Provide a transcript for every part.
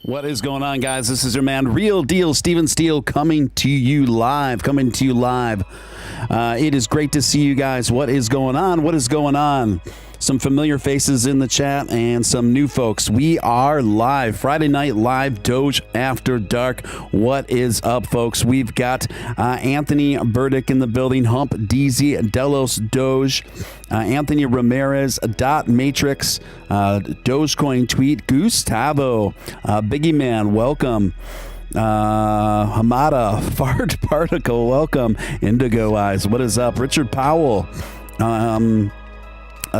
What is going on, guys? This is your man, Real Deal Steven Steele, coming to you live. It is great to see you guys. What is going on? Some familiar faces in the chat and some new folks. We are live. Friday night live, Doge After Dark. What is up, folks? We've got Anthony Burdick in the building, Hump, DZ, Delos, Doge, Anthony Ramirez, Dot Matrix, Dogecoin Tweet, Gustavo, Biggie Man, welcome. Hamada, Fart Particle, welcome. Indigo Eyes, what is up? Richard Powell,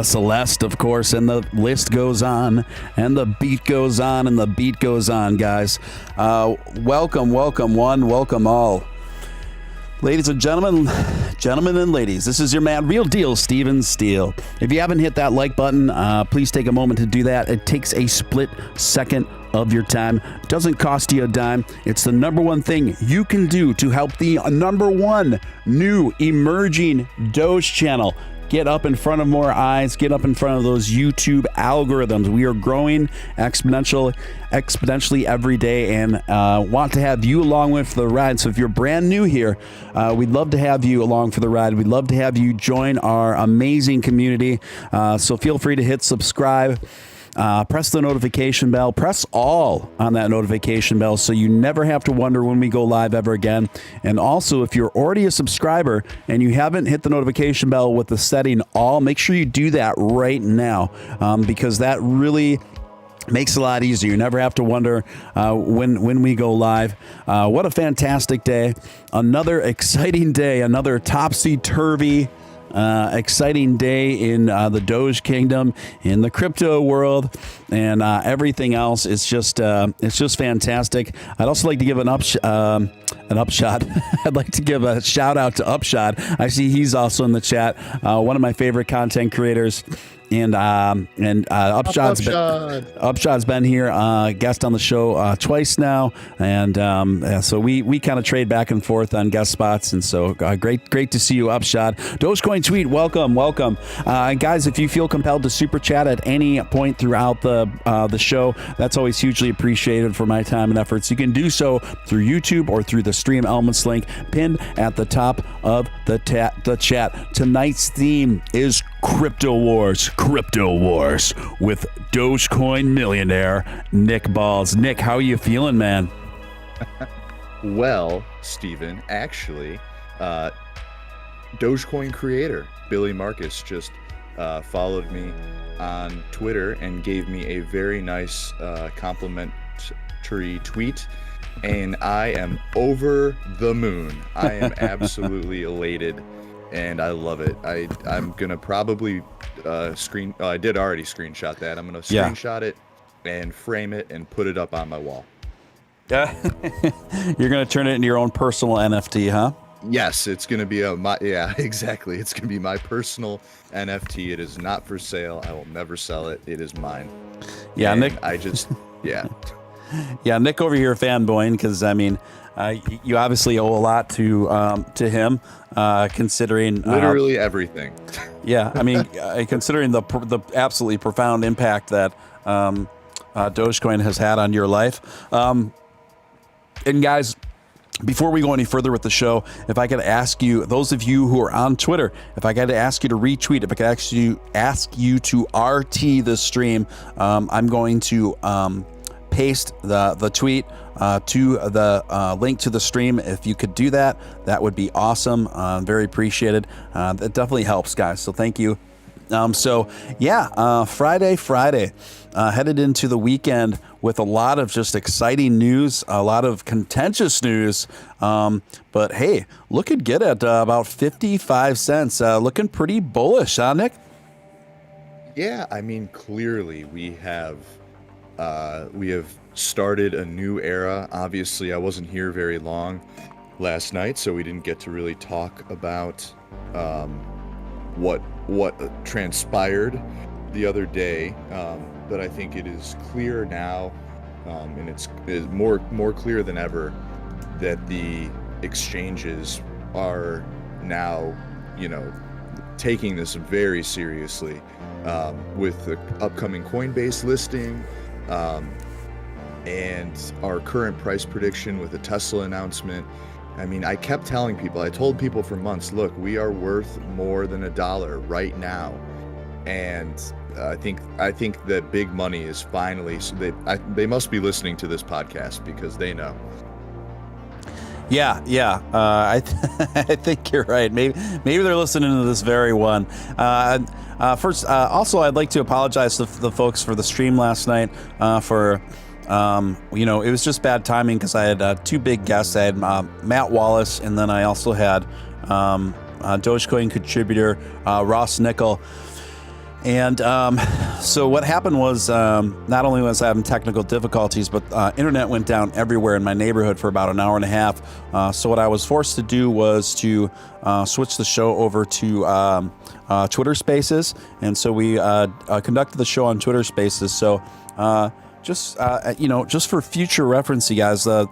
Celeste, of course, and the list goes on, and the beat goes on, guys. Welcome one, welcome all. Ladies and gentlemen and ladies, this is your man, Real Deal Steven Steele. If you haven't hit that like button, please take a moment to do that. It takes a split second of your time. It doesn't cost you a dime. It's the number one thing you can do to help the number one new emerging Doge channel get up in front of more eyes, get up in front of those YouTube algorithms. We are growing exponentially every day, and want to have you along with the ride. So if you're brand new here, we'd love to have you along for the ride. We'd love to have you join our amazing community. So feel free to hit subscribe. Press the notification bell. Press all on that notification bell so you never have to wonder when we go live ever again. And also, if you're already a subscriber and you haven't hit the notification bell with the setting all, make sure you do that right now, because that really makes it a lot easier. You never have to wonder when we go live. What a fantastic day. Another exciting day. Another topsy-turvy exciting day in the Doge kingdom, in the crypto world, and everything else. It's just fantastic. I'd also like to give an upshot. I'd like to give a shout out to Upshot. I see he's also in the chat. One of my favorite content creators. And Upshot's been here, guest on the show twice now, and so we kind of trade back and forth on guest spots, and so great to see you, Upshot. Dogecoin Tweet, welcome. Guys, if you feel compelled to super chat at any point throughout the show, that's always hugely appreciated for my time and efforts. You can do so through YouTube or through the Stream Elements link pinned at the top of the chat. Tonight's theme is Crypto Wars with Dogecoin millionaire Nick Ballz. Nick, how are you feeling, man? Well, Steven, actually, Dogecoin creator Billy Marcus just followed me on Twitter and gave me a very nice complimentary tweet, and I am over the moon. I am absolutely elated. And I love it. I'm going to probably I did already screenshot that. I'm going to screenshot it and frame it and put it up on my wall. Yeah. You're going to turn it into your own personal NFT, huh? Yes, it's going to be exactly. It's going to be my personal NFT. It is not for sale. I will never sell it. It is mine. Yeah, and Nick. Yeah, Nick over here fanboying because, I mean, you obviously owe a lot to him, considering literally everything. Yeah, I mean, considering the absolutely profound impact that Dogecoin has had on your life. And guys, before we go any further with the show, if I could ask you, those of you who are on Twitter, if I got to ask you to retweet, if I could actually ask you to RT the stream, I'm going to paste the tweet to the link to the stream. If you could do that, that would be awesome. Very appreciated. That definitely helps, guys. So thank you. Friday, headed into the weekend with a lot of just exciting news, a lot of contentious news. But hey, looking good at about 55 cents. Looking pretty bullish, huh, Nick? Yeah, I mean, clearly we have started a new era. Obviously, I wasn't here very long last night, so we didn't get to really talk about what transpired the other day. But I think it is clear now, and it's more clear than ever, that the exchanges are now, taking this very seriously, with the upcoming Coinbase listing. and our current price prediction with the Tesla announcement. I mean, I kept telling people, I told people for months, look, we are worth more than $1 right now. And I think that big money is finally, so they must be listening to this podcast because they know. Yeah. I think you're right. Maybe they're listening to this very one. First, also, I'd like to apologize to the folks for the stream last night. It was just bad timing because I had two big guests. I had Matt Wallace, and then I also had Dogecoin contributor Ross Nickel. And so what happened was not only was I having technical difficulties, but internet went down everywhere in my neighborhood for about an hour and a half. So what I was forced to do was to switch the show over to Twitter Spaces. And so we conducted the show on Twitter Spaces. So just for future reference, you guys, to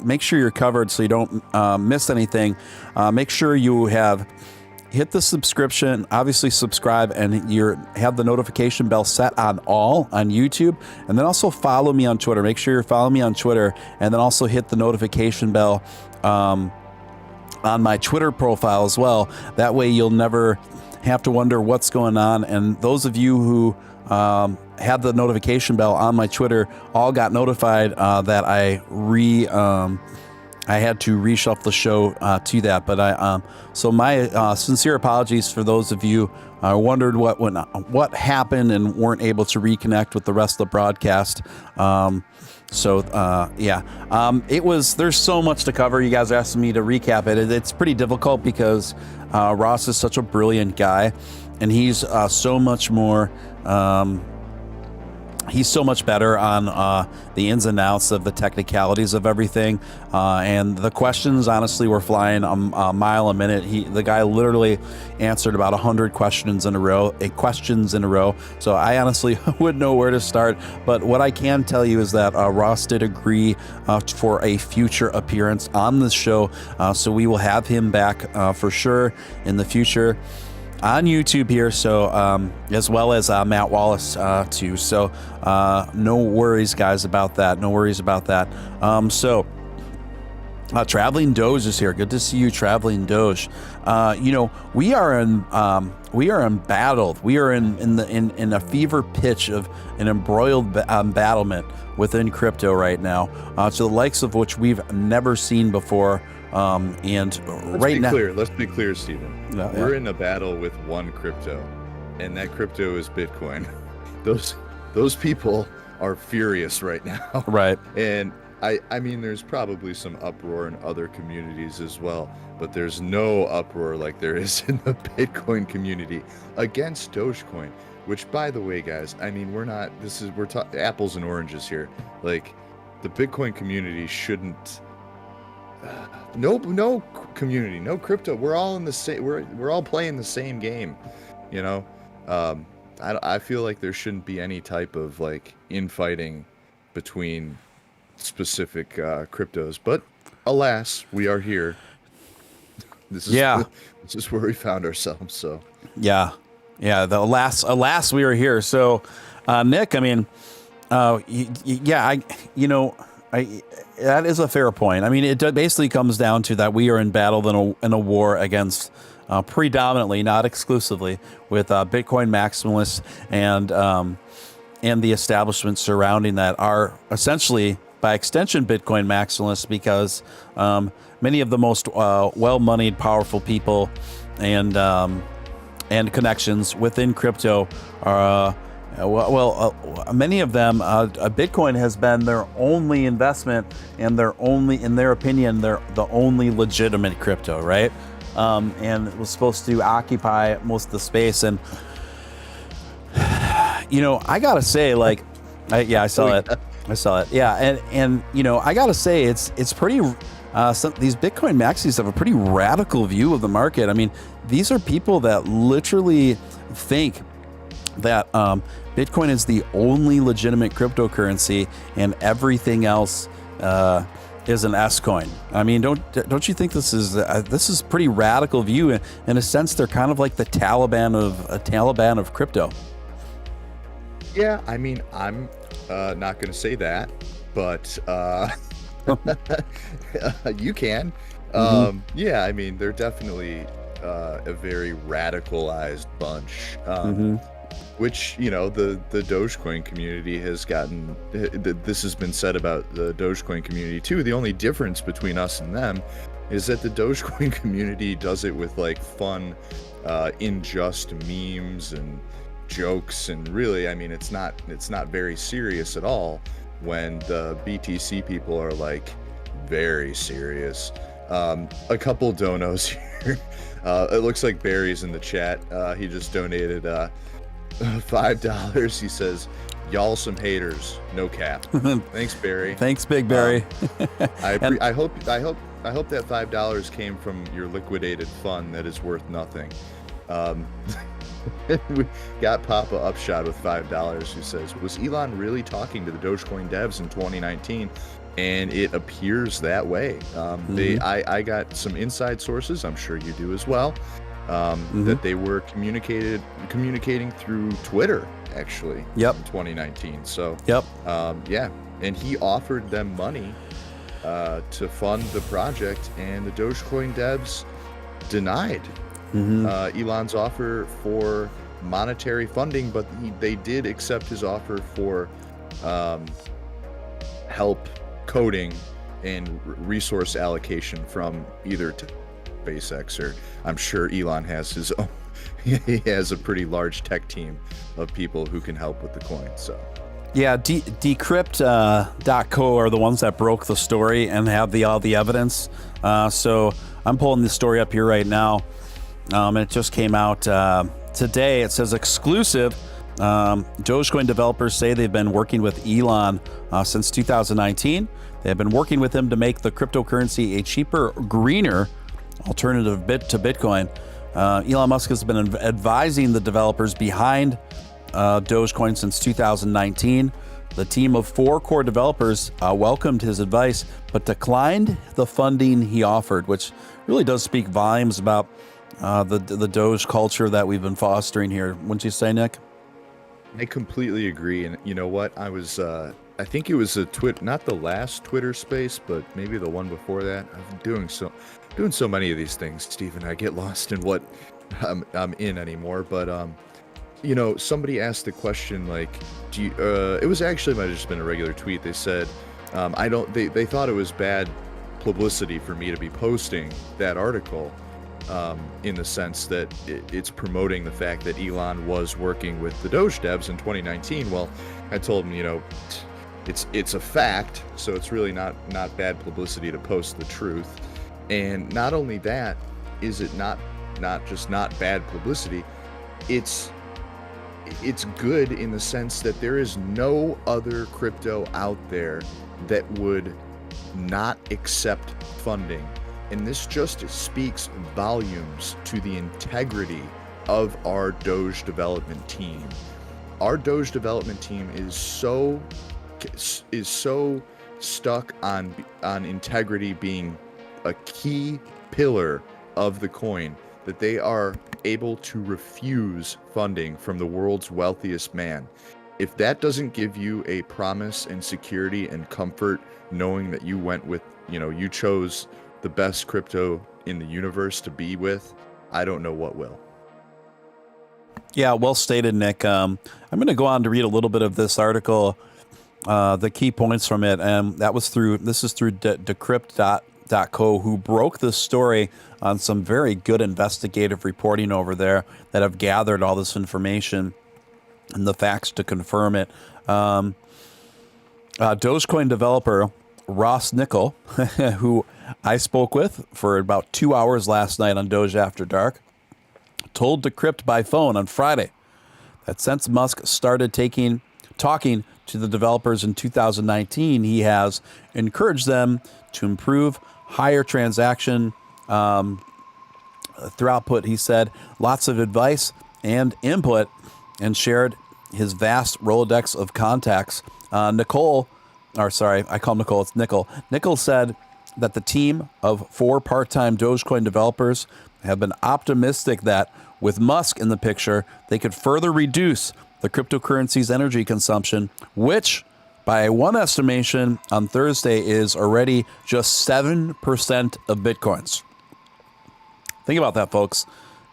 make sure you're covered so you don't miss anything, make sure you have hit the subscription, obviously subscribe, and have the notification bell set on all on YouTube. And then also follow me on Twitter. Make sure you're following me on Twitter, and then also hit the notification bell on my Twitter profile as well. That way you'll never have to wonder what's going on. And those of you who had the notification bell on my Twitter all got notified that I had to reshuffle the show to that, but so my sincere apologies for those of you who wondered what happened and weren't able to reconnect with the rest of the broadcast. There's so much to cover. You guys are asking me to recap it. It's pretty difficult because Ross is such a brilliant guy, and he's so much more. He's so much better on the ins and outs of the technicalities of everything, and the questions honestly were flying a mile a minute. The guy literally answered about 100 questions in a row. So I honestly wouldn't know where to start. But what I can tell you is that Ross did agree for a future appearance on this show, so we will have him back for sure in the future on YouTube here, so as well as Matt Wallace too. So no worries, guys, about that. Traveling Doge is here. Good to see you, Traveling Doge. We are embattled. We are in a fever pitch of an embroiled embattlement within crypto right now, to the likes of which we've never seen before. Let's be clear, Stephen. We're in a battle with one crypto, and that crypto is Bitcoin. Those people are furious right now. Right. And I mean, there's probably some uproar in other communities as well, but there's no uproar like there is in the Bitcoin community against Dogecoin, which, by the way, guys, I mean, we're talking apples and oranges here. Like, the Bitcoin community shouldn't. No community, no crypto. We're all in the same. We're all playing the same game, you know. I feel like there shouldn't be any type of like infighting between specific cryptos. But alas, we are here. This is where we found ourselves. So yeah. Alas, we are here. So, Nick, I mean, that is a fair point. I mean, it basically comes down to that we are in battle in a war against predominantly, not exclusively, with Bitcoin maximalists and the establishment surrounding that are essentially, by extension, Bitcoin maximalists, because many of the most well-moneyed, powerful people and connections within crypto are. Many of them, Bitcoin has been their only investment, and in their opinion, they're the only legitimate crypto, right? And it was supposed to occupy most of the space. And, I gotta say, like, I saw it. Yeah. And I gotta say, it's pretty, these Bitcoin maxis have a pretty radical view of the market. I mean, these are people that literally think that Bitcoin is the only legitimate cryptocurrency, and everything else is an S coin. I mean, don't you think this is pretty radical view? In a sense, they're kind of like the Taliban of crypto. Yeah, I mean, I'm not going to say that, but you can. Yeah, I mean, they're definitely a very radicalized bunch. Which, you know, the Dogecoin community has gotten, this has been said about the Dogecoin community too. The only difference between us and them is that the Dogecoin community does it with like fun, in-just memes and jokes, and really, I mean, it's not very serious at all, when the BTC people are like very serious. A couple donos here. It looks like Barry's in the chat. He just donated $5. He says, "Y'all some haters, no cap." Thanks, Barry. Thanks, Big Barry. I hope that $5 came from your liquidated fund that is worth nothing. We got Papa Upshot with $5, who says, "Was Elon really talking to the Dogecoin devs in 2019?" And it appears that way. I got some inside sources, I'm sure you do as well, that they were communicating through Twitter, actually, in 2019. So, yeah. And he offered them money to fund the project, and the Dogecoin devs denied Elon's offer for monetary funding, but they did accept his offer for help coding and resource allocation from either SpaceX, or I'm sure Elon has his own. He has a pretty large tech team of people who can help with the coin. So yeah, Decrypt.co are the ones that broke the story and have all the evidence. So I'm pulling the story up here right now, and it just came out today. It says exclusive. Dogecoin developers say they've been working with Elon since 2019. They have been working with him to make the cryptocurrency a cheaper, greener alternative to Bitcoin. Elon Musk has been advising the developers behind Dogecoin since 2019. The team of 4 core developers welcomed his advice, but declined the funding he offered, which really does speak volumes about the Doge culture that we've been fostering here. Wouldn't you say, Nick? I completely agree. And you know what? I was, I think it was not the last Twitter space, but maybe the one before that. I'm doing so many of these things, Stephen. I get lost in what I'm in anymore. But, you know, somebody asked the question, like, do you, it was actually, might have just been a regular tweet. They said, they thought it was bad publicity for me to be posting that article. In the sense that it's promoting the fact that Elon was working with the Doge devs in 2019. Well, I told him, you know, it's a fact, so it's really not bad publicity to post the truth. And not only that, is it not just not bad publicity, it's good in the sense that there is no other crypto out there that would not accept funding. And this just speaks volumes to the integrity of our Doge development team. Our Doge development team is so stuck on integrity being a key pillar of the coin that they are able to refuse funding from the world's wealthiest man. If that doesn't give you a promise and security and comfort, knowing that you went with, you know, you chose the best crypto in the universe to be with, I don't know what will. Yeah, well stated, Nick. I'm going to go on to read a little bit of this article, the key points from it, and this is through Decrypt.co, who broke this story on some very good investigative reporting over there that have gathered all this information and the facts to confirm it. Dogecoin developer Ross Nickel, who I spoke with for about 2 hours last night on Doge After Dark, told Decrypt by phone on Friday that since Musk started talking to the developers in 2019, he has encouraged them to improve higher transaction throughput. He said lots of advice and input, and shared his vast Rolodex of contacts. Nicole, it's Nickel. Nickel said that the team of 4 part-time Dogecoin developers have been optimistic that with Musk in the picture, they could further reduce the cryptocurrency's energy consumption, which by one estimation on Thursday, is already just 7% of Bitcoins. Think about that, folks.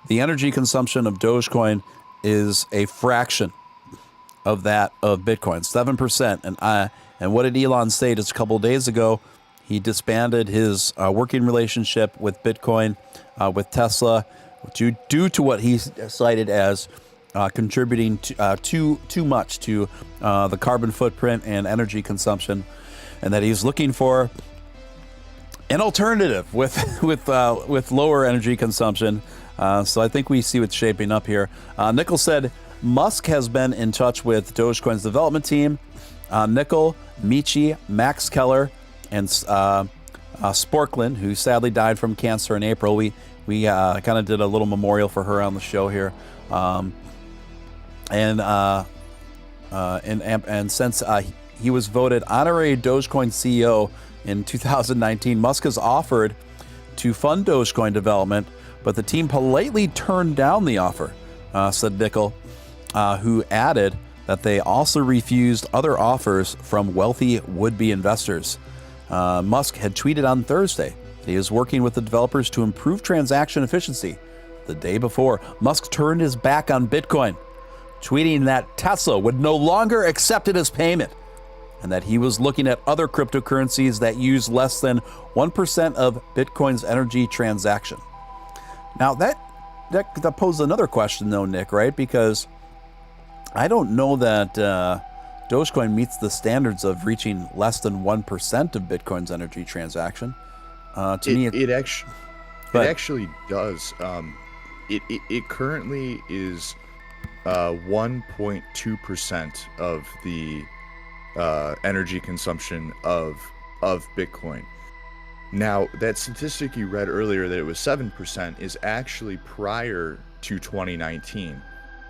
The energy consumption of Dogecoin is a fraction of that of Bitcoin, 7%. And what did Elon say just a couple of days ago? He disbanded his working relationship with Bitcoin, with Tesla, due to what he cited as contributing too much to the carbon footprint and energy consumption, and that he's looking for an alternative with lower energy consumption. So I think we see what's shaping up here. Nickel said Musk has been in touch with Dogecoin's development team. Nickel, Michi, Max Keller, and Sporklin, who sadly died from cancer in April. We kind of did a little memorial for her on the show here. And since he was voted honorary Dogecoin CEO in 2019, Musk has offered to fund Dogecoin development, but the team politely turned down the offer, said Nickel, who added that they also refused other offers from wealthy would-be investors. Musk had tweeted on Thursday that he is working with the developers to improve transaction efficiency. The day before, Musk turned his back on Bitcoin, tweeting that Tesla would no longer accept it as payment, and that he was looking at other cryptocurrencies that use less than 1% of Bitcoin's energy transaction. Now, that poses another question, though, Nick, right? Because I don't know that Dogecoin meets the standards of reaching less than 1% of Bitcoin's energy transaction. It actually does. It currently is 1.2% of the energy consumption of Bitcoin. Now, that statistic you read earlier that it was 7% is actually prior to 2019.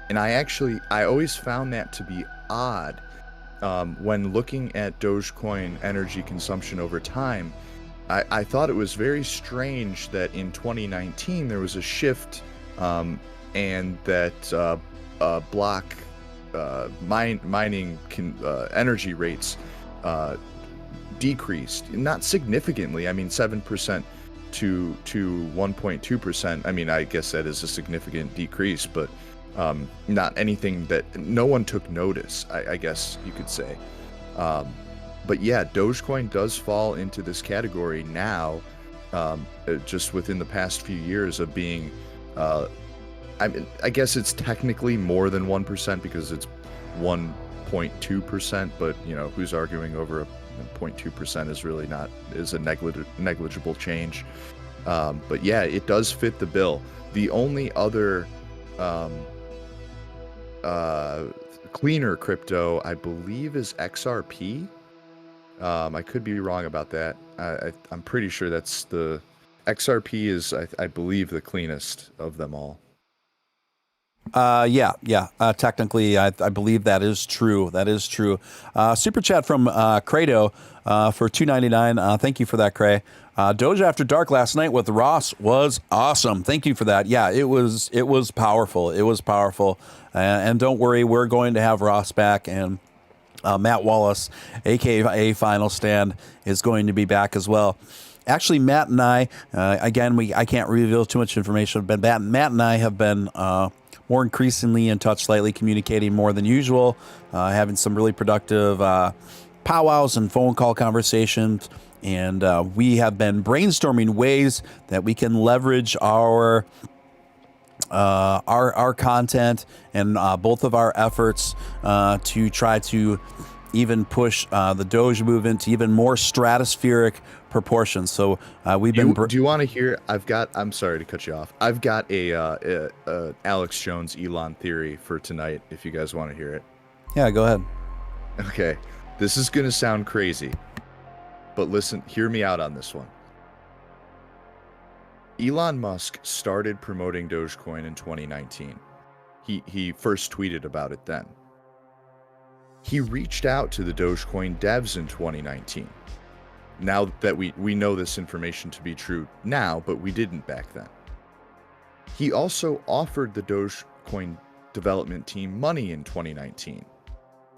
And I always found that to be odd when looking at Dogecoin energy consumption over time. I thought it was very strange that in 2019 there was a shift and that block mining energy rates decreased, not significantly. I mean, 7% to 1.2%. I mean, I guess that is a significant decrease, but not anything that no one took notice, I guess you could say. But yeah, Dogecoin does fall into this category now, just within the past few years of being, I guess it's technically more than 1% because it's 1.2%, but you know, who's arguing over a 0.2% is a negligible change. But yeah, it does fit the bill. The only other cleaner crypto, I believe, is XRP. I could be wrong about that. I'm pretty sure that's the XRP is, I believe, the cleanest of them all. Technically, I believe that is true. Super chat from Credo for $2.99. Thank you for that, Cray. Doge After Dark last night with Ross was awesome. Thank you for that. Yeah, it was powerful. And don't worry, we're going to have Ross back, and Matt Wallace, aka Final Stand, is going to be back as well. Actually, Matt and I, I can't reveal too much information, but Matt and I have been more increasingly in touch lately, communicating more than usual, having some really productive powwows and phone call conversations. And we have been brainstorming ways that we can leverage our content and both of our efforts to try to even push the Doge movement to even more stratospheric proportions. So we've been. Do you want to hear? I'm sorry to cut you off. I've got a Alex Jones Elon theory for tonight. If you guys want to hear it. Yeah, go ahead. Okay, this is gonna sound crazy, but listen, hear me out on this one. Elon Musk started promoting Dogecoin in 2019. He first tweeted about it then. He reached out to the Dogecoin devs in 2019. Now that we know this information to be true now, but we didn't back then. He also offered the Dogecoin development team money in 2019,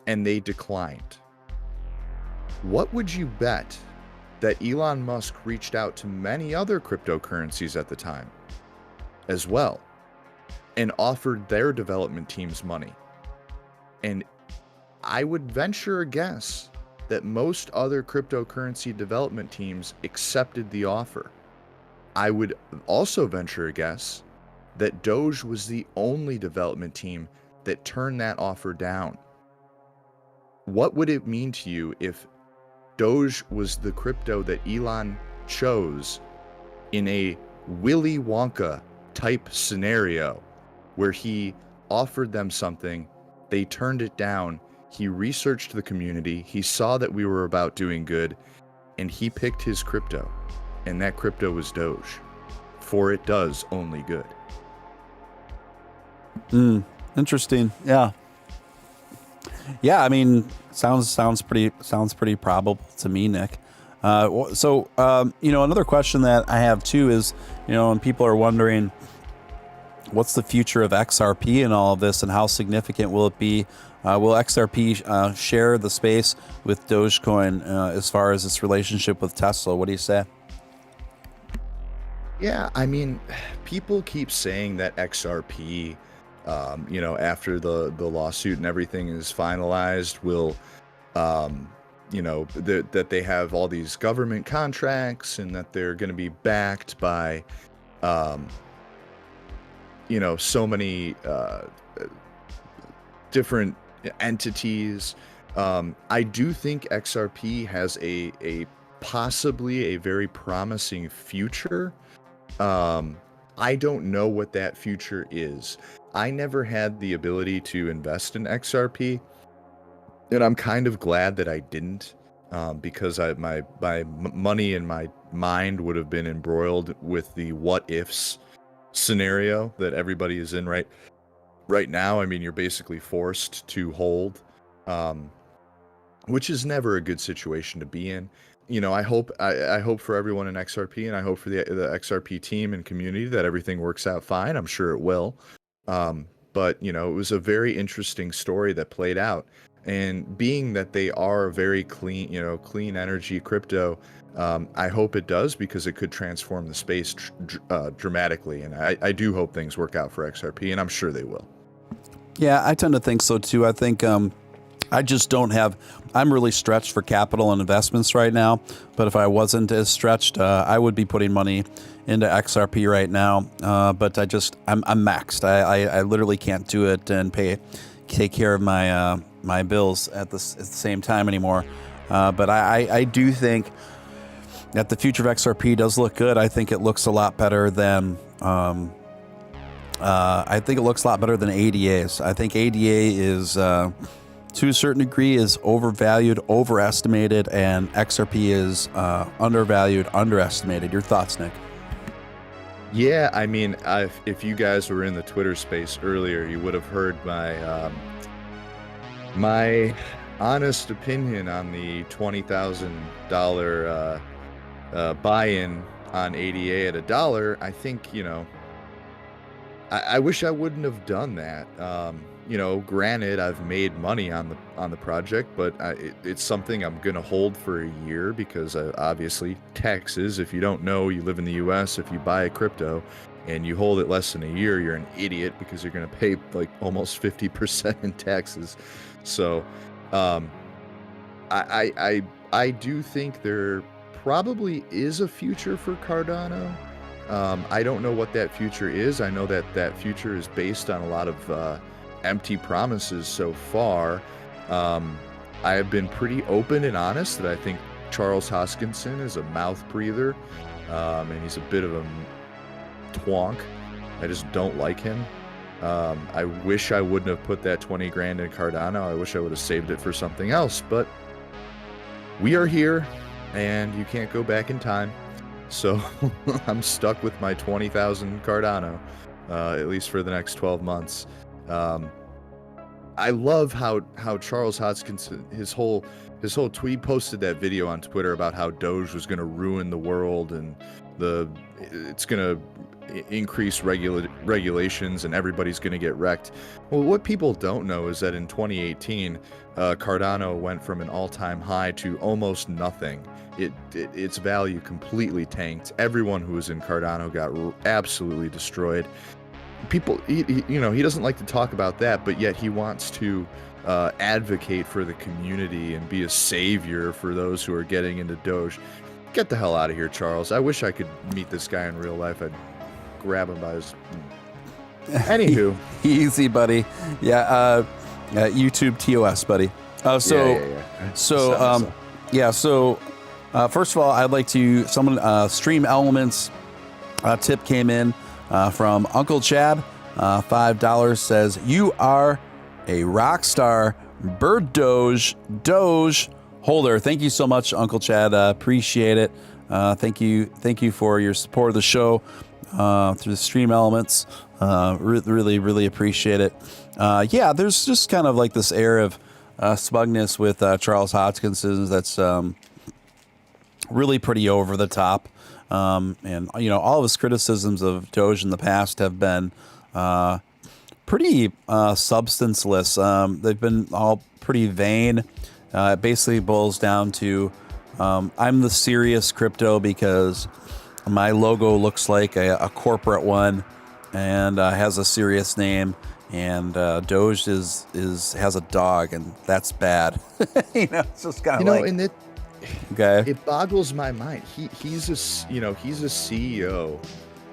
and they declined. What would you bet that Elon Musk reached out to many other cryptocurrencies at the time as well and offered their development teams money? And I would venture a guess that most other cryptocurrency development teams accepted the offer. I would also venture a guess that Doge was the only development team that turned that offer down. What would it mean to you if Doge was the crypto that Elon chose in a Willy Wonka type scenario where he offered them something, they turned it down, he researched the community, he saw that we were about doing good, and he picked his crypto, and that crypto was Doge, for it does only good. Interesting. Yeah. Yeah, I mean, sounds pretty probable to me, Nick. Another question that I have too is, and people are wondering, what's the future of XRP and all of this, and how significant will it be? Will XRP share the space with Dogecoin as far as its relationship with Tesla? What do you say? Yeah, I mean, people keep saying that XRP, after the lawsuit and everything is finalized, will, that they have all these government contracts and that they're going to be backed by, so many different entities. I do think XRP has a possibly a very promising future. I don't know what that future is. I never had the ability to invest in XRP, and I'm kind of glad that I didn't, because my money and my mind would have been embroiled with the what ifs scenario that everybody is in right now. I mean, you're basically forced to hold, which is never a good situation to be in. I hope for everyone in XRP, and I hope for the XRP team and community that everything works out fine. I'm sure it will. But it was a very interesting story that played out. And being that they are very clean, clean energy crypto, I hope it does, because it could transform the space dramatically. And I do hope things work out for XRP, and I'm sure they will. Yeah, I tend to think so too. I think I just don't have, I'm really stretched for capital and investments right now. But if I wasn't as stretched, I would be putting money into XRP right now. But I'm maxed. I literally can't do it and take care of my bills at the same time anymore. But I do think that the future of XRP does look good. I think it looks a lot better than ADAs. I think ADA is, to a certain degree, is overvalued, overestimated, and XRP is undervalued, underestimated. Your thoughts, Nick? Yeah, I mean, if you guys were in the Twitter space earlier, you would have heard my honest opinion on the $20,000 buy-in on ADA at $1. I think, I wish I wouldn't have done that. Granted, I've made money on the project, but it's something I'm gonna hold for a year, because obviously taxes. If you don't know, you live in the U.S. If you buy a crypto and you hold it less than a year, you're an idiot, because you're gonna pay like almost 50% in taxes. So, I do think there probably is a future for Cardano. I don't know what that future is. I know that future is based on a lot of empty promises so far. I have been pretty open and honest that I think Charles Hoskinson is a mouth breather, and he's a bit of a twonk. I just don't like him. I wish I wouldn't have put that 20 grand in Cardano. I wish I would have saved it for something else, but we are here, and you can't go back in time. So I'm stuck with my 20,000 Cardano, at least for the next 12 months. I love how Charles Hoskinson, his whole tweet, posted that video on Twitter about how Doge was going to ruin the world, and it's going to increase regulations and everybody's going to get wrecked. Well, what people don't know is that in 2018, Cardano went from an all-time high to almost nothing. Its value completely tanked. Everyone who was in Cardano got absolutely destroyed. People, he doesn't like to talk about that, but yet he wants to advocate for the community and be a savior for those who are getting into Doge. Get the hell out of here, Charles. I wish I could meet this guy in real life. I'd grab him by his... Anywho. Easy, buddy. Yeah, YouTube TOS, buddy. First of all, I'd like to... Stream Elements tip came in from Uncle Chad. $5 says, you are a rock star bird Doge holder. Thank you so much, Uncle Chad. Appreciate it. Thank you for your support of the show through the Stream Elements. Really appreciate it. There's just kind of like this air of smugness with Charles Hodgkinson that's really pretty over the top. And all of his criticisms of Doge in the past have been pretty substanceless. They've been all pretty vain. It basically boils down to I'm the serious crypto because my logo looks like a corporate one and has a serious name, and Doge has a dog, and that's bad. It's just kind of and it boggles my mind. He's a CEO,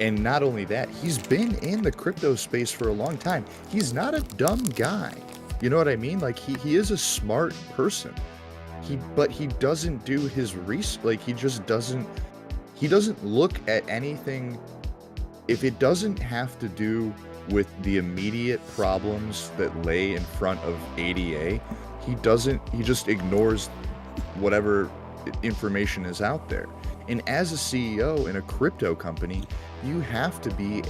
and not only that, he's been in the crypto space for a long time. He's not a dumb guy. You know what I mean? Like he is a smart person. But he doesn't do his research. Like he doesn't look at anything. If it doesn't have to do with the immediate problems that lay in front of ADA, he just ignores whatever information is out there. And as a CEO in a crypto company, you have to be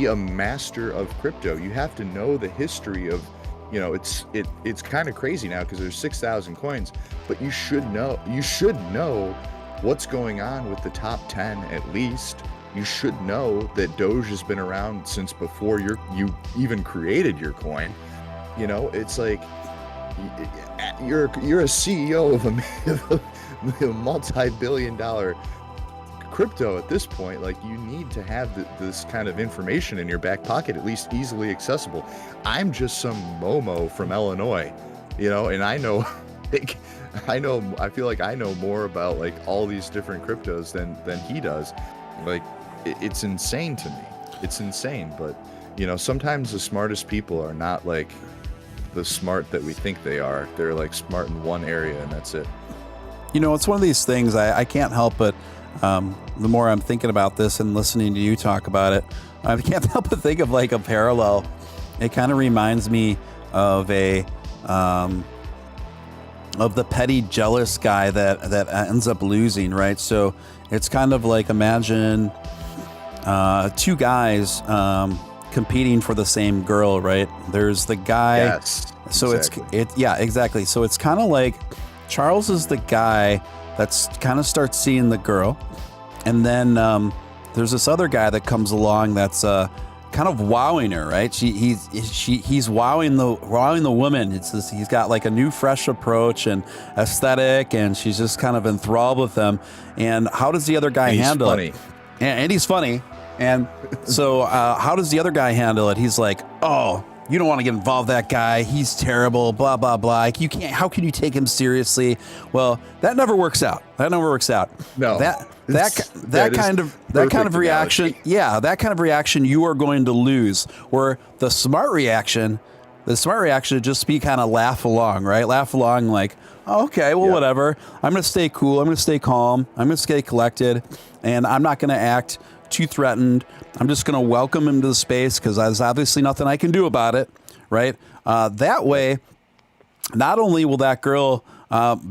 a master of crypto. You have to know the history of, it's kind of crazy now because there's 6,000 coins, but you should know what's going on with the top 10 at least. You should know that Doge has been around since before you even created your coin. It's like you're a CEO of a multi-billion-dollar crypto at this point. Like, you need to have this kind of information in your back pocket, at least easily accessible. I'm just some Momo from Illinois, and I know, I feel like I know more about like all these different cryptos than he does. Like, it's insane to me. It's insane, but sometimes the smartest people are not like the smart that we think they are. They're like smart in one area, and that's it. It's one of these things I can't help but the more I'm thinking about this and listening to you talk about it, I can't help but think of like a parallel. It kind of reminds me of of the petty, jealous guy that ends up losing, right? So it's kind of like, imagine two guys competing for the same girl, right? There's the guy. Yes. So exactly. Exactly. So it's kind of like Charles is the guy that's kind of starts seeing the girl, and then there's this other guy that comes along that's kind of wowing her, right? He's wowing the woman. He's got like a new, fresh approach and aesthetic, and she's just kind of enthralled with him. And how does the other guy handle it? And he's funny. And so how does the other guy handle it? He's like, oh, you don't want to get involved with that guy. He's terrible, blah, blah, blah. You can't, how can you take him seriously? Well, that never works out. No. That kind of reaction, you are going to lose. Where the smart reaction would just be kind of laugh along, right? Laugh along like, oh, okay, well, whatever. I'm going to stay cool. I'm going to stay calm. I'm going to stay collected, and I'm not going to act too threatened. I'm just going to welcome him to the space because there's obviously nothing I can do about it, right? That way, not only will that girl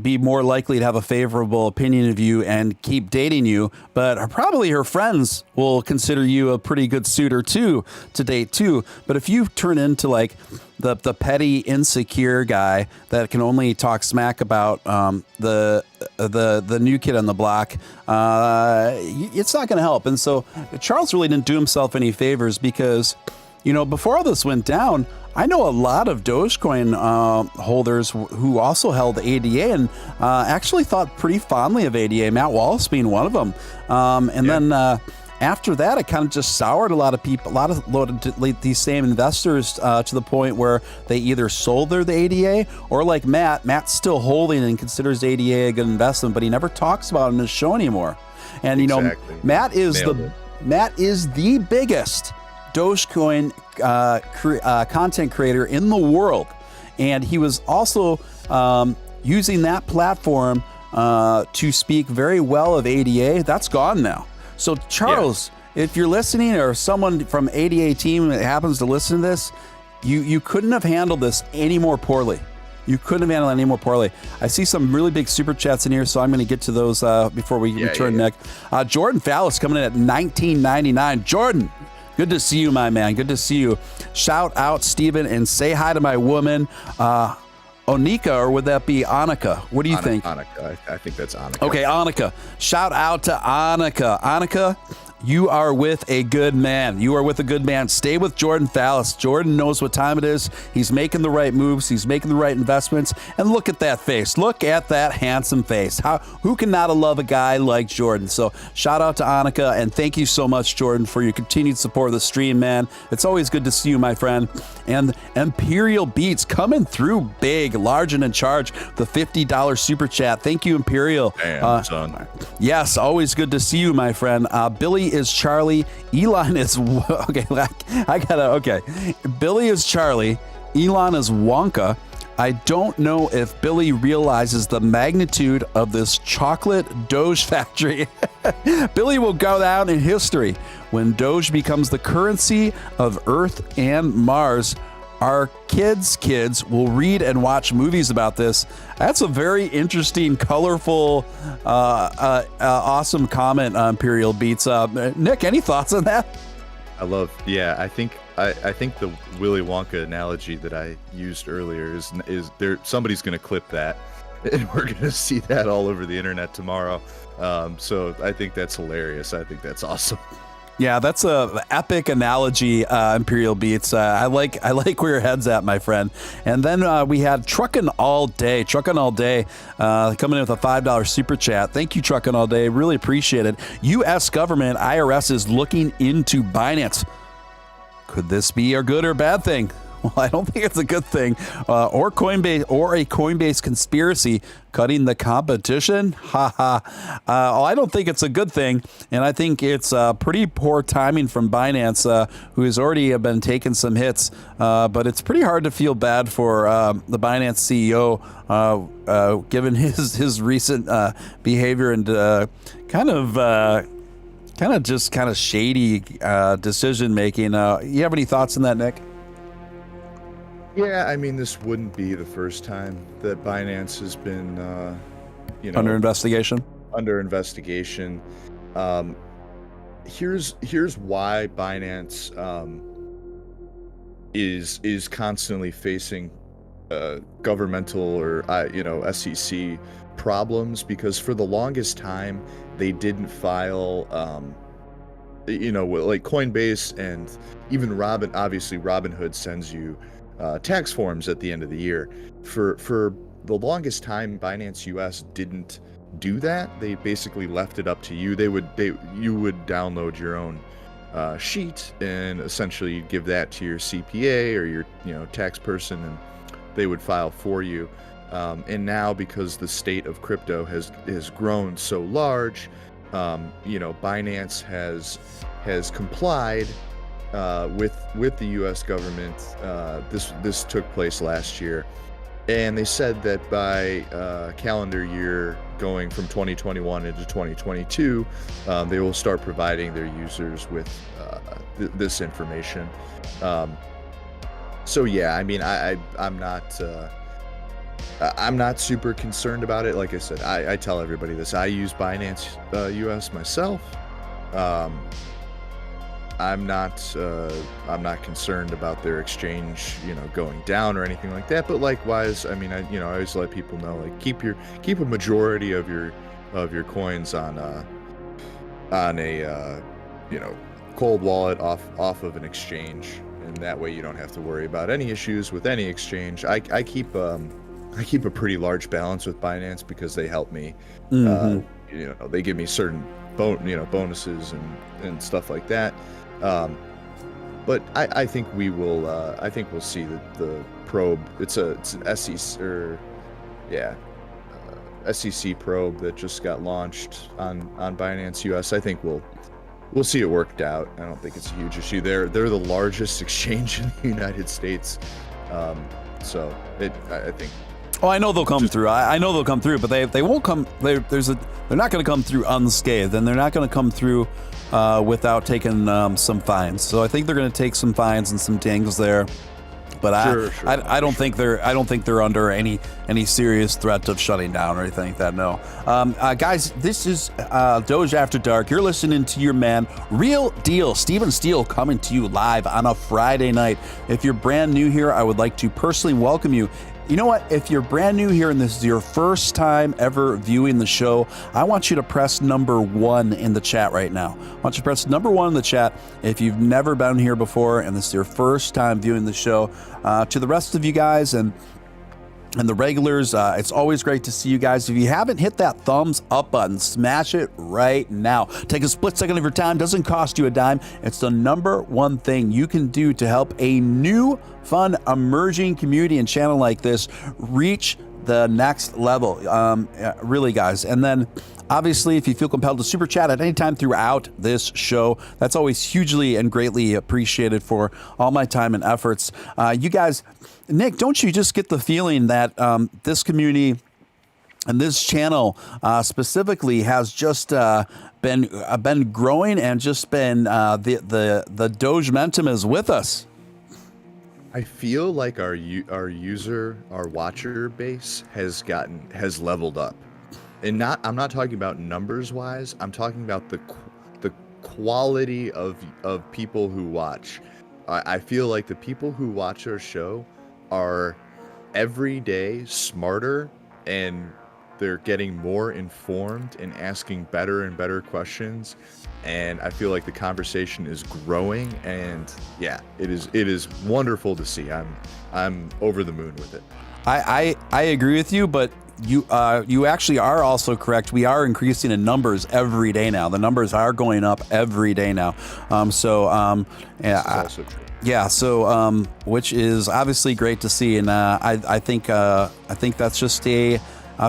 be more likely to have a favorable opinion of you and keep dating you, but probably her friends will consider you a pretty good suitor too to date too. But if you turn into like the petty, insecure guy that can only talk smack about the new kid on the block, it's not going to help. And so Charles really didn't do himself any favors because, you know, before all this went down, I know a lot of Dogecoin holders who also held ADA and actually thought pretty fondly of ADA, Matt Wallace being one of them. Then after that, it kind of just soured a lot of people, these same investors to the point where they either sold the ADA or like Matt's still holding and considers ADA a good investment, but he never talks about it in his show anymore. And, you know, Matt is the biggest Dogecoin content creator in the world, and he was also using that platform to speak very well of ADA. That's gone now. So Charles, if you're listening, or someone from ADA team that happens to listen to this, you couldn't have handled this any more poorly. You couldn't have handled it any more poorly. I see some really big super chats in here, so I'm going to get to those before we return, Nick. Jordan Fallis coming in at $19.99. Jordan, good to see you, my man. Good to see you. Shout out, Steven, and say hi to my woman, Onika, or would that be Annika? What do you think? Annika. I think that's Annika. Okay, Annika. Shout out to Annika. Annika, you are with a good man. You are with a good man. Stay with Jordan Fallis. Jordan knows what time it is. He's making the right moves. He's making the right investments. And look at that face. Look at that handsome face. Who can not love a guy like Jordan? So shout out to Annika, and thank you so much, Jordan, for your continued support of the stream, man. It's always good to see you, my friend. And Imperial Beats coming through big, large and in charge. The $50 super chat. Thank you, Imperial. Damn, son. Yes, always good to see you, my friend. Billy is Charlie. Elon is Billy is Charlie. Elon is Wonka. I don't know if Billy realizes the magnitude of this chocolate Doge factory. Billy will go down in history when Doge becomes the currency of Earth and Mars. Our kids will read and watch movies about this. That's a very interesting, colorful, awesome comment, Imperial Beats. Nick, any thoughts on that? I think the Willy Wonka analogy that I used earlier is there. Somebody's going to clip that, and we're going to see that all over the internet tomorrow. So I think that's hilarious. I think that's awesome. Yeah, that's a epic analogy, Imperial Beats. I like where your head's at, my friend. And then we had Truckin' All Day coming in with a $5 super chat. Thank you, Truckin' All Day. Really appreciate it. U.S. government, IRS, is looking into Binance. Could this be a good or bad thing? Well, I don't think it's a good thing. Or Coinbase, or a Coinbase conspiracy cutting the competition. I don't think it's a good thing, and I think it's pretty poor timing from Binance, who has already been taking some hits. But it's pretty hard to feel bad for the Binance CEO, given his recent behavior and kind of shady decision making. You have any thoughts on that, Nick? Yeah, I mean, this wouldn't be the first time that Binance has been, under investigation. Here's why Binance is constantly facing governmental or SEC problems, because for the longest time they didn't file like Coinbase, and even Robinhood sends you tax forms at the end of the year. For the longest time, Binance US didn't do that. They basically left it up to you. You would download your own sheet, and essentially you'd give that to your CPA or your tax person, and they would file for you. And now, because the state of crypto has grown so large, Binance has complied with the U.S. government. This took place last year, and they said that by calendar year going from 2021 into 2022, they will start providing their users with this information. So yeah, I mean, I'm not I'm not super concerned about it. Like I said, I tell everybody this. I use Binance US myself. I'm not concerned about their exchange, going down or anything like that. But likewise, I mean, I always let people know, like, keep a majority of your coins on a cold wallet off of an exchange, and that way you don't have to worry about any issues with any exchange. I keep a pretty large balance with Binance because they help me. They give me certain bonuses and stuff like that. But I think we will. I think we'll see the probe. It's an SEC SEC probe that just got launched on Binance US. I think we'll see it worked out. I don't think it's a huge issue. They're the largest exchange in the United States. So I think. Oh, I know they'll come through. I know they'll come through, but they won't come. They're not going to come through unscathed, and they're not going to come through without taking some fines. So I think they're going to take some fines and some dings there. But I don't think they're under any serious threat of shutting down or anything like that. No, guys, this is Doge After Dark. You're listening to your man, Real Deal, Steven Steele, coming to you live on a Friday night. If you're brand new here, I would like to personally welcome you. You know what? If you're brand new here and this is your first time ever viewing the show, I want you to press number 1 in the chat right now. I want you to press number 1 in the chat if you've never been here before and this is your first time viewing the show. To the rest of you guys and the regulars, it's always great to see you guys. If you haven't hit that thumbs up button, smash it right now. Take a split second of your time. Doesn't cost you a dime. It's the number one thing you can do to help a new, fun, emerging community and channel like this reach the next level. Really, guys. And then, obviously, if you feel compelled to super chat at any time throughout this show, that's always hugely and greatly appreciated for all my time and efforts. You guys, Nick, don't you just get the feeling that this community and this channel specifically has just been growing and just been the Doge momentum is with us? I feel like our watcher base has leveled up. And I'm not talking about numbers wise. I'm talking about the quality of people who watch. I feel like the people who watch our show are every day smarter, and they're getting more informed and asking better and better questions. And I feel like the conversation is growing, and yeah, it is wonderful to see. I'm over the moon with it. I agree with you, but you actually are also correct. We are increasing in numbers every day now. The numbers are going up every day now. Yeah, this is also true. Yeah, so which is obviously great to see, and I think that's just a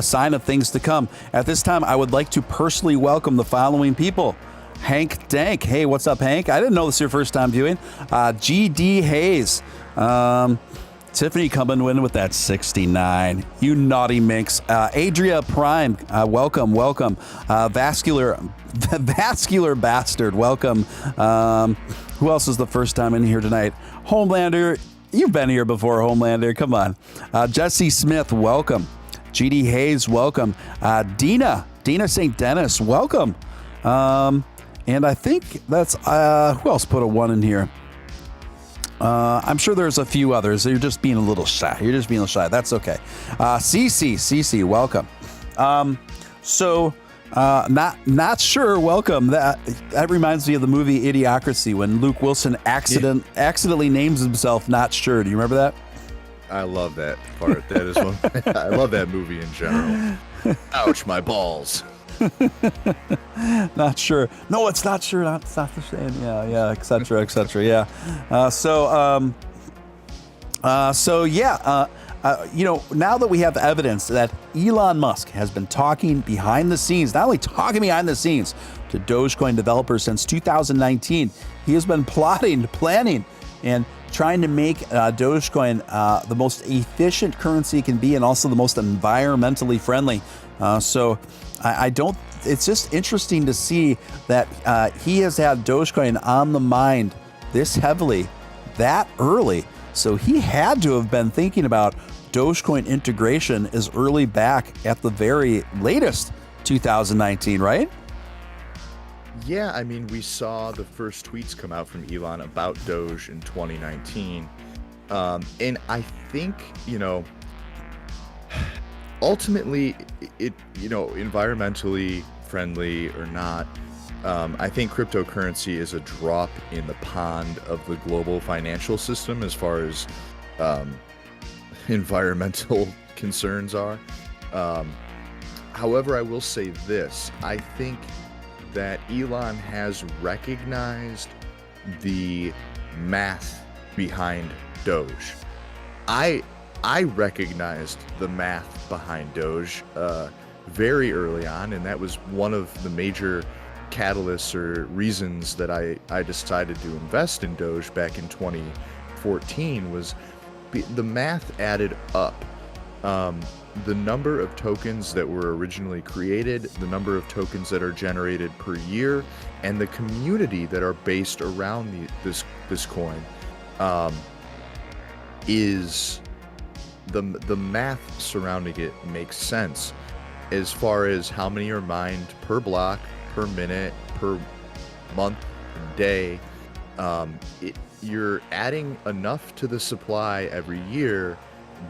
sign of things to come. At this time, I would like to personally welcome the following people. Hank Dank. Hey, what's up, Hank? I didn't know this is your first time viewing. GD Hayes. Tiffany coming in with that 69. You naughty minx. Adria Prime, welcome. Vascular Bastard, welcome. Who else is the first time in here tonight? Homelander, you've been here before, Homelander. Come on. Jesse Smith, welcome. GD Hayes, welcome. Dina St. Dennis, welcome. And I think that's, who else put a 1 in here? I'm sure there's a few others. You're just being a little shy. That's okay. CC, welcome. Not sure. Welcome. That reminds me of the movie Idiocracy when Luke Wilson accidentally names himself Not Sure. Do you remember that? I love that part. That is one. I love that movie in general. Ouch, my balls. Not sure. No, it's not sure. It's not the same. Yeah, etc. Yeah. Now that we have evidence that Elon Musk has been talking behind the scenes, not only talking behind the scenes to Dogecoin developers since 2019, he has been plotting, planning, and trying to make Dogecoin the most efficient currency it can be, and also the most environmentally friendly. It's just interesting to see that he has had Dogecoin on the mind this heavily, that early. So he had to have been thinking about Dogecoin integration as early back at the very latest 2019, right? Yeah, I mean, we saw the first tweets come out from Elon about Doge in 2019. And I think, ultimately, environmentally friendly or not, I think cryptocurrency is a drop in the pond of the global financial system as far as environmental concerns are. However, I will say this. I think that Elon has recognized the math behind Doge. I recognized the math behind Doge very early on, and that was one of the major catalysts or reasons that I decided to invest in Doge back in 2014 was the math added up. The number of tokens that were originally created, the number of tokens that are generated per year, and the community that are based around this coin is the math surrounding it makes sense as far as how many are mined per block, per minute, per month, day. You're adding enough to the supply every year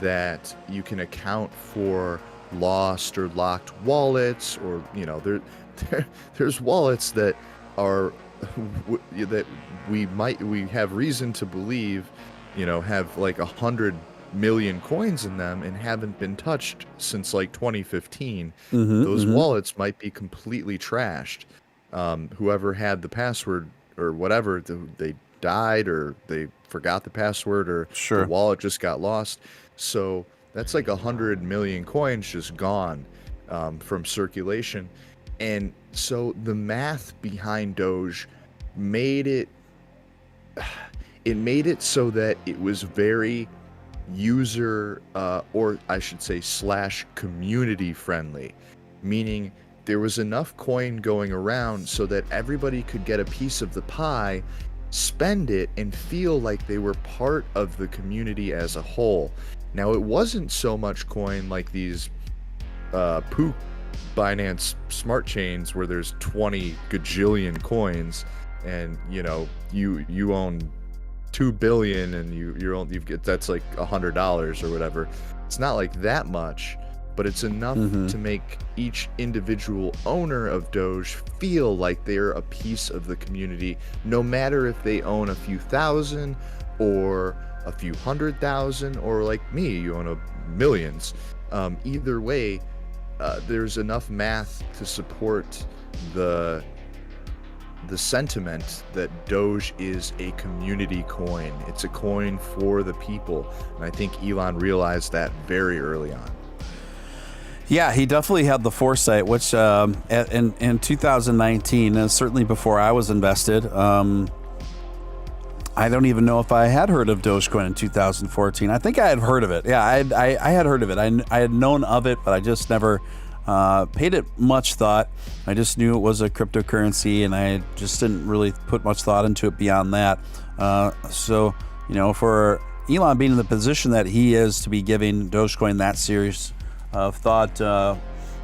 that you can account for lost or locked wallets, or there's wallets that are that we have reason to believe have like 100 million coins in them and haven't been touched since like 2015. Those wallets might be completely trashed. Whoever had the password or whatever, they died or they forgot the password, or the wallet just got lost. So that's like 100 million coins just gone from circulation. And so the math behind Doge made it so that it was very user or I should say / community friendly, meaning there was enough coin going around so that everybody could get a piece of the pie, spend it, and feel like they were part of the community as a whole. Now, it wasn't so much coin like these Binance smart chains where there's 20 gajillion coins and you own 2 billion and you get that's like $100 or whatever. It's not like that much, but it's enough to make each individual owner of Doge feel like they're a piece of the community, no matter if they own a few thousand or a few 100,000, or like me, you own millions. Either way, there's enough math to support the sentiment that Doge is a community coin. It's a coin for the people, and I think Elon realized that very early on. Yeah, he definitely had the foresight, which in 2019, and certainly before I was invested, I don't even know if I had heard of Dogecoin in 2014. I think I had heard of it. Yeah, I had heard of it. I had known of it, but I just never paid it much thought. I just knew it was a cryptocurrency, and I just didn't really put much thought into it beyond that. So, for Elon being in the position that he is to be giving Dogecoin that serious of thought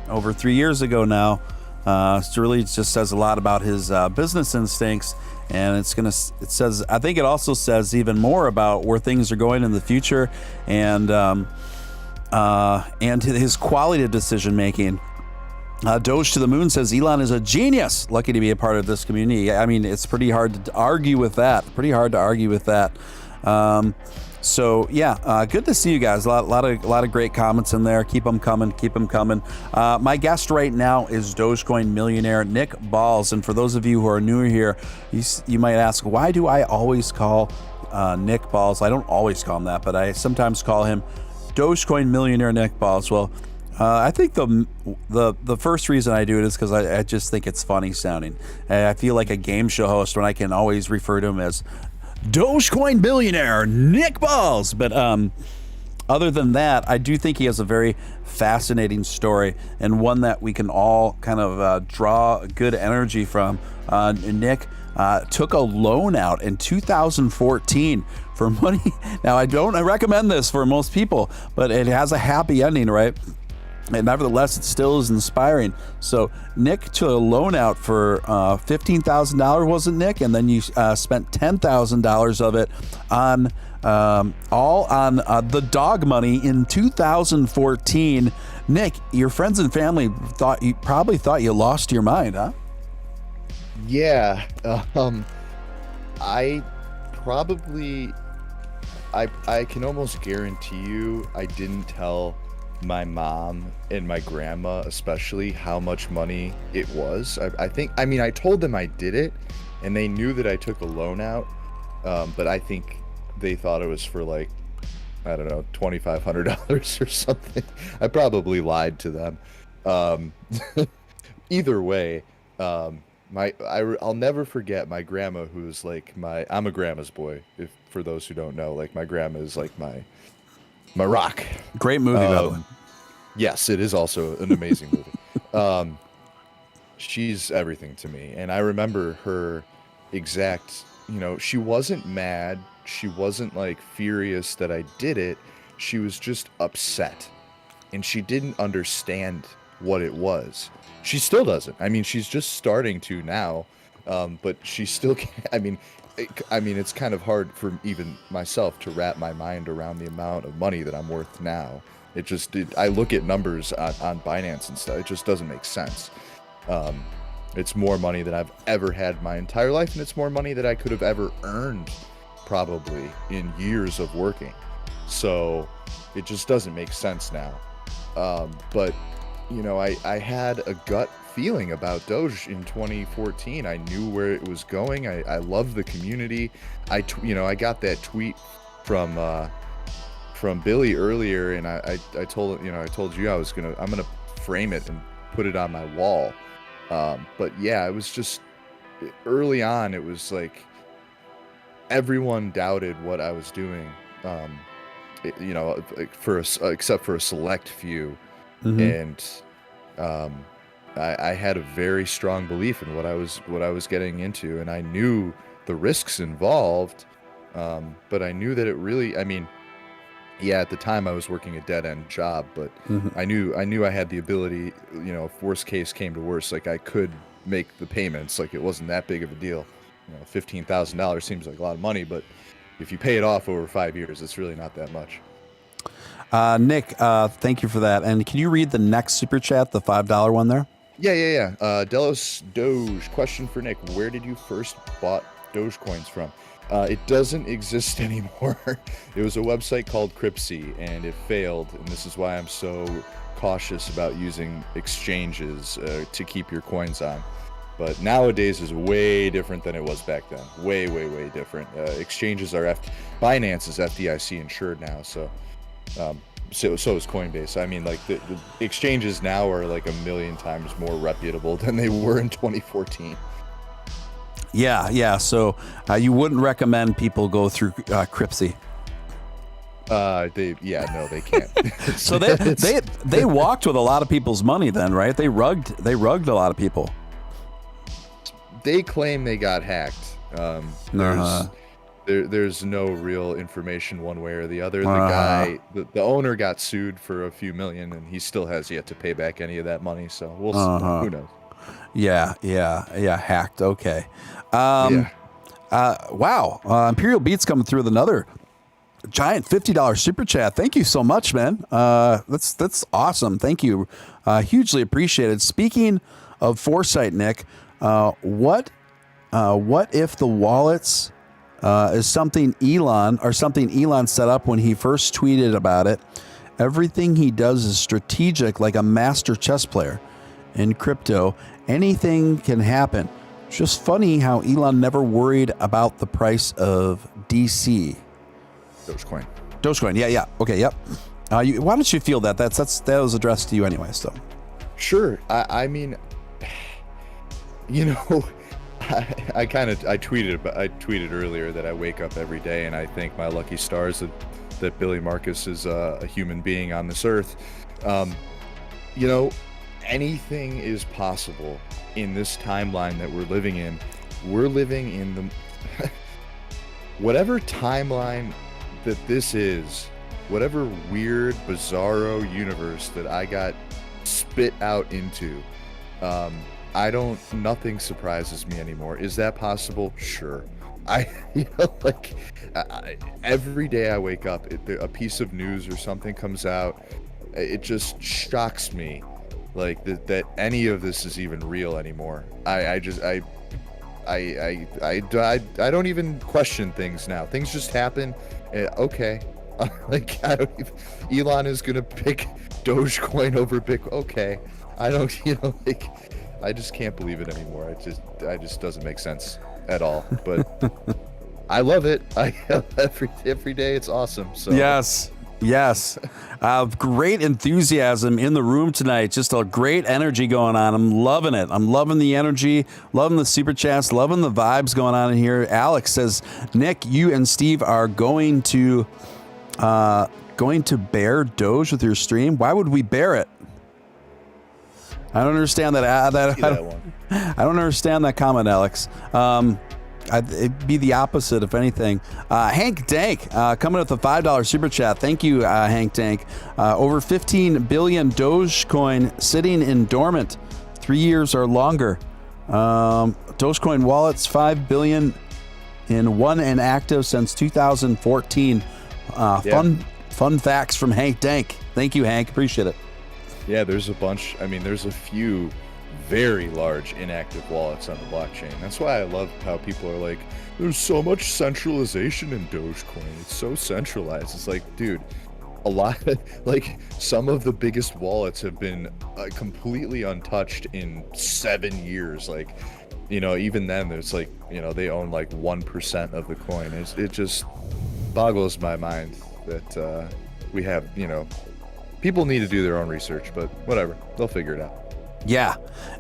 over 3 years ago now, it really just says a lot about his business instincts. And I think it also says even more about where things are going in the future, and his quality of decision making. Doge to the Moon says Elon is a genius. Lucky to be a part of this community. I mean, it's pretty hard to argue with that. So yeah, good to see you guys. A lot of great comments in there. Keep them coming. My guest right now is Dogecoin millionaire Nick Ballz, and for those of you who are newer here, you might ask, why do I always call Nick Ballz? I don't always call him that, but I sometimes call him Dogecoin millionaire Nick Ballz. Well, I think the first reason I do it is because I just think it's funny sounding. I feel like a game show host when I can always refer to him as Dogecoin billionaire Nick Ballz. But other than that, I do think he has a very fascinating story and one that we can all kind of draw good energy from. Nick took a loan out in 2014 for money. Now, I recommend this for most people, but it has a happy ending, right? And nevertheless, it still is inspiring. So Nick took a loan out for $15,000, wasn't Nick? And then you spent $10,000 of it on all on the dog money in 2014. Nick, your friends and family probably thought you lost your mind, huh? Yeah. I probably, I can almost guarantee you I didn't tell my mom and my grandma especially how much money it was. I told them I did it and they knew that I took a loan out, but I think they thought it was for like, I don't know, $2,500 or something. I probably lied to them. Either way, I'll never forget my grandma, who's like I'm a grandma's boy, if for those who don't know. Like, my grandma is like my rock. Great movie, by the way. Yes, it is also an amazing movie. She's everything to me. And I remember her exact, she wasn't mad. She wasn't like furious that I did it. She was just upset. And she didn't understand what it was. She still doesn't. I mean, she's just starting to now. But she still can't. It's kind of hard for even myself to wrap my mind around the amount of money that I'm worth now. I look at numbers on Binance and stuff. It just doesn't make sense. It's more money than I've ever had my entire life, and it's more money that I could have ever earned probably in years of working. So it just doesn't make sense now. But I had a gut feeling about Doge in 2014. I knew where it was going. I loved the community. I got that tweet from Billy earlier, and I told you I'm gonna frame it and put it on my wall. But yeah, it was just early on. It was like everyone doubted what I was doing. Except for a select few. And I had a very strong belief in what I was getting into, and I knew the risks involved, but I knew that it really, at the time I was working a dead-end job, but I knew I had the ability, if worst case came to worst, like I could make the payments. Like, it wasn't that big of a deal. $15,000 seems like a lot of money, but if you pay it off over 5 years, it's really not that much. Nick, thank you for that. And can you read the next super chat, the $5 one there? Yeah. Delos Doge, question for Nick. Where did you first bought Dogecoins from? It doesn't exist anymore. It was a website called Cryptsy, and it failed. And this is why I'm so cautious about using exchanges to keep your coins on. But nowadays is way different than it was back then. Way different. Exchanges are Binance is FDIC insured now, so is Coinbase. The exchanges now are like 1 million times more reputable than they were in 2014. Yeah. So you wouldn't recommend people go through Cryptsy? They can't. So they walked with a lot of people's money then, right? They rugged a lot of people. They claim they got hacked. There's no real information one way or the other. The guy, the owner, got sued for a few million, and he still has yet to pay back any of that money. So we'll see. Who knows? Yeah. Hacked. Okay. Wow. Imperial Beats coming through with another giant $50 super chat. Thank you so much, man. That's awesome. Thank you. Hugely appreciated. Speaking of foresight, Nick, what if the wallets is something Elon set up when he first tweeted about it? Everything he does is strategic, like a master chess player. In crypto, anything can happen. It's just funny how Elon never worried about the price of DC. Dogecoin. Yeah. Okay. Yep. Why don't you feel that? That was addressed to you anyway. So. Sure. I tweeted earlier that I wake up every day and I thank my lucky stars that that Billy Marcus is a human being on this earth. Anything is possible in this timeline that we're living in. We're living in the whatever timeline that this is, whatever weird, bizarro universe that I got spit out into. Nothing surprises me anymore. Is that possible? Sure. Every day I wake up, a piece of news or something comes out. It just shocks me, like that any of this is even real anymore. I don't even question things now. Things just happen. Okay. Elon is gonna pick Dogecoin over Bitcoin. Okay. I just can't believe it anymore. It just doesn't make sense at all. But I love it. Every day it's awesome. So Yes. Great enthusiasm in the room tonight. Just a great energy going on. I'm loving it. I'm loving the energy, loving the super chats, loving the vibes going on in here. Alex says, Nick, you and Steve are going to bear Doge with your stream. Why would we bear it? I don't understand that. I don't understand that comment, Alex. It'd be the opposite, if anything. Hank Dank coming with a $5 super chat. Thank you, Hank Dank. Over 15 billion Dogecoin sitting in dormant 3 years or longer. Dogecoin wallets 5 billion in one and active since 2014. Fun facts from Hank Dank. Thank you, Hank. Appreciate it. Yeah, there's a bunch. I mean, there's a few very large inactive wallets on the blockchain. That's why I love how people are like, there's so much centralization in Dogecoin. It's so centralized. It's like, dude, some of the biggest wallets have been completely untouched in 7 years. Even then, it's like, they own like 1% of the coin. It just boggles my mind that we have, people need to do their own research, but whatever, they'll figure it out. Yeah.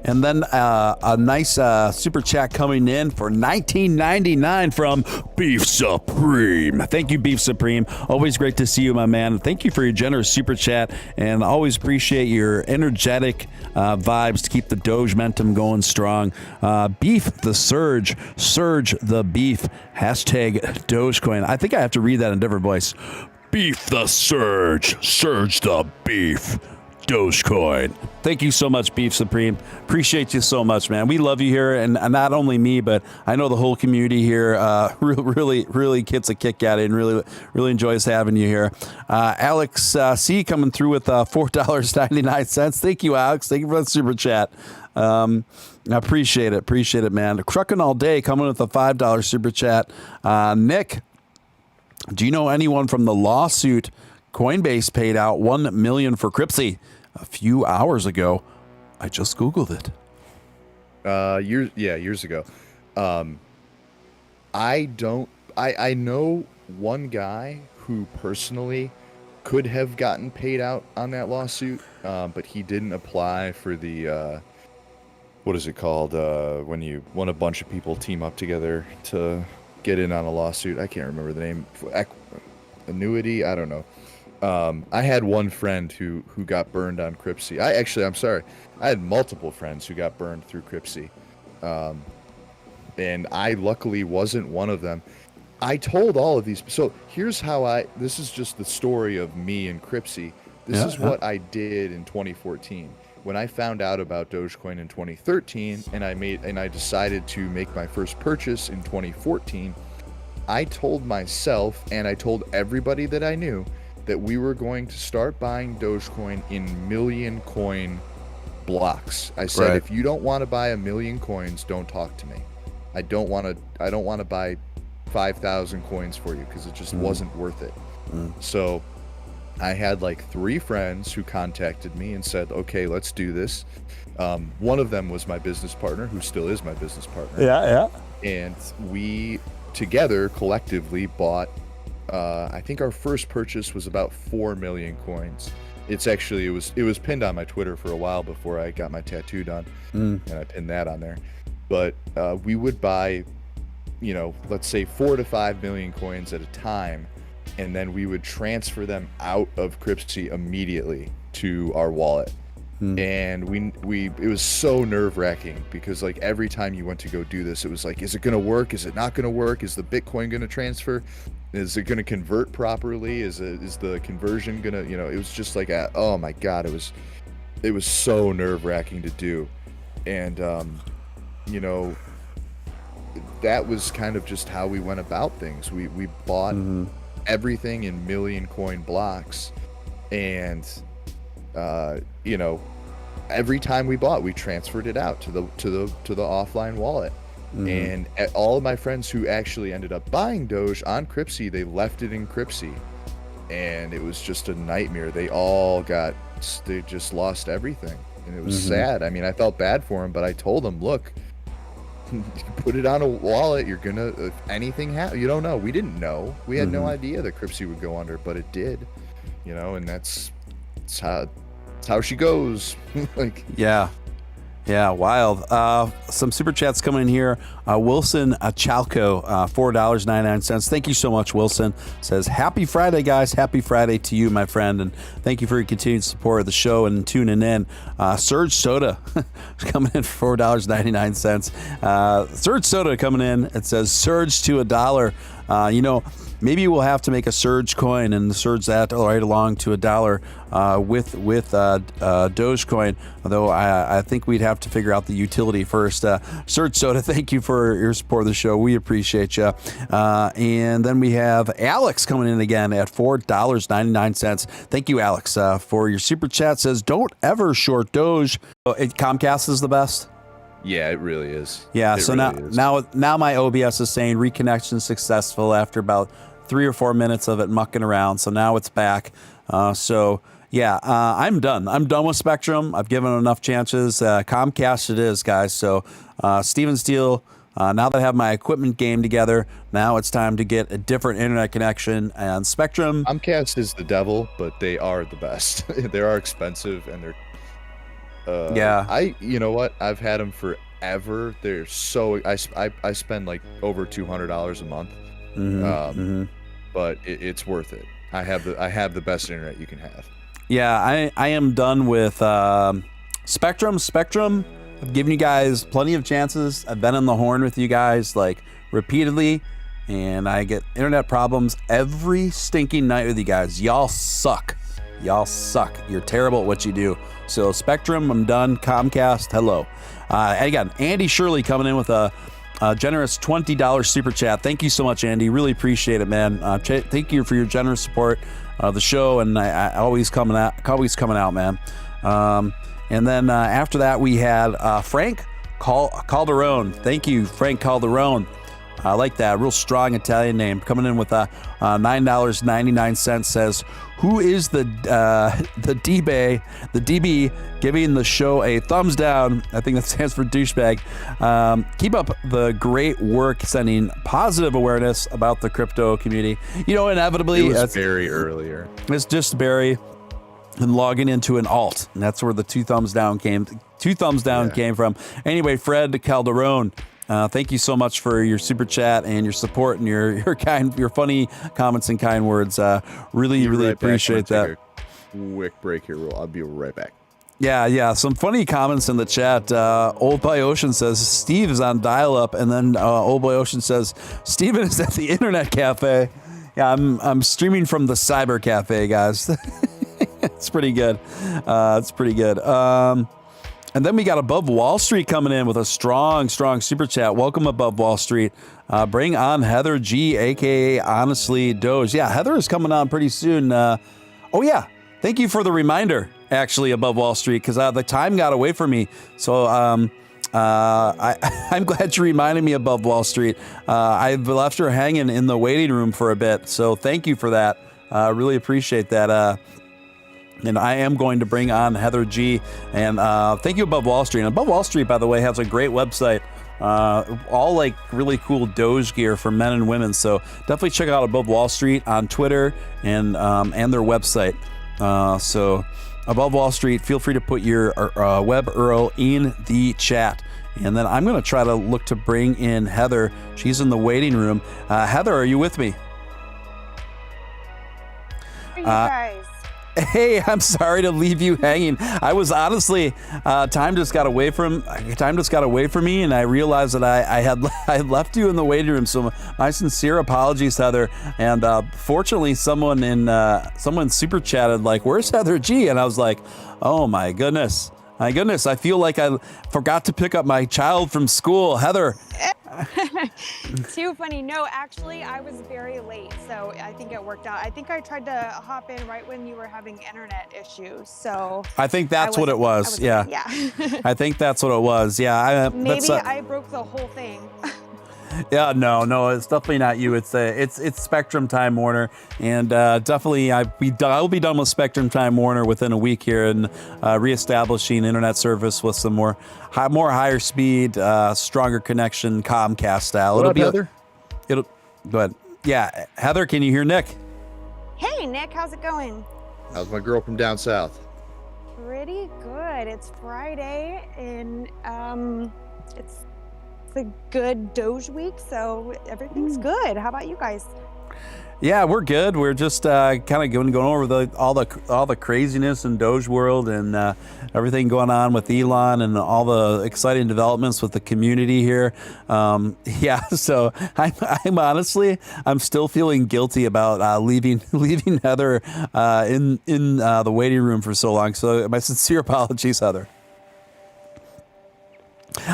And then a nice super chat coming in for $19.99 from Beef Supreme. Thank you, Beef Supreme. Always great to see you, my man. Thank you for your generous super chat, and always appreciate your energetic vibes to keep the Doge momentum going strong. Beef the Surge the Beef, hashtag Dogecoin. I think I have to read that in a different voice. Beef the Surge the Beef, Dogecoin. Thank you so much, Beef Supreme. Appreciate you so much, man. We love you here, and not only me, but I know the whole community here really gets a kick at it and really enjoys having you here. Alex C coming through with $4.99. Thank you, Alex. Thank you for the super chat. I appreciate it, man. Trucking All Day coming with a $5 super chat. Nick, do you know anyone from the lawsuit Coinbase paid out $1 million for Cryptsy a few hours ago? I just Googled it. Years ago. I know one guy who personally could have gotten paid out on that lawsuit, but he didn't apply for the what is it called when a bunch of people team up together to get in on a lawsuit. I can't remember the name. Annuity, I don't know. I had one friend who got burned on Cryptsy. I'm sorry. I had multiple friends who got burned through Cryptsy. And I luckily wasn't one of them. I told all of these. So here's how this is just the story of me and Cryptsy. This is what I did in 2014. When I found out about Dogecoin in 2013 and I decided to make my first purchase in 2014, I told myself and I told everybody that I knew that we were going to start buying Dogecoin in million coin blocks. I said, right, if you don't want to buy 1 million coins, don't talk to me. I don't want to buy 5,000 coins for you because it just wasn't worth it. So I had like 3 friends who contacted me and said, okay, let's do this. One of them was my business partner, who still is my business partner. Yeah. And we together collectively bought, I think our first purchase was about 4 million coins. It was pinned on my Twitter for a while before I got my tattoo done, and I pinned that on there. But we would buy, let's say 4 to 5 million coins at a time, and then we would transfer them out of Cripsy immediately to our wallet. And it was so nerve-wracking because like every time you went to go do this, it was like, is it gonna work? Is it not gonna work? Is the Bitcoin gonna transfer? Is it gonna convert properly? Is the conversion gonna, it was just like, oh my God, it was so nerve-wracking to do. And that was kind of just how we went about things. We bought everything in million coin blocks, and every time we bought, we transferred it out to the offline wallet. And all of my friends who actually ended up buying Doge on Cripsy, they left it in Cripsy, and it was just a nightmare. They just lost everything, and it was sad. I mean, I felt bad for them, but I told them, look, put it on a wallet. You're gonna, if anything happens, you don't know. We didn't know. We had no idea that Cripsy would go under, but it did. And that's how she goes. Like, yeah, wild. Some super chats coming in here. Wilson Chalco, $4.99. Thank you so much, Wilson. Says, happy Friday, guys. Happy Friday to you, my friend, and thank you for your continued support of the show and tuning in. Surge Soda coming in for $4.99. Surge Soda coming in. It says surge to $1. Maybe we'll have to make a surge coin and surge that right along to $1 with Dogecoin. Although I think we'd have to figure out the utility first. Surge Soda, thank you for your support of the show. We appreciate you. And then we have Alex coming in again at $4.99. Thank you, Alex, for your super chat. Says, don't ever short Doge. Comcast is the best. Yeah, it really is. Yeah, so now my OBS is saying reconnection successful after about 3 or 4 minutes of it mucking around. So now it's back. I'm done. I'm done with Spectrum. I've given it enough chances. Comcast it is, guys. So Steven Steele, now that I have my equipment game together, now it's time to get a different internet connection. And Spectrum. Comcast is the devil, but they are the best. They are expensive, and they're you know what? I've had them forever. They're so I spend like over $200 a month, but it's worth it. I have the best internet you can have. Yeah, I am done with Spectrum. I've given you guys plenty of chances. I've been on the horn with you guys like repeatedly, and I get internet problems every stinking night with you guys. Y'all suck. You're terrible at what you do. So Spectrum, I'm done. Comcast, hello. And again, Andy Shirley coming in with a generous $20 super chat. Thank you so much, Andy. Really appreciate it, man. Thank you for your generous support of the show, and I always coming out, man. And then after that, we had Frank Calderone. Thank you, Frank Calderone. I like that. Real strong Italian name. Coming in with $9.99. Says, who is the DB giving the show a thumbs down? I think that stands for douchebag. Keep up the great work sending positive awareness about the crypto community. Inevitably. It was Barry earlier. It's just Barry and logging into an alt. And that's where the two thumbs down came from. Anyway, Fred Calderone. Thank you so much for your super chat and your support and your funny comments and kind words. Really appreciate that. Quick break here. I'll be right back. Yeah. Some funny comments in the chat. Old Boy Ocean says Steve is on dial-up, and then Old Boy Ocean says Steven is at the internet cafe. Yeah, I'm streaming from the cyber cafe, guys. It's pretty good. And then we got Above Wall Street coming in with a strong super chat. Welcome, Above Wall Street. Bring on Heather G, a.k.a. Honestly Doge. Yeah, Heather is coming on pretty soon. Thank you for the reminder, actually, Above Wall Street, because the time got away from me. So I'm glad you reminded me, Above Wall Street. I've left her hanging in the waiting room for a bit, so thank you for that. Really appreciate that. And I am going to bring on Heather G. And thank you, Above Wall Street. And Above Wall Street, by the way, has a great website. All like really cool Doge gear for men and women. So definitely check out Above Wall Street on Twitter and their website. So Above Wall Street, feel free to put your web URL in the chat. And then I'm going to try to look to bring in Heather. She's in the waiting room. Heather, are you with me? you guys? Hey, I'm sorry to leave you hanging. I was honestly, time just got away from me, and I realized that I had left you in the waiting room. So my sincere apologies, Heather. And fortunately, someone super chatted like, "Where's Heather G?" And I was like, "Oh my goodness, I feel like I forgot to pick up my child from school, Heather." Too funny. No, actually, I was very late, so I think it worked out. I think I tried to hop in right when you were having internet issues, so I think that's what it was. Yeah. Yeah. I think that's what it was. Yeah. Maybe I broke the whole thing. Yeah, no, it's definitely not you. It's Spectrum Time Warner, and definitely I'll be done with Spectrum Time Warner within a week here, and reestablishing internet service with some more higher speed, stronger connection, Comcast style. Heather? Go ahead. Yeah, Heather, can you hear Nick? Hey, Nick, how's it going? How's my girl from down south? Pretty good. It's Friday, and it's a good Doge week, so everything's good. How about you guys? Yeah, we're good. We're just kind of going over all the craziness in Doge world, and everything going on with Elon and all the exciting developments with the community here. Yeah, so I'm honestly still feeling guilty about leaving Heather in the waiting room for so long. So my sincere apologies, Heather.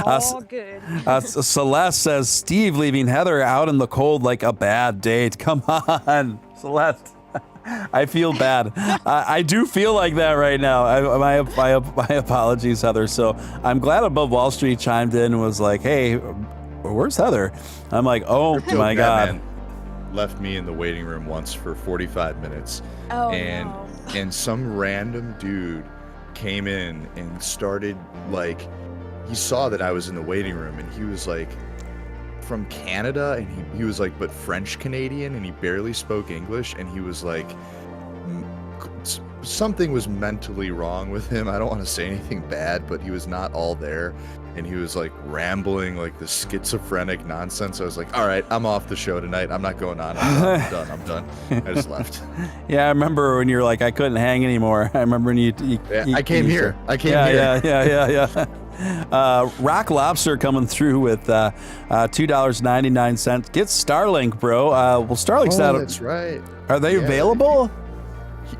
All good. Celeste says, Steve leaving Heather out in the cold like a bad date. Come on, Celeste. I feel bad. I do feel like that right now. My apologies, Heather. So I'm glad Above Wall Street chimed in and was like, hey, where's Heather? I'm like, oh my God. Man left me in the waiting room once for 45 minutes. Oh, and some random dude came in and started like, he saw that I was in the waiting room, and he was like from Canada, and he was like, but French Canadian, and he barely spoke English, and he was like, something was mentally wrong with him. I don't want to say anything bad, but he was not all there, and he was like rambling like the schizophrenic nonsense. I was like, all right, I'm off the show tonight. I'm not going on. I'm done. I just left. Yeah, I remember when you're like, I couldn't hang anymore. I remember when you I came here. Yeah. Rock Lobster coming through with $2.99. Get Starlink, bro. Well, Starlink's not. That's right. Are they available?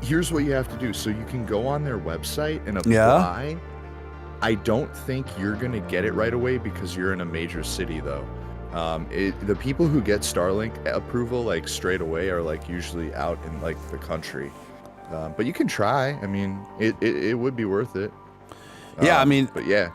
Here's what you have to do. So you can go on their website and apply. Yeah. I don't think you're going to get it right away because you're in a major city, though. The people who get Starlink approval like straight away are like usually out in like the country. But you can try. I mean, it would be worth it. Yeah, but yeah.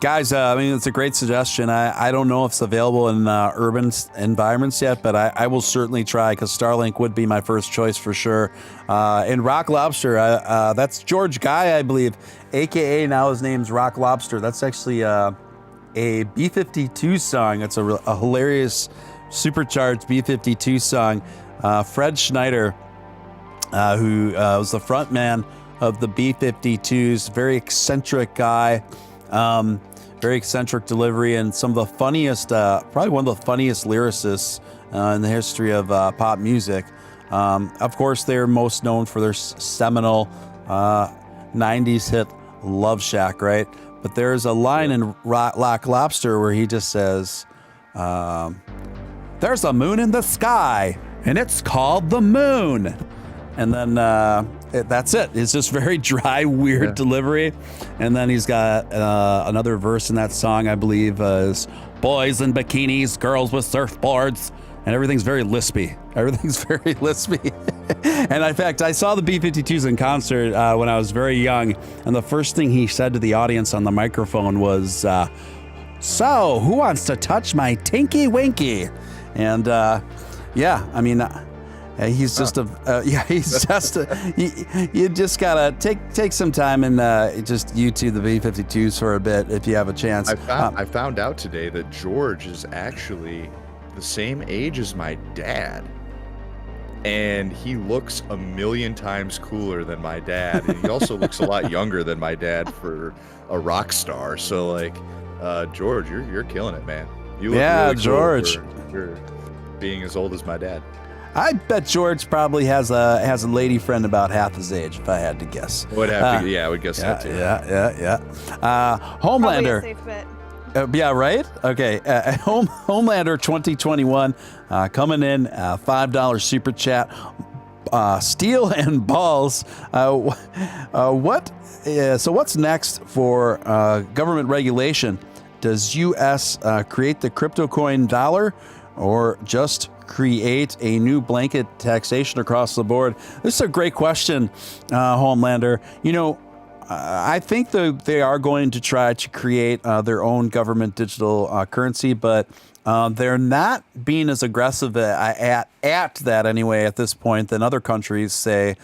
Guys, it's a great suggestion. I don't know if it's available in urban environments yet, but I will certainly try because Starlink would be my first choice for sure. And Rock Lobster, that's George Guy, I believe, a.k.a. now his name's Rock Lobster. That's actually a B-52 song. It's a hilarious, supercharged B-52 song. Fred Schneider, who was the front man of the B-52s, very eccentric guy. Very eccentric delivery and some of the funniest, probably one of the funniest lyricists in the history of pop music. Of course, they're most known for their seminal 90s hit Love Shack, right? But there's a line in Rock Lobster where he just says, there's a moon in the sky, and it's called the moon. And then that's it. It's just very dry, weird delivery. And then he's got another verse in that song, I believe, is boys in bikinis, girls with surfboards. And everything's very lispy. And in fact, I saw the B-52s in concert when I was very young. And the first thing he said to the audience on the microphone was, so, who wants to touch my tinky winky? And he's just you just gotta take some time and just YouTube the B-52s for a bit if you have a chance. I found out today that George is actually the same age as my dad, and he looks a million times cooler than my dad, and he also looks a lot younger than my dad for a rock star. So like, George, you're killing it, man. You look really cool George, for being as old as my dad. I bet George probably has a lady friend about half his age, if I had to guess. Would have to, yeah, I would guess that too. Yeah. Homelander. Probably a safe bet. Yeah, right? Okay. Homelander 2021 coming in, $5 super chat. Steel and Ballz. So what's next for government regulation? Does U.S. create the crypto coin dollar or just create a new blanket taxation across the board? This is a great question, Homelander. I think they are going to try to create their own government digital currency, but they're not being as aggressive at that anyway at this point than other countries, say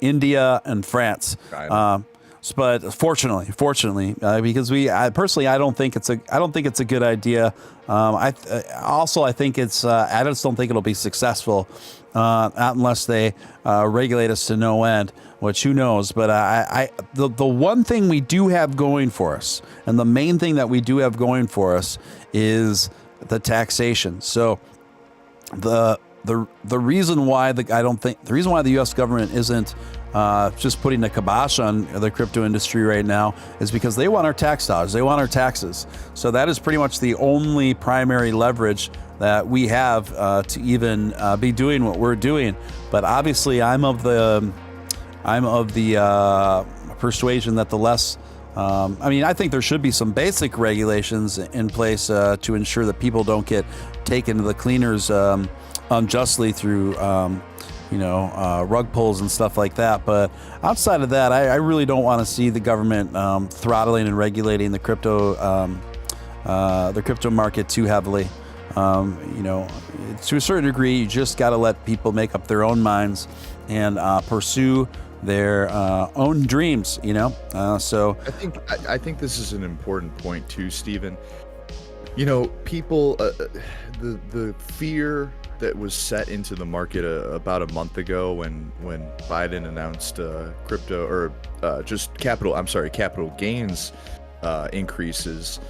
India and France. But fortunately, because I don't think it's a good idea. I think it's I just don't think it'll be successful unless they regulate us to no end. Which who knows? But the one thing we do have going for us, and the main thing that we do have going for us, is the taxation. So the reason why the reason why the U.S. government isn't just putting the kibosh on the crypto industry right now is because they want our tax dollars. They want our taxes. So that is pretty much the only primary leverage that we have to even be doing what we're doing. But obviously, I'm of the persuasion that the less, I think there should be some basic regulations in place to ensure that people don't get taken to the cleaners unjustly through, rug pulls and stuff like that. But outside of that, I really don't want to see the government throttling and regulating the crypto market too heavily. To a certain degree, you just got to let people make up their own minds and pursue their own dreams, so I think this is an important point too, Stephen. People, the fear that was set into the market about a month ago when Biden announced crypto or capital gains increases.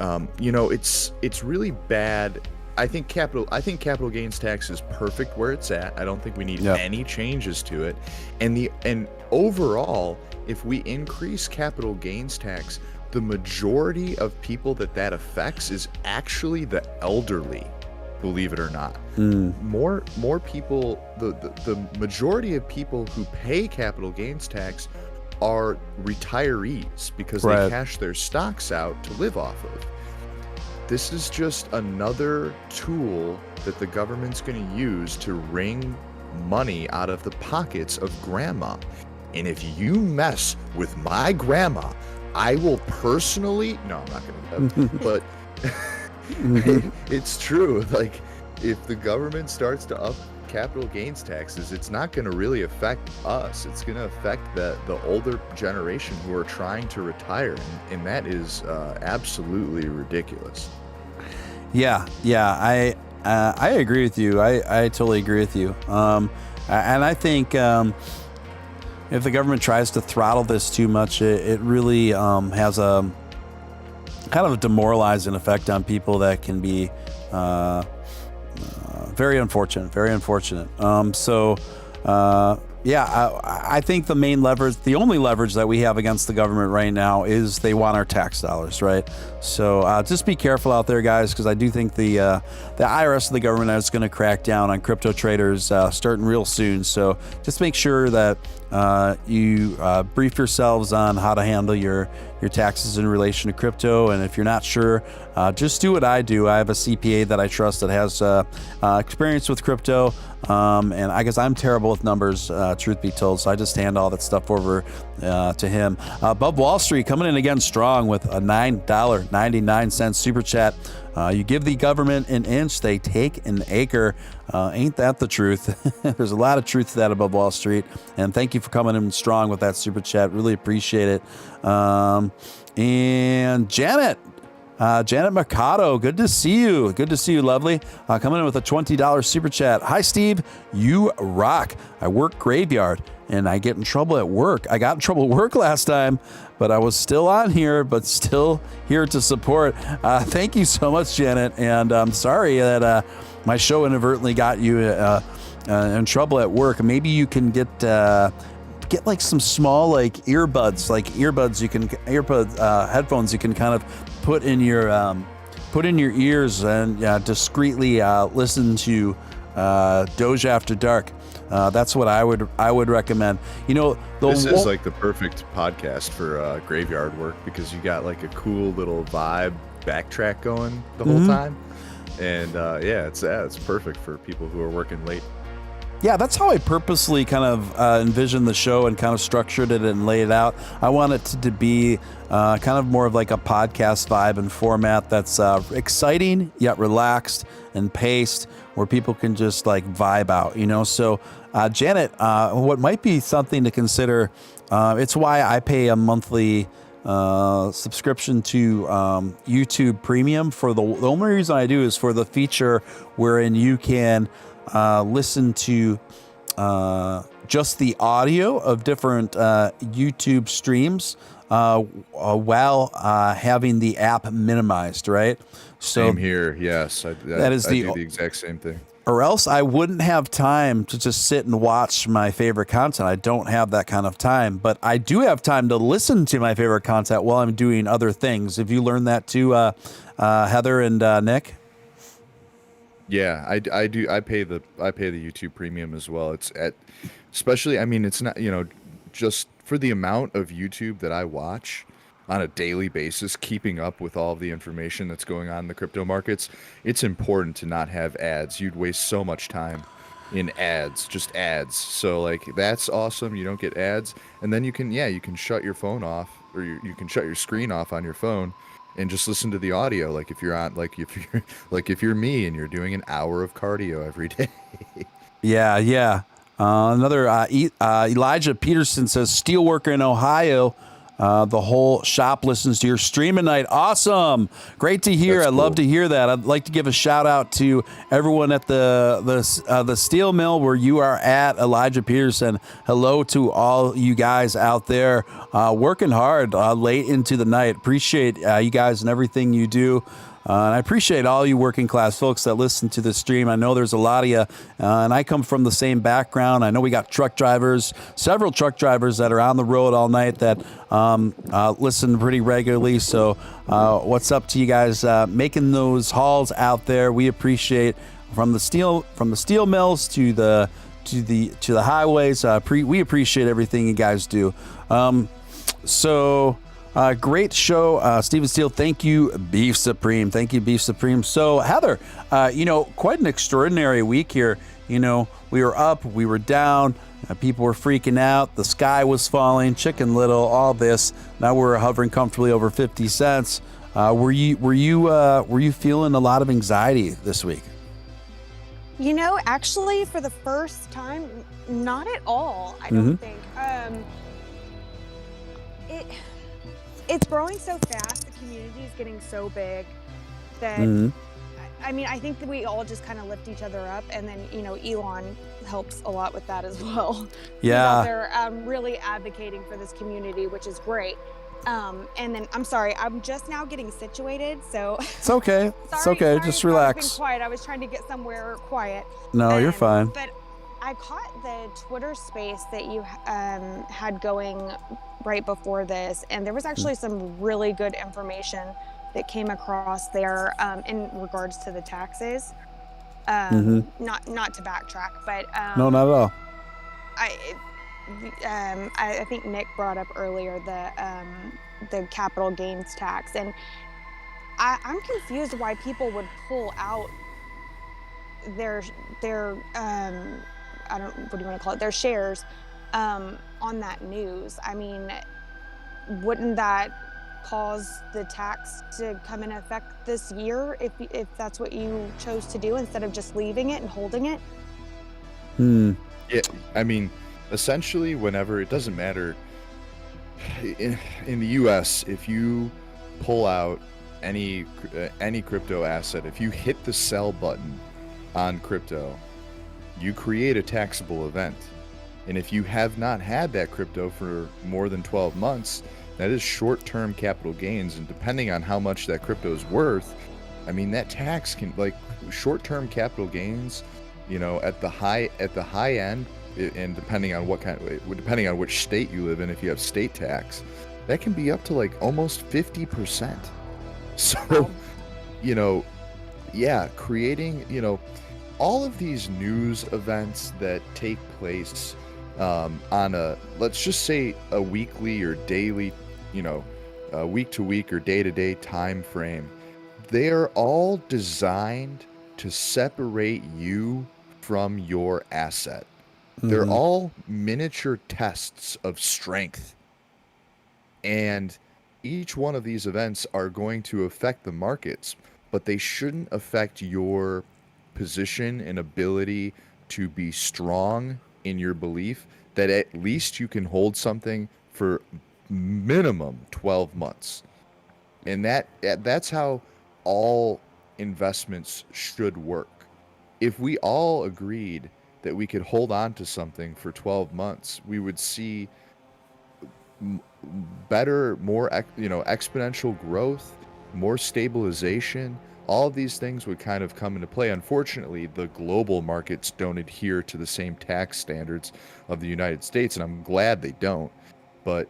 It's really bad. I think capital gains tax is perfect where it's at. I don't think we need any changes to it. And overall, if we increase capital gains tax, the majority of people that affects is actually the elderly, believe it or not. More people, the majority of people who pay capital gains tax are retirees because they cash their stocks out to live off of. This is just another tool that the government's going to use to wring money out of the pockets of grandma. And if you mess with my grandma, I will personally... No, I'm not going to. But it's true. Like, if the government starts to up capital gains taxes, it's not going to really affect us. It's going to affect the older generation who are trying to retire. And that is absolutely ridiculous. Yeah, I agree with you. I totally agree with you. And I think if the government tries to throttle this too much, it really has a kind of a demoralizing effect on people that can be very unfortunate. I think the only leverage that we have against the government right now is they want our tax dollars, right? So just be careful out there, guys, because I do think the IRS of the government is going to crack down on crypto traders starting real soon. So just make sure that you brief yourselves on how to handle your taxes in relation to crypto. And if you're not sure, just do what I do. I have a CPA that I trust that has experience with crypto. And I guess I'm terrible with numbers, truth be told. So I just hand all that stuff over to him. Above Wall Street coming in again strong with a $9.99 super chat. You give the government an inch, they take an acre. Ain't that the truth? There's a lot of truth to that above Wall Street. And thank you for coming in strong with that super chat. Really appreciate it. And Janet Mercado, good to see you. Good to see you, lovely. Coming in with a $20 super chat. Hi, Steve. You rock. I work graveyard and I get in trouble at work. I got in trouble at work last time, but I was still on here, but still here to support. Thank you so much, Janet. And I'm sorry that my show inadvertently got you in trouble at work. Maybe you can get like some small like earbuds headphones you can kind of put in your ears and discreetly listen to Doge After Dark. That's what I would recommend. This is like the perfect podcast for graveyard work, because you got like a cool little vibe backtrack going the whole time, and it's perfect for people who are working late. Yeah, that's how I purposely kind of envisioned the show and kind of structured it and laid it out. I want it to be kind of more of like a podcast vibe and format that's exciting yet relaxed and paced, where people can just like vibe out, So, Janet, what might be something to consider, it's why I pay a monthly subscription to YouTube Premium. For the only reason I do is for the feature wherein you can listen to just the audio of different YouTube streams while having the app minimized, right? So same here. Yes, I do the exact same thing. Or else I wouldn't have time to just sit and watch my favorite content. I don't have that kind of time, but I do have time to listen to my favorite content while I'm doing other things. Have you learned that too, Heather and Nick? Yeah, I do. I pay the YouTube Premium as well. It's especially. I mean, it's not just for the amount of YouTube that I watch on a daily basis, keeping up with all of the information that's going on in the crypto markets. It's important to not have ads. You'd waste so much time in ads, just ads. So like that's awesome. You don't get ads, and then you can shut your phone off, or you can shut your screen off on your phone and just listen to the audio. Like if you're me and you're doing an hour of cardio every day. Yeah. Another Elijah Peterson says, steelworker in Ohio. The whole shop listens to your stream at night. Awesome. Great to hear. I'd love to hear that. I'd like to give a shout out to everyone at the steel mill where you are at, Elijah Peterson. Hello to all you guys out there working hard late into the night. Appreciate you guys and everything you do. And I appreciate all you working class folks that listen to the stream. I know there's a lot of you, and I come from the same background. I know we got several truck drivers that are on the road all night that listen pretty regularly. So what's up to you guys making those hauls out there? We appreciate from the steel mills to the highways. We appreciate everything you guys do. Great show, Stephen Steele. Thank you, Beef Supreme. So, Heather, quite an extraordinary week here. We were up, we were down, people were freaking out, the sky was falling, Chicken Little, all this. Now we're hovering comfortably over 50 cents. Were you feeling a lot of anxiety this week? Actually, for the first time, not at all. I don't think. It's growing so fast. The community is getting so big that I think that we all just kind of lift each other up, and then Elon helps a lot with that as well. Yeah, they're really advocating for this community, which is great. And then I'm sorry, I'm just now getting situated, so it's okay. Sorry, just relax. I've been quiet. I was trying to get somewhere quiet. No, you're fine. But I caught the Twitter space that you had going right before this, and there was actually some really good information that came across there in regards to the taxes. Not to backtrack, but no, not at all. I think Nick brought up earlier the capital gains tax, and I'm confused why people would pull out their what do you want to call it, their shares on that news. I mean, wouldn't that cause the tax to come in effect this year if that's what you chose to do instead of just leaving it and holding it? Yeah, I mean, essentially, whenever, it doesn't matter in the U.S., if you pull out any crypto asset, if you hit the sell button on crypto, you create a taxable event. And if you have not had that crypto for more than 12 months, that is short-term capital gains. And depending on how much that crypto is worth, I mean, that tax can, like, short-term capital gains, you know, at the high end, and depending on depending on which state you live in, if you have state tax, that can be up to like almost 50%. So, you know, yeah, creating, you know, all of these news events that take place on a, let's just say a weekly or daily, you know, week to week or day to day time frame, they are all designed to separate you from your asset. They're all miniature tests of strength. And each one of these events are going to affect the markets, but they shouldn't affect your position and ability to be strong in your belief that at least you can hold something for minimum 12 months. And that's how all investments should work. If we all agreed that we could hold on to something for 12 months, we would see better, more, you know, exponential growth, more stabilization. All of these things would kind of come into play. Unfortunately, the global markets don't adhere to the same tax standards of the United States, and I'm glad they don't. But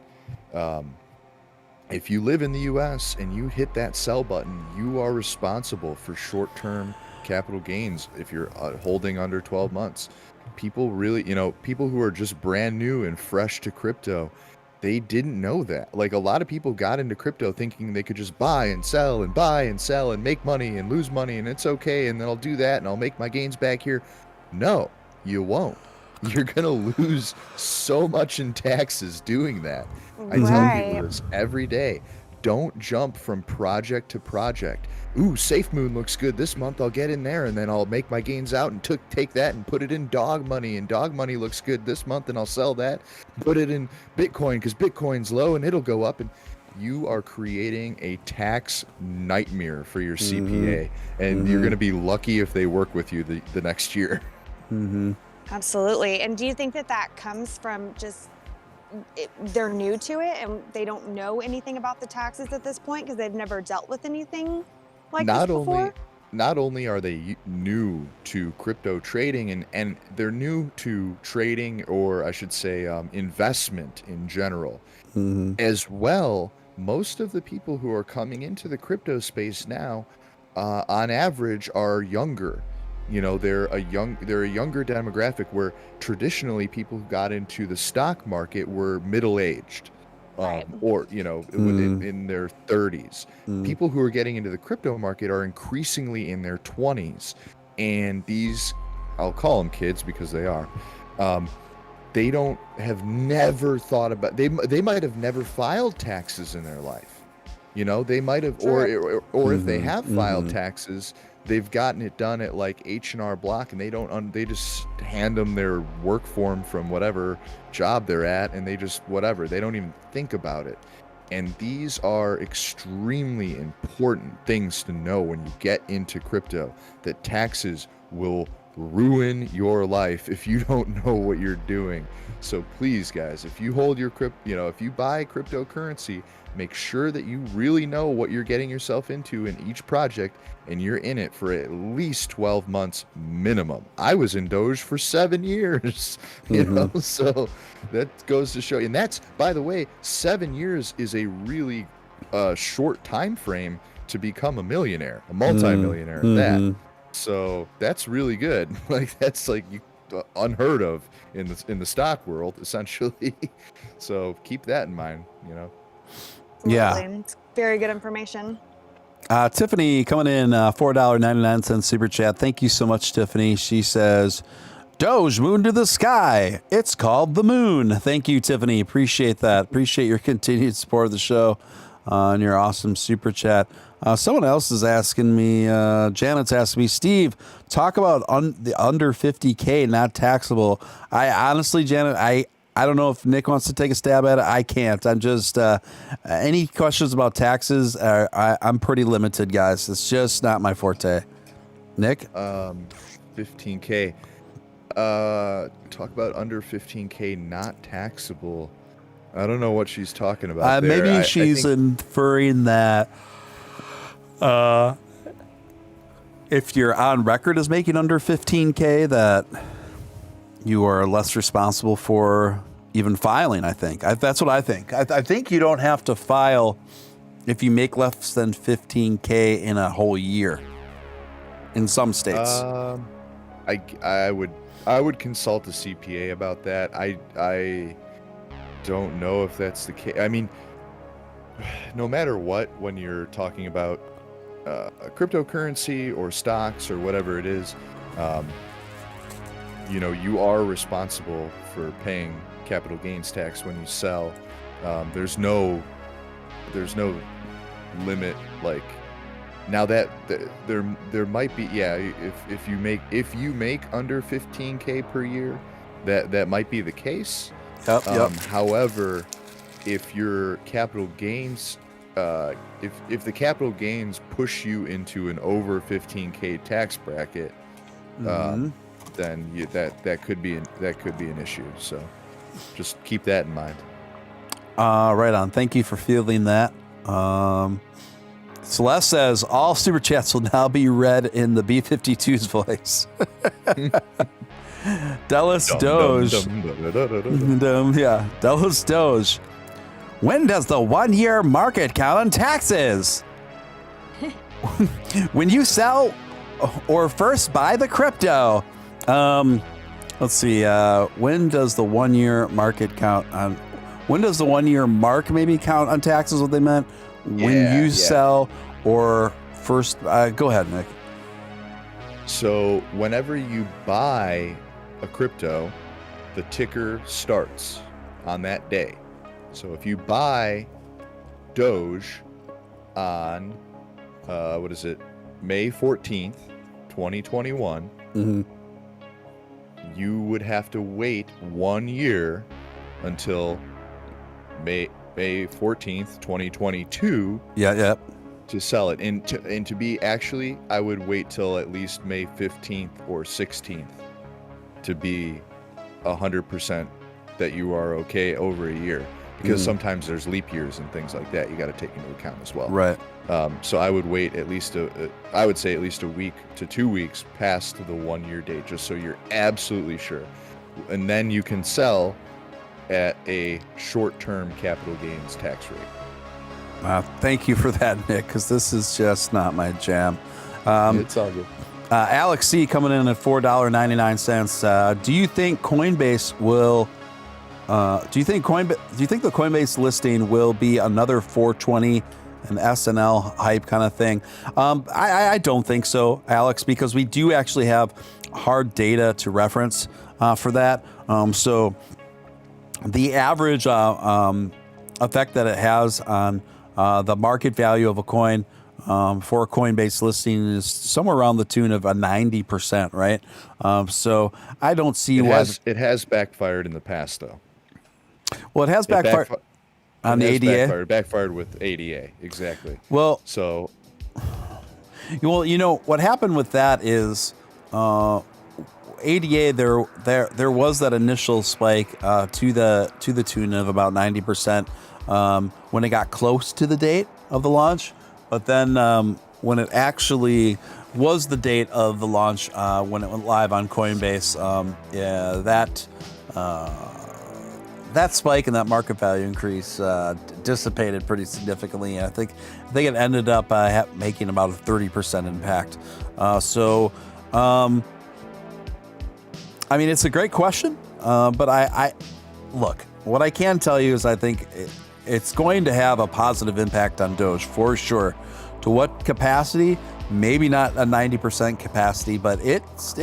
if you live in the US and you hit that sell button, you are responsible for short-term capital gains if you're holding under 12 months. People really, you know, people who are just brand new and fresh to crypto, they didn't know that. Like, a lot of people got into crypto thinking they could just buy and sell and make money and lose money, and it's okay, and then I'll do that and I'll make my gains back here. No, you won't. You're going to lose so much in taxes doing that. I tell people this every day. Don't jump from project to project. Ooh, SafeMoon looks good this month. I'll get in there and then I'll make my gains out and take that and put it in dog money. And dog money looks good this month and I'll sell that. Put it in Bitcoin because Bitcoin's low and it'll go up. And you are creating a tax nightmare for your CPA. And you're going to be lucky if they work with you the next year. Absolutely. And do you think that comes from just they're new to it and they don't know anything about the taxes at this point because they've never dealt with anything like this before? Not only are they new to crypto trading and they're new to trading, or I should say investment in general, as well, most of the people who are coming into the crypto space now on average are younger. You know, they're a younger demographic, where traditionally people who got into the stock market were middle-aged, or, you know, in their 30s. People who are getting into the crypto market are increasingly in their 20s, and these, I'll call them kids because they are, they have never thought about, they might have never filed taxes in their life. You know, they might have, or if they have filed taxes, they've gotten it done at like H&R Block, and they just hand them their work form from whatever job they're at, and they just whatever. They don't even think about it. And these are extremely important things to know when you get into crypto, that taxes will ruin your life if you don't know what you're doing. So please, guys, if you hold your if you buy cryptocurrency, make sure that you really know what you're getting yourself into in each project, and you're in it for at least 12 months minimum. I was in Doge for 7 years, you know, so that goes to show you. And that's, by the way, 7 years is a really short time frame to become a millionaire, a multimillionaire at that. So that's really good. Like, that's like unheard of in the stock world, essentially. So keep that in mind, you know. Yeah. It's very good information. Tiffany coming in, $4.99 super chat. Thank you so much, Tiffany. She says, Doge, moon to the sky. It's called the moon. Thank you, Tiffany. Appreciate that. Appreciate your continued support of the show and your awesome super chat. Someone else is asking me, Janet's asking me, Steve, talk about the under 50K not taxable. I honestly, Janet, I don't know if Nick wants to take a stab at it. I can't. I'm just, any questions about taxes, I'm pretty limited, guys. It's just not my forte. Nick? 15K. Talk about under 15K not taxable. I don't know what she's talking about there. Maybe she's inferring that if you're on record as making under 15K, that you are less responsible for even filing, I think. That's what I think. I think you don't have to file if you make less than 15K in a whole year in some states. I would consult a CPA about that. I don't know if that's the case. I mean, no matter what, when you're talking about cryptocurrency or stocks or whatever it is, you are responsible for paying capital gains tax when you sell. There's no limit. Like, now that there might be, if you make under 15K per year, that might be the case. Yep. However, if your capital gains, if the capital gains push you into an over 15K tax bracket, then that could be an issue. So just keep that in mind. Right on. Thank you for fielding that. Celeste says all super chats will now be read in the B-52's voice. Dallas Doge. Dallas Doge. When does the 1 year market count on taxes? When you sell or first buy the crypto. Let's see. When does the 1 year market count on? When does the 1 year mark maybe count on taxes? What they meant? When you sell or first. Go ahead, Nick. So whenever you buy a crypto, the ticker starts on that day. So if you buy Doge on May 14th, 2021, you would have to wait 1 year until May 14th, 2022. To sell it. And to be actually, I would wait till at least May 15th or 16th to be 100% that you are okay over a year, because sometimes there's leap years and things like that you got to take into account as well. Right. So I would wait at least I would say at least a week to 2 weeks past the 1 year date, just so you're absolutely sure. And then you can sell at a short-term capital gains tax rate. Thank you for that, Nick, because this is just not my jam. It's all good. Alex C coming in at $4.99. Do you think Coinbase will? Do you think the Coinbase listing will be another 420 and SNL hype kind of thing? I don't think so, Alex, because we do actually have hard data to reference for that. So the average effect that it has on the market value of a coin for a Coinbase listing is somewhere around the tune of a 90%, right? So I don't see why it has backfired in the past, though. Well, it has backfired on the ADA. Backfired with ADA, exactly. Well, so, what happened with that is ADA. There was that initial spike to the tune of about 90% when it got close to the date of the launch. But then when it actually was the date of the launch, when it went live on Coinbase, that spike and that market value increase dissipated pretty significantly. I think it ended up making about a 30% impact. I mean, it's a great question, but I look. What I can tell you is I think it's going to have a positive impact on Doge for sure. To what capacity? Maybe not a 90% capacity, but it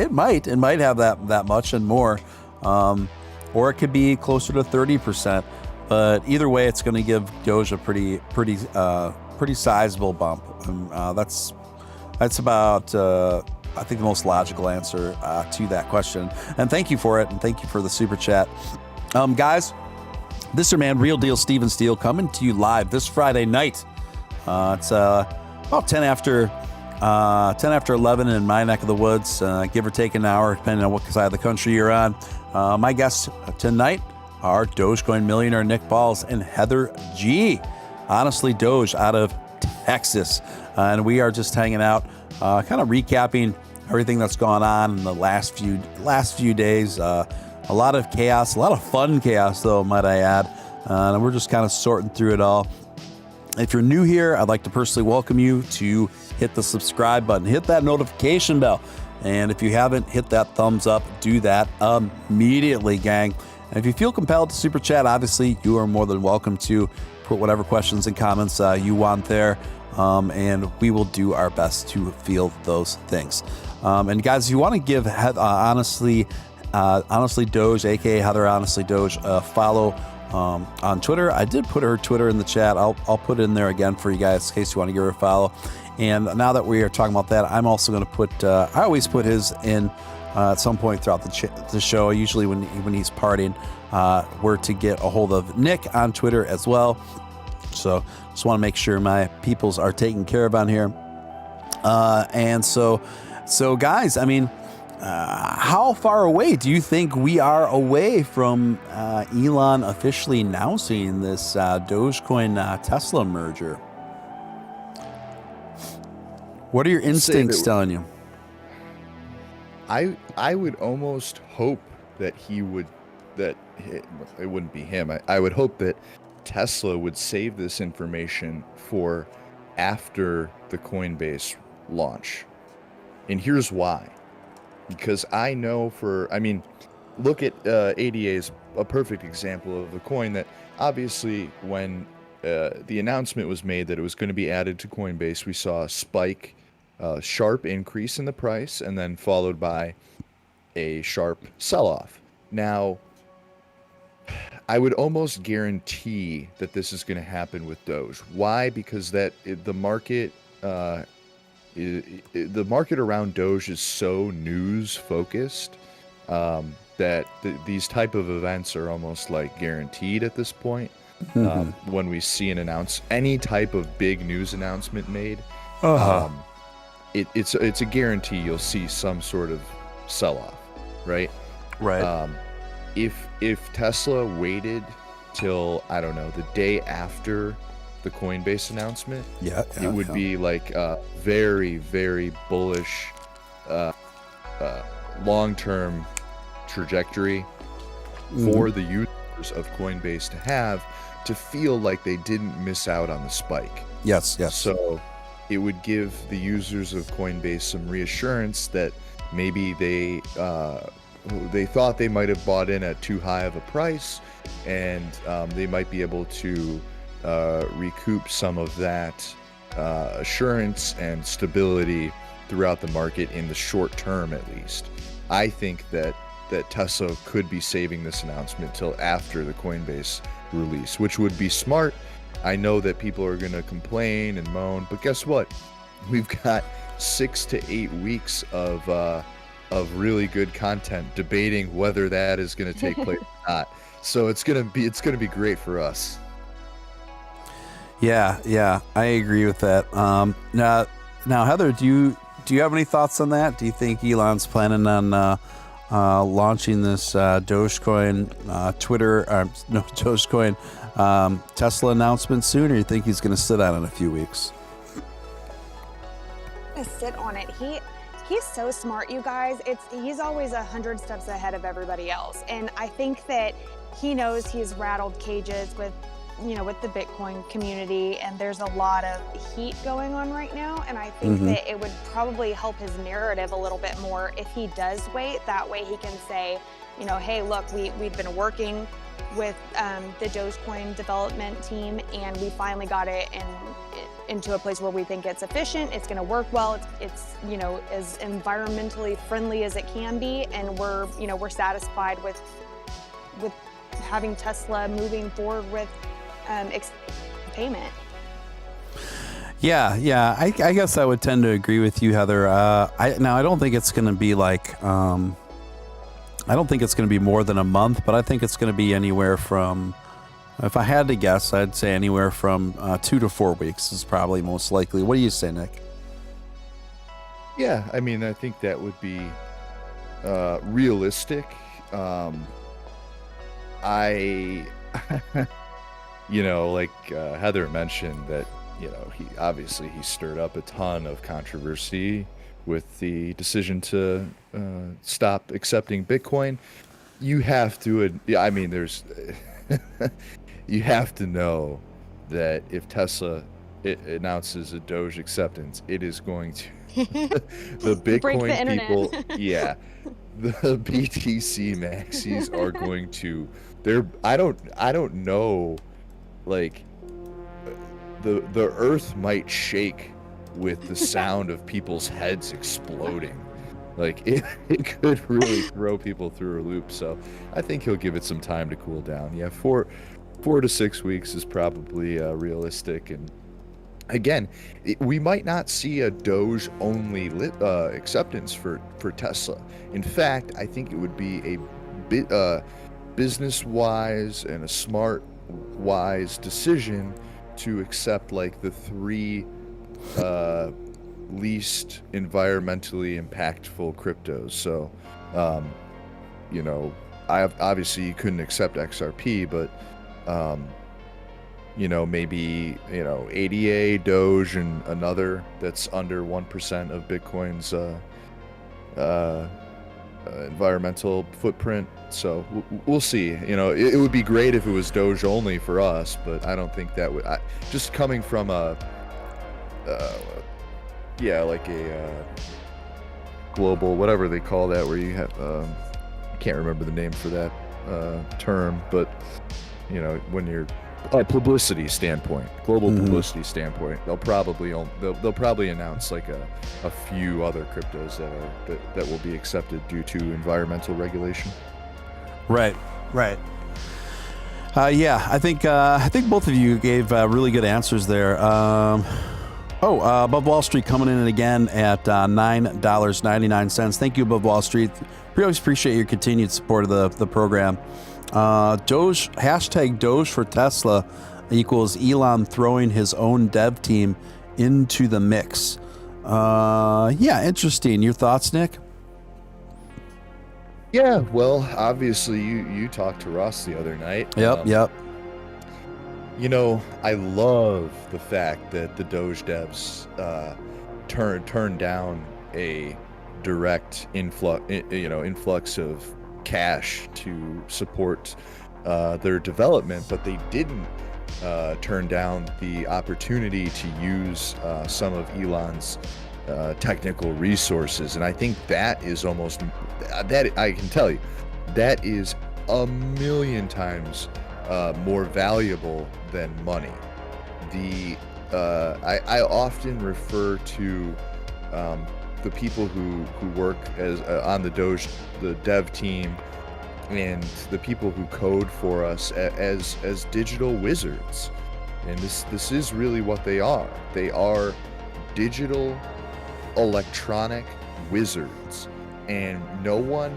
might have that much and more, or it could be closer to 30%. But either way, it's going to give Doge a pretty sizable bump. That's about I think the most logical answer to that question. And thank you for it, and thank you for the super chat, guys. This is your man, Real Deal Steven Steele, coming to you live this Friday night. It's about 10 after 10 after 11 in my neck of the woods, give or take an hour, depending on what side of the country you're on. My guests tonight are Dogecoin millionaire Nick Ballz and Heather G. Honestly, Doge out of Texas. And we are just hanging out, kind of recapping everything that's gone on in the last few days. A lot of chaos, a lot of fun chaos, though, might I add. And we're just kind of sorting through it all. If you're new here, I'd like to personally welcome you to hit the subscribe button, hit that notification bell. And if you haven't, hit that thumbs up, do that immediately, gang. And if you feel compelled to super chat, obviously you are more than welcome to put whatever questions and comments you want there. And we will do our best to field those things. And guys, if you want to give Honestly Doge, aka Heather Honestly Doge, follow on Twitter. I did put her Twitter in the chat. I'll put it in there again for you guys in case you want to give her a follow. And now that we are talking about that, I'm also going to put, I always put his in at some point throughout the show, usually when he's partying, we're to get a hold of Nick on Twitter as well. So just want to make sure my peoples are taken care of on here. And so guys, I mean, how far away do you think we are away from Elon officially announcing this Dogecoin Tesla merger? What are your instincts telling you? I would almost hope that it wouldn't be him. I would hope that Tesla would save this information for after the Coinbase launch. And here's why. Because I know look at ADA is a perfect example of a coin that obviously when the announcement was made that it was going to be added to Coinbase, we saw a spike, sharp increase in the price, and then followed by a sharp sell-off. Now, I would almost guarantee that this is going to happen with Doge. Why? Because the market around Doge is so news focused that these type of events are almost like guaranteed at this point. When we see any type of big news announcement made, it's a guarantee you'll see some sort of sell-off, right? Right. If Tesla waited till, I don't know, the day after the Coinbase announcement, it would be like a very, very bullish long-term trajectory for the users of Coinbase to feel like they didn't miss out on the spike. Yes. So it would give the users of Coinbase some reassurance that maybe they thought they might have bought in at too high of a price, and they might be able to recoup some of that assurance and stability throughout the market in the short term, at least. I think that Tesla could be saving this announcement till after the Coinbase release, which would be smart. I know that people are going to complain and moan, but guess what? We've got 6 to 8 weeks of really good content debating whether that is going to take place or not. So it's gonna be great for us. Yeah, I agree with that. Now, Heather, do you have any thoughts on that? Do you think Elon's planning on launching this Dogecoin Dogecoin Tesla announcement soon, or you think he's going to sit on it in a few weeks? Sit on it. He's so smart, you guys. He's always 100 steps ahead of everybody else, and I think that he knows he's rattled cages with the Bitcoin community, and there's a lot of heat going on right now, and I think that it would probably help his narrative a little bit more if he does wait. That way he can say, hey, look, we've been working with the Dogecoin development team, and we finally got it into a place where we think it's efficient, it's going to work well, it's as environmentally friendly as it can be, and we're satisfied with having Tesla moving forward with payment. Yeah. I guess I would tend to agree with you, Heather. I don't think it's going to be like, I don't think it's going to be more than a month, but I think it's going to be anywhere from, if I had to guess, I'd say anywhere from 2 to 4 weeks is probably most likely. What do you say, Nick? Yeah, I mean, I think that would be realistic. I, like Heather mentioned that, he stirred up a ton of controversy with the decision to stop accepting Bitcoin. You have to, I mean, you have to know that if Tesla announces a Doge acceptance, it is going to the Bitcoin people, yeah, the BTC maxis are going to. I don't know, like the earth might shake with the sound of people's heads exploding. Like it could really throw people through a loop. So I think he'll give it some time to cool down. Yeah, 4 to 6 weeks is probably realistic. And again, we might not see a Doge only acceptance for Tesla. In fact, I think it would be a bit business wise and a smart wise decision to accept like the 3 least environmentally impactful cryptos. So obviously you couldn't accept XRP, but maybe ADA, Doge, and another that's under 1% of Bitcoin's environmental footprint. So we'll see. It would be great if it was Doge only for us, but I don't think that would. Just coming from a global, whatever they call that, where you have I can't remember the name for that term, but when you're publicity standpoint, global publicity standpoint, they'll probably announce like a few other cryptos that will be accepted due to environmental regulation. Right. Yeah, I think both of you gave really good answers there. Above Wall Street coming in again at $9.99. Thank you, Above Wall Street. We always appreciate your continued support of the program. Doge, #Doge for Tesla equals Elon throwing his own dev team into the mix. Yeah, interesting. Your thoughts, Nick? Yeah, well, obviously you talked to Russ the other night. Yep. I love the fact that the Doge devs turned down a direct influx of cash to support their development, but they didn't turn down the opportunity to use some of Elon's technical resources. And I think that is almost that I can tell you that is a million times more valuable than money. I often refer to the people who work as on the Doge, the dev team, and the people who code for us as digital wizards. And this is really what they are. They are digital electronic wizards, and no one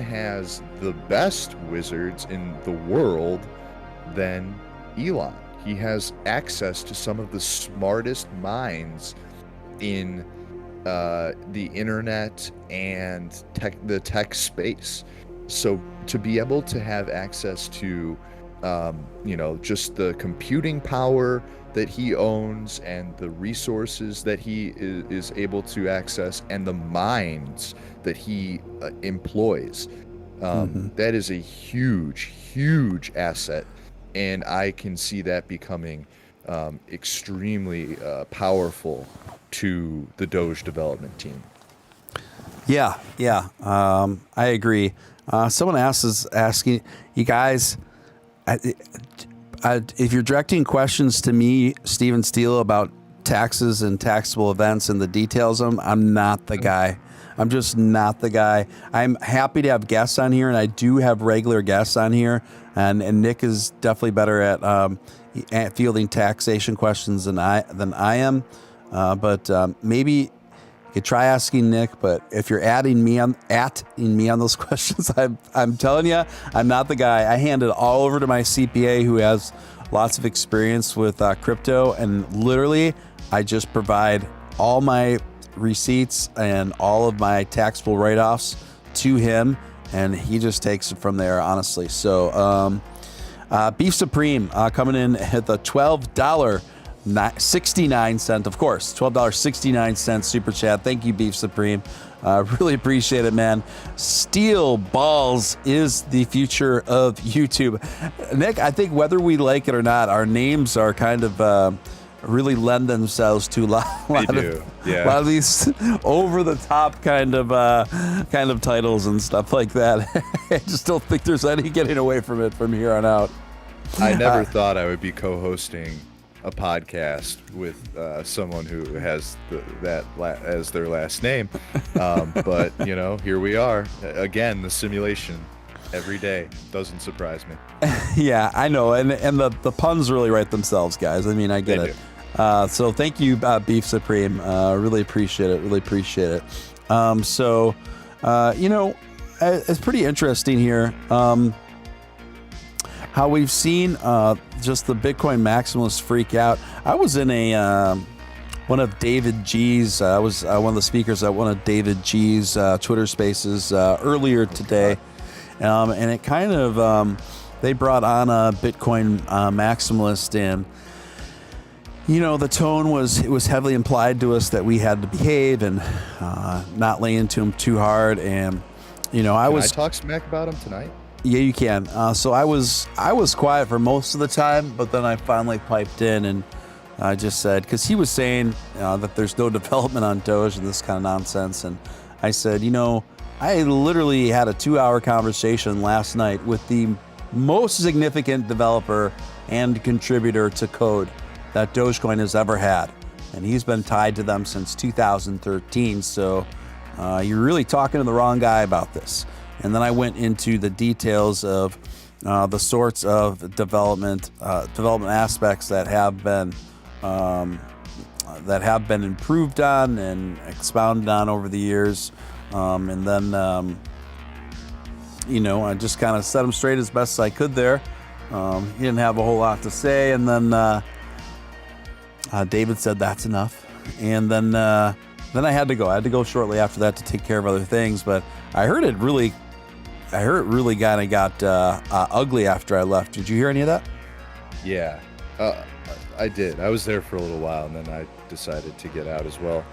has the best wizards in the world than Elon. He has access to some of the smartest minds in the internet and the tech space. So to be able to have access to just the computing power that he owns and the resources that he is able to access and the minds that he employs, that is a huge asset, and I can see that becoming extremely powerful to the Doge development team. Yeah. I agree. Someone asking you guys, if you're directing questions to me, Stephen Steele, about taxes and taxable events and the details of them, I'm not the guy. I'm just not the guy. I'm happy to have guests on here, and I do have regular guests on here. And Nick is definitely better at fielding taxation questions than I am. But maybe you could try asking Nick. But if you're adding me on those questions, I'm telling you, I'm not the guy. I hand it all over to my CPA, who has lots of experience with crypto, and literally, I just provide all my receipts and all of my taxable write-offs to him, and he just takes it from there, honestly. So Beef Supreme coming in at the $12.69, of course, $12.69 super chat. Thank you, Beef Supreme. Really appreciate it, man. Steel Ballz is the future of YouTube. Nick, I think whether we like it or not, our names are kind of really lend themselves to a lot of these over the top kind of titles and stuff like that. I just don't think there's any getting away from it from here on out. I never thought I would be co-hosting a podcast with someone who has that as their last name, but here we are again. The simulation every day doesn't surprise me. Yeah, I know, and the puns really write themselves, guys. I mean, I get it. So thank you, Beef Supreme. Really appreciate it. It's pretty interesting here. How we've seen just the Bitcoin maximalists freak out. I was in one of David G's. I was one of the speakers at one of David G's Twitter Spaces earlier today, and it kind of they brought on a Bitcoin maximalist, and the tone was heavily implied to us that we had to behave and not lay into him too hard, and Can I talk smack about him tonight? Yeah, you can. So I was quiet for most of the time, but then I finally piped in and I just said, because he was saying that there's no development on Doge and this kind of nonsense, and I said, I literally had a 2-hour conversation last night with the most significant developer and contributor to code that Dogecoin has ever had, and he's been tied to them since 2013. So you're really talking to the wrong guy about this. And then I went into the details of the sorts of development aspects that have been improved on and expounded on over the years. And then I just kind of set him straight as best as I could there. He didn't have a whole lot to say, and then David said that's enough. And then I had to go. I had to go shortly after that to take care of other things. But I heard it really kind of got ugly after I left. Did you hear any of that? Yeah, I did. I was there for a little while, and then I decided to get out as well.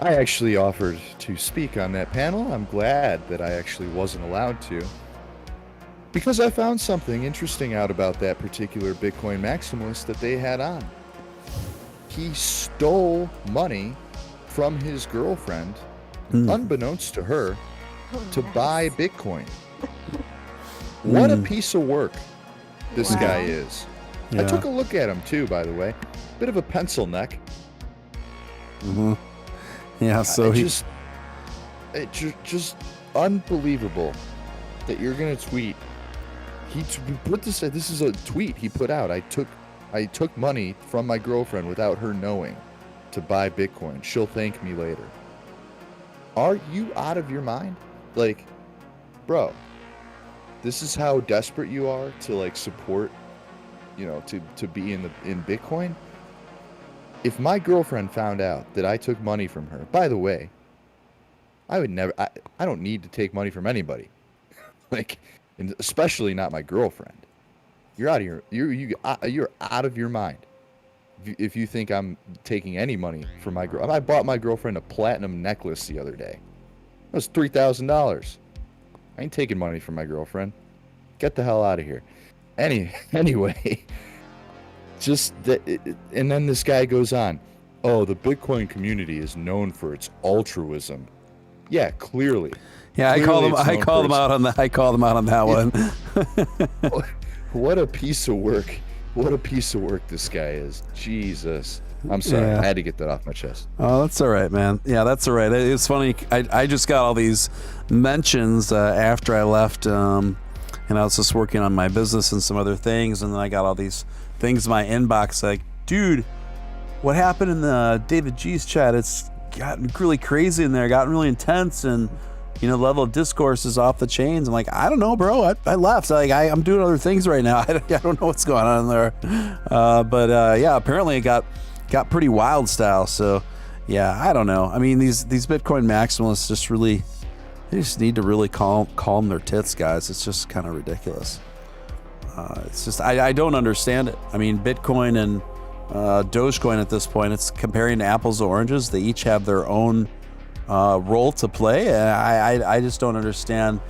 I actually offered to speak on that panel. I'm glad that I actually wasn't allowed to, because I found something interesting out about that particular Bitcoin maximalist that they had on. He stole money from his girlfriend, unbeknownst to her, to buy Bitcoin. What a piece of work this guy is. Yeah. I took a look at him too, by the way. Bit of a pencil neck. Mm-hmm. Yeah, so just unbelievable that you're gonna tweet. He put this. This is a tweet he put out. I took money from my girlfriend without her knowing to buy Bitcoin. She'll thank me later. Are you out of your mind? Like, bro, this is how desperate you are to support, to be in Bitcoin. If my girlfriend found out that I took money from her, by the way, I would never. I don't need to take money from anybody, and especially not my girlfriend. You're out of you're out of your mind if you think I'm taking any money from my girl. I bought my girlfriend a platinum necklace the other day. That was $3,000. I ain't taking money from my girlfriend. Get the hell out of here. Anyway, and then this guy goes on. Oh, the Bitcoin community is known for its altruism. Yeah, clearly. Yeah, I call them out on that one. What a piece of work. What a piece of work this guy is. Jesus. I'm sorry. Yeah. I had to get that off my chest. Oh, that's all right, man. Yeah, that's all right. It's funny. I just got all these mentions after I left, and I was just working on my business and some other things, and then I got all these things in my inbox like, dude, what happened in the David G's chat? It's gotten really crazy in there, gotten really intense, and the level of discourse is off the chains. I'm like, I don't know, bro. I left. I'm doing other things right now. I don't know what's going on there. But apparently it got pretty wild style. So, Yeah, I don't know. I mean, these Bitcoin maximalists they just need to really calm their tits, guys. It's just kind of ridiculous. It's just I don't understand it. I mean, Bitcoin and Dogecoin at this point, it's comparing apples to oranges. They each have their own role to play. I just don't understand.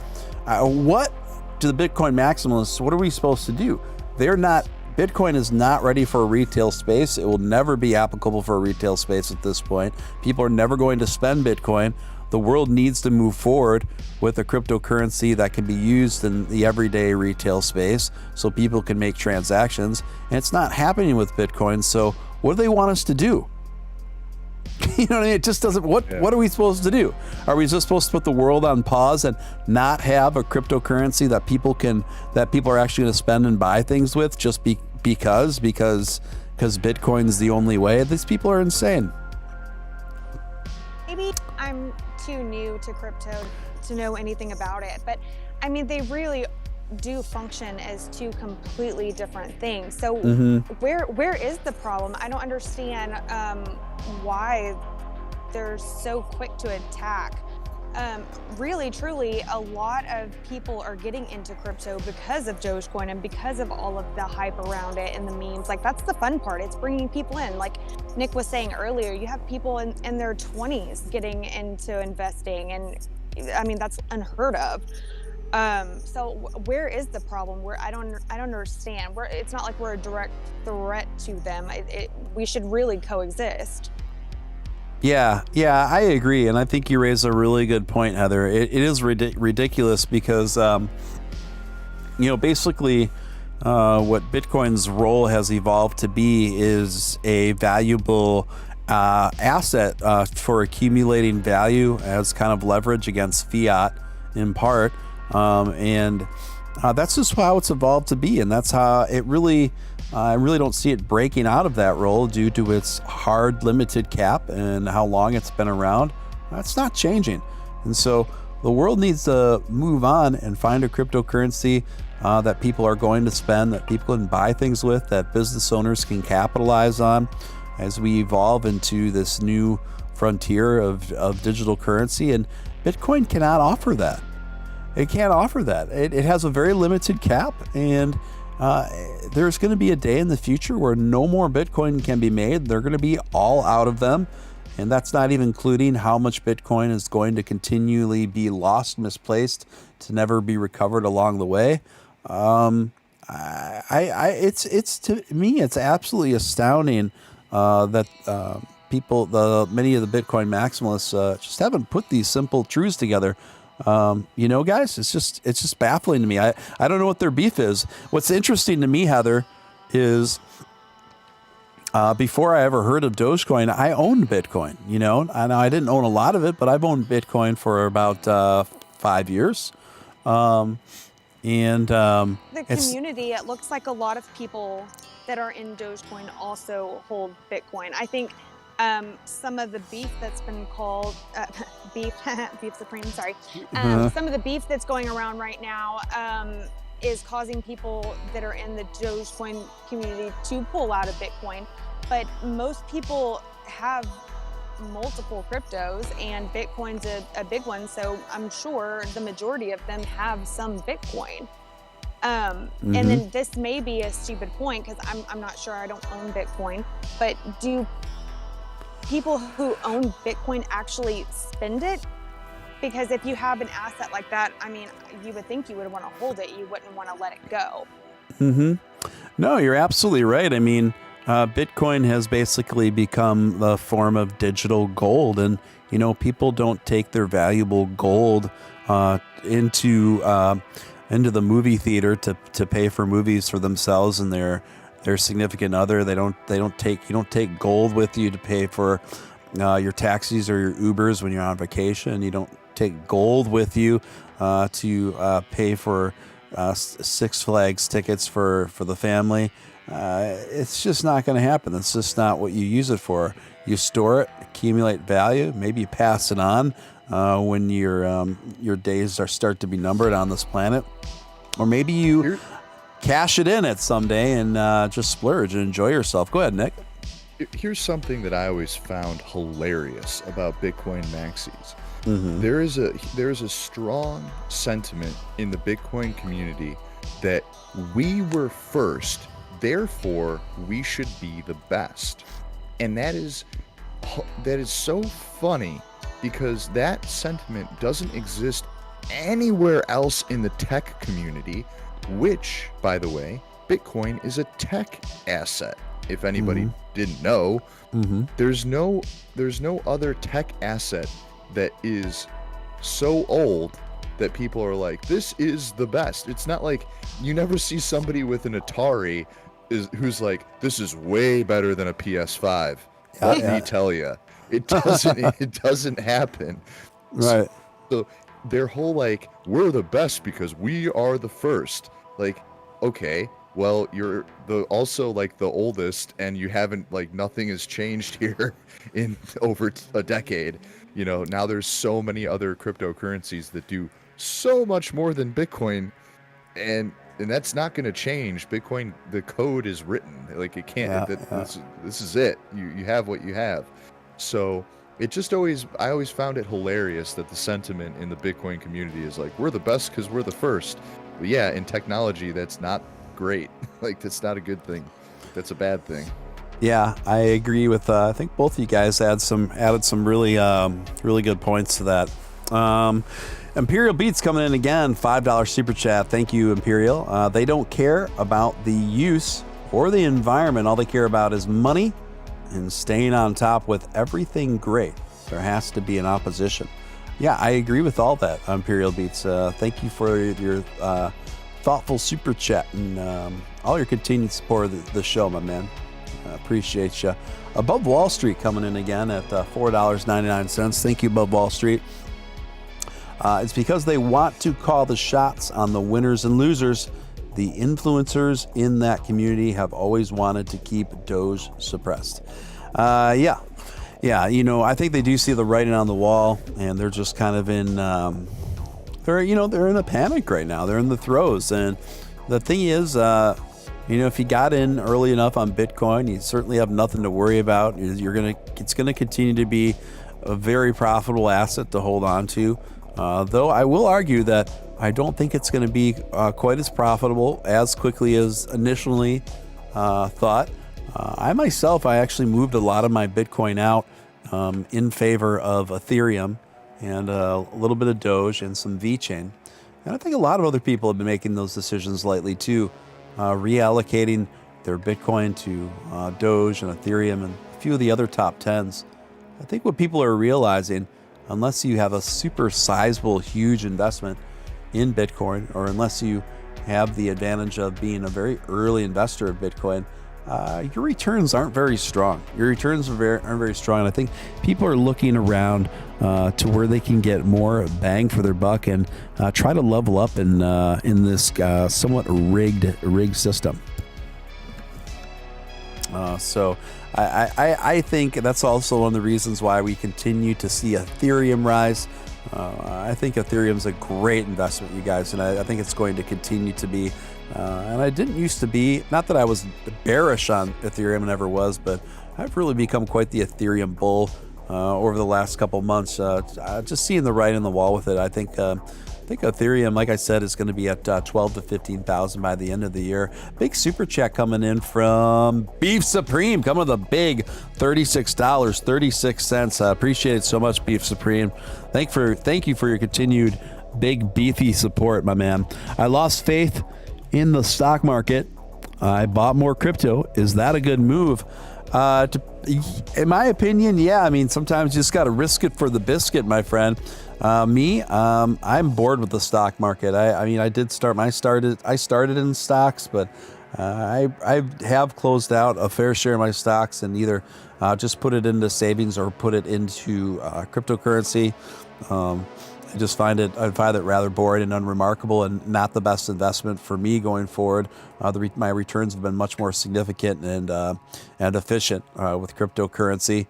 What do the Bitcoin maximalists, what are we supposed to do? Bitcoin is not ready for a retail space. It will never be applicable for a retail space at this point. People are never going to spend Bitcoin. The world needs to move forward with a cryptocurrency that can be used in the everyday retail space so people can make transactions. And it's not happening with Bitcoin. So what do they want us to do? You know what I mean? It just doesn't, what are we supposed to do? Are we just supposed to put the world on pause and not have a cryptocurrency that people are actually going to spend and buy things with just because Bitcoin is the only way? These people are insane. Maybe I'm too new to crypto to know anything about it, but I mean, they really do function as two completely different things. So where is the problem? I don't understand why they're so quick to attack. Really, truly, a lot of people are getting into crypto because of Dogecoin and because of all of the hype around it and the memes. Like, that's the fun part. It's bringing people in. Like Nick was saying earlier, you have people in their 20s getting into investing, and I mean, that's unheard of. So where is the problem? I don't understand. It's not like we're a direct threat to them. We should really coexist. Yeah, I agree, and I think you raise a really good point, Heather. It is ridiculous because, basically, what Bitcoin's role has evolved to be is a valuable asset for accumulating value as kind of leverage against fiat, in part, and that's just how it's evolved to be, and that's how it really. I really don't see it breaking out of that role due to its hard limited cap and how long it's been around. That's not changing. And so the world needs to move on and find a cryptocurrency that people are going to spend, that people can buy things with, that business owners can capitalize on as we evolve into this new frontier of digital currency. And Bitcoin cannot offer that. It can't offer that. It has a very limited cap, and there's going to be a day in the future where no more Bitcoin can be made. They're going to be all out of them. And that's not even including how much Bitcoin is going to continually be lost, misplaced, to never be recovered along the way. It's to me, it's absolutely astounding that many of the Bitcoin maximalists just haven't put these simple truths together. Guys, it's just baffling to me. I don't know what their beef is. What's interesting to me, Heather, is before I ever heard of Dogecoin, I owned Bitcoin, and I didn't own a lot of it, but I've owned Bitcoin for about 5 years. The community, it looks like a lot of people that are in Dogecoin also hold Bitcoin. I think some of the beef that's been called beef supreme, sorry. Some of the beef that's going around right now is causing people that are in the Dogecoin community to pull out of Bitcoin. But most people have multiple cryptos, and Bitcoin's a big one. So I'm sure the majority of them have some Bitcoin. And then this may be a stupid point because I'm not sure, I don't own Bitcoin, but do people who own Bitcoin actually spend it? Because if you have an asset like that, I mean, you would think you would want to hold it. You wouldn't want to let it go. No, you're absolutely right. I mean, Bitcoin has basically become the form of digital gold. And, people don't take their valuable gold into the movie theater to pay for movies for themselves and their significant other. You don't take gold with you to pay for your taxis or your Ubers when you're on vacation. You don't take gold with you to pay for Six Flags tickets for the family. It's just not going to happen. That's just not what you use it for. You store it, accumulate value, maybe you pass it on when your days start to be numbered on this planet, or maybe you cash it in at some day and just splurge and enjoy yourself. Go ahead, Nick. here's something that I always found hilarious about Bitcoin maxis. Mm-hmm. There is a strong sentiment in the Bitcoin community that we were first, therefore we should be the best. And that is so funny, because that sentiment doesn't exist anywhere else in the tech community, which, by the way, Bitcoin is a tech asset. If anybody didn't know, there's no other tech asset that is so old that people are like, this is the best. It's not like you never see somebody with an Atari who's like, this is way better than a PS5. Let me tell you, it doesn't happen. Right. So their whole like, we're the best because we are the first. Like, okay, well, you're also like the oldest, and you haven't, like, nothing has changed here in over a decade. You know, now there's so many other cryptocurrencies that do so much more than Bitcoin, and that's not going to change. Bitcoin, the code is written, like, it can't. This is it. You have what you have. So it just I always found it hilarious that the sentiment in the Bitcoin community is like, we're the best because we're the first. But yeah, in technology, that's not great. Like, that's not a good thing. That's a bad thing. Yeah, I agree with. I think both of you guys added some really good points to that. Imperial Beats coming in again, $5 super chat. Thank you, Imperial. They don't care about the use or the environment. All they care about is money and staying on top with everything great. There has to be an opposition. Yeah, I agree with all that, Imperial Beats. Thank you for your thoughtful super chat and all your continued support of the show, my man. Appreciate you. Above Wall Street coming in again at $4.99. Thank you, Above Wall Street. It's because they want to call the shots on the winners and losers. The influencers in that community have always wanted to keep Doge suppressed. Yeah. You know, I think they do see the writing on the wall, and they're just kind of in. They're in a panic right now. They're in the throes, and the thing is, if you got in early enough on Bitcoin, you certainly have nothing to worry about. It's gonna continue to be a very profitable asset to hold on to. Though I will argue that I don't think it's going to be quite as profitable as quickly as initially thought. I actually moved a lot of my Bitcoin out in favor of Ethereum and a little bit of Doge and some VeChain. And I think a lot of other people have been making those decisions lately too, reallocating their Bitcoin to Doge and Ethereum and a few of the other top 10s. I think what people are realizing, unless you have a super sizable, huge investment in Bitcoin, or unless you have the advantage of being a very early investor of Bitcoin, your returns aren't very strong. Your returns aren't very strong. And I think people are looking around to where they can get more bang for their buck and try to level up in this somewhat rigged system. So I think that's also one of the reasons why we continue to see Ethereum rise. I think Ethereum's a great investment, you guys, and I think it's going to continue to be. And I didn't used to be, not that I was bearish on Ethereum, never was, but I've really become quite the Ethereum bull over the last couple months. Just seeing the writing on the wall with it, I think Ethereum, like I said, is going to be at 12 to 15,000 by the end of the year. Big super chat coming in from Beef Supreme, coming with a big $36.36. Appreciate it so much, Beef Supreme. Thank you for your continued big beefy support, my man. I lost faith in the stock market. I bought more crypto. Is that a good move? In my opinion, yeah. I mean, sometimes you just got to risk it for the biscuit, my friend. I'm bored with the stock market. I started in stocks, but I have closed out a fair share of my stocks and either just put it into savings or put it into cryptocurrency. I find it rather boring and unremarkable and not the best investment for me going forward. My returns have been much more significant and efficient with cryptocurrency.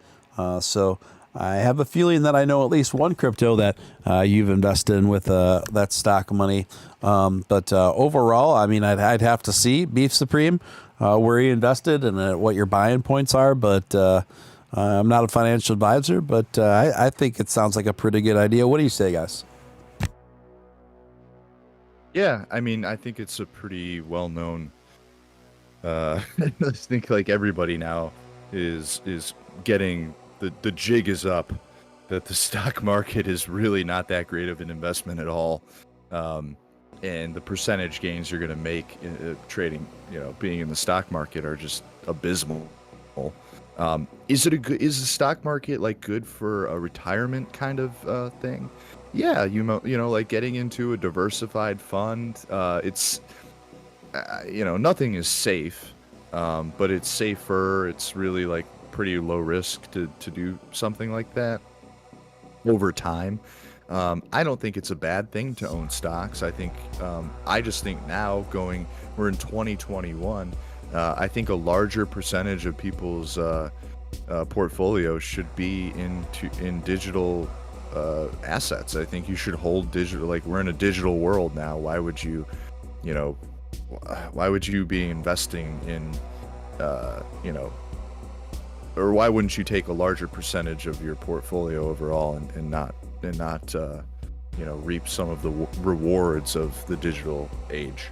So I have a feeling that I know at least one crypto that you've invested in with that stock money. But overall, I mean, I'd have to see Beef Supreme. where you invested and what your buying points are. But I'm not a financial advisor, but I think it sounds like a pretty good idea. What do you say, guys? Yeah, I mean, I think it's a pretty well-known. I think like everybody now is getting the jig is up that the stock market is really not that great of an investment at all, and the percentage gains you're going to make in trading, being in the stock market are just abysmal. Is the stock market like good for a retirement kind of thing? Yeah, like getting into a diversified fund. It's nothing is safe, but it's safer. It's really like pretty low risk to do something like that over time. I don't think it's a bad thing to own stocks. I just think now we're in 2021. I think a larger percentage of people's portfolio should be in digital assets. I think you should hold digital. Like, we're in a digital world now. Why would you be investing in, or why wouldn't you take a larger percentage of your portfolio overall and not reap some of the rewards of the digital age?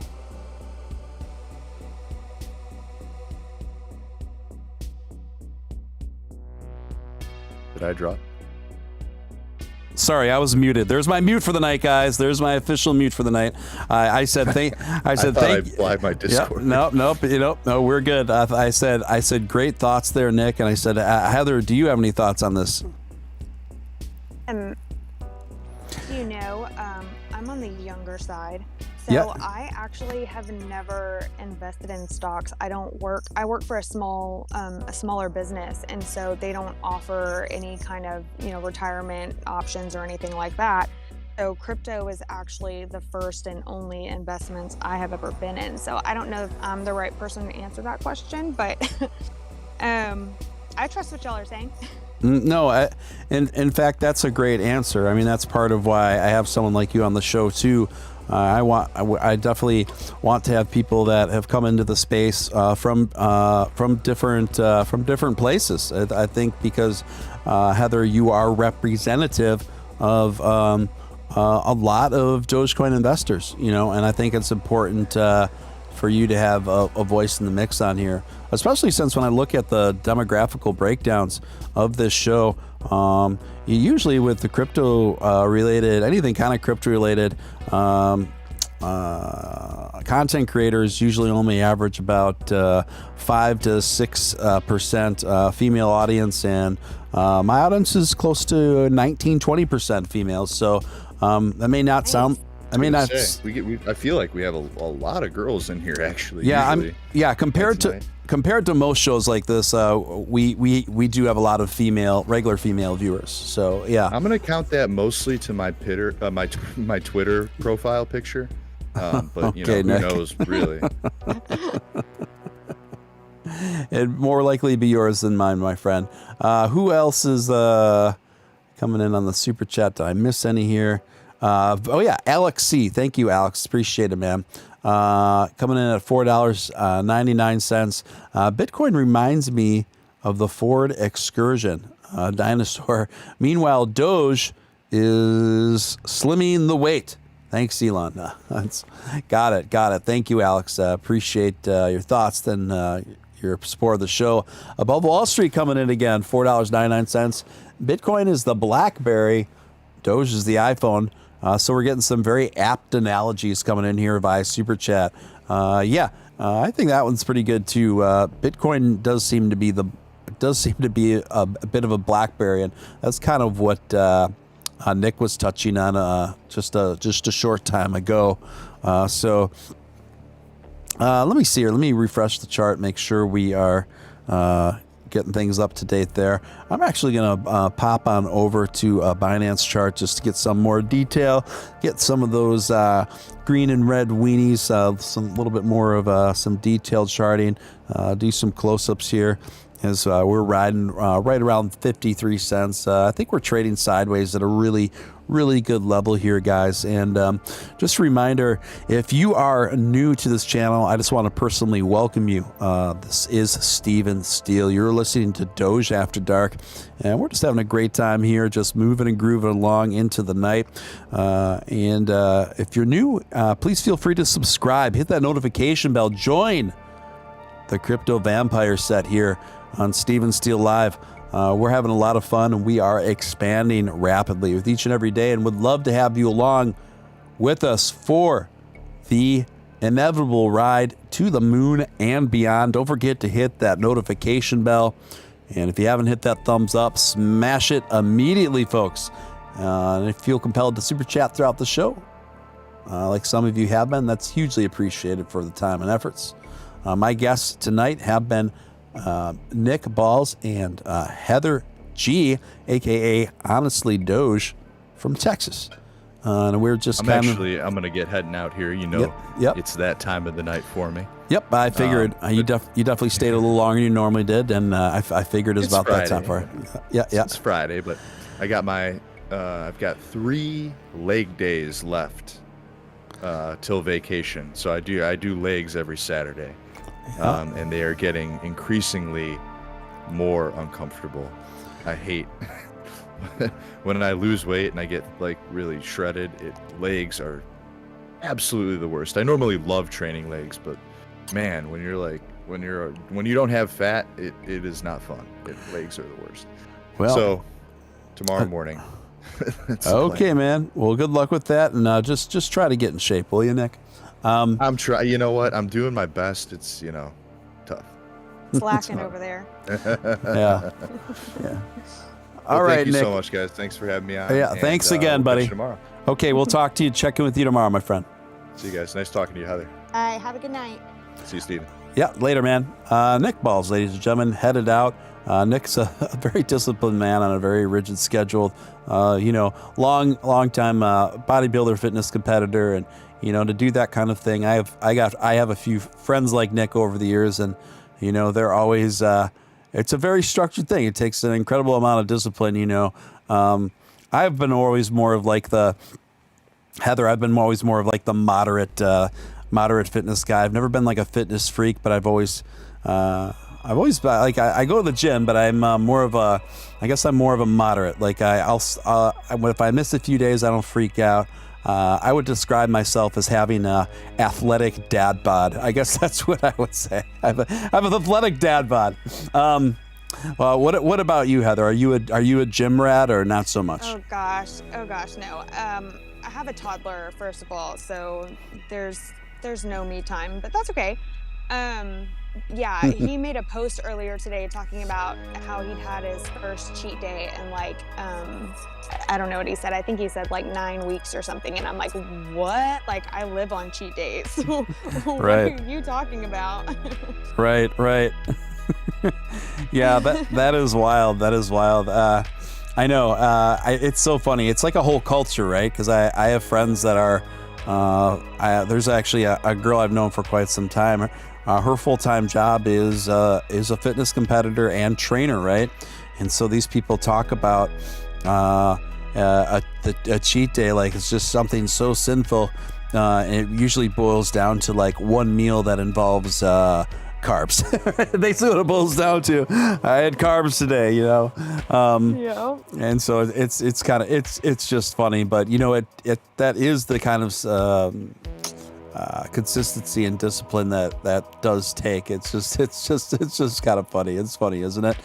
Did I drop? Sorry, I was muted. There's my mute for the night, guys. There's my official mute for the night. I said thank. I said thank. I flagged my Discord. Yep, no, we're good. I said great thoughts there, Nick. And I said, Heather, do you have any thoughts on this? I'm on the younger side. So I actually have never invested in stocks. I work for a smaller business, and so they don't offer any kind of, retirement options or anything like that. So crypto is actually the first and only investments I have ever been in. So I don't know if I'm the right person to answer that question, but I trust what y'all are saying. No, in fact, that's a great answer. I mean, that's part of why I have someone like you on the show too. I definitely want to have people that have come into the space from different places. I think because Heather, you are representative of a lot of Dogecoin investors, and I think it's important for you to have a voice in the mix on here, especially since when I look at the demographical breakdowns of this show, you usually with the crypto related, anything kind of crypto related, content creators usually only average about 5 to 6% female audience, and my audience is close to 19-20% females. So that may not sound. I mean, I feel like we have a lot of girls in here actually. Yeah, compared to most shows like this, we do have a lot of regular female viewers. So yeah, I'm gonna count that mostly to my my Twitter profile picture. But okay, who knows really? It'd more likely be yours than mine, my friend. Who else is coming in on the super chat? Did I miss any here? Alex C. Thank you, Alex. Appreciate it, man. Coming in at $4.99. Bitcoin reminds me of the Ford Excursion dinosaur. Meanwhile, Doge is slimming the weight. Thanks, Elon. Got it. Thank you, Alex. Appreciate your thoughts and your support of the show. Above Wall Street coming in again, $4.99. Bitcoin is the BlackBerry. Doge is the iPhone. So we're getting some very apt analogies coming in here via Super Chat. I think that one's pretty good too. Bitcoin does seem to be a bit of a BlackBerry, and that's kind of what Nick was touching on just a short time ago. Let me see here. Let me refresh the chart, make sure we are getting things up to date there. I'm actually going to pop on over to a Binance chart just to get some more detail, get some of those green and red weenies, some little bit more of some detailed charting, do some close-ups here. as we're riding right around 53 cents. I think we're trading sideways at a really good level here, guys. And just a reminder, if you are new to this channel, I just want to personally welcome you. This is Steven Steele. You're listening to Doge After Dark, and we're just having a great time here, just moving and grooving along into the night. And if you're new, please feel free to subscribe, hit that notification bell, join the Crypto Vampire set here on Steven Steele Live. We're having a lot of fun, and we are expanding rapidly with each and every day, and would love to have you along with us for the inevitable ride to the moon and beyond. Don't forget to hit that notification bell, and if you haven't hit that thumbs up, smash it immediately, folks. And if you feel compelled to super chat throughout the show, like some of you have been, that's hugely appreciated for the time and efforts. My guests tonight have been Nick Ballz and Heather G, aka Honestly Doge, from Texas. And we're just I'm gonna get heading out here. Yep. It's that time of the night for me. Yep, I figured you definitely stayed a little longer than you normally did, and I figured it's about Friday. That time for it. Yeah. It's Friday, but I got I've got 3 leg days left till vacation. So I do legs every Saturday. And they are getting increasingly more uncomfortable. I hate when I lose weight and I get like really shredded. Legs are absolutely the worst. I normally love training legs, but man, when you don't have fat, it is not fun. Legs are the worst. Well, so tomorrow morning. Okay, man. Well, good luck with that, and just try to get in shape, will you, Nick? I'm trying. You know what? I'm doing my best. It's tough. Slacking over there. Yeah. All right, thank you Nick. so much, guys. Thanks for having me on. Yeah, thanks again, buddy. Catch you tomorrow. Okay, we'll talk to you. Check in with you tomorrow, my friend. See you guys. Nice talking to you, Heather. All right, have a good night. See you, Steven. Yeah, later, man. Nick Ballz, ladies and gentlemen, headed out. Nick's a very disciplined man on a very rigid schedule. Long time bodybuilder, fitness competitor, and to do that kind of thing. I have a few friends like Nick over the years, and they're always. It's a very structured thing. It takes an incredible amount of discipline. I've been always more of like the Heather. I've been always more of like the moderate fitness guy. I've never been like a fitness freak, but I've always like I go to the gym, but I'm more of a moderate. Like if I miss a few days, I don't freak out. I would describe myself as having a athletic dad bod. I guess that's what I would say. I have an athletic dad bod. What about you, Heather? Are you a gym rat or not so much? Oh gosh, no. I have a toddler, first of all, so there's no me time, but that's okay. Yeah, he made a post earlier today talking about how he'd had his first cheat day and I don't know what he said. I think he said 9 weeks or something. And I'm like, what? I live on cheat days. What Right. are you talking about? Right. Yeah, that is wild. That is wild. I know. It's so funny. It's like a whole culture, right? Because I have friends that are. There's actually a girl I've known for quite some time. Her full-time job is a fitness competitor and trainer, right? And so these people talk about a cheat day like it's just something so sinful. And it usually boils down to one meal that involves carbs. Basically what it boils down to. I had carbs today, Yeah. And so it's kind of it's just funny, but that is the kind of consistency and discipline that does take. It's just kind of funny. It's funny, isn't it?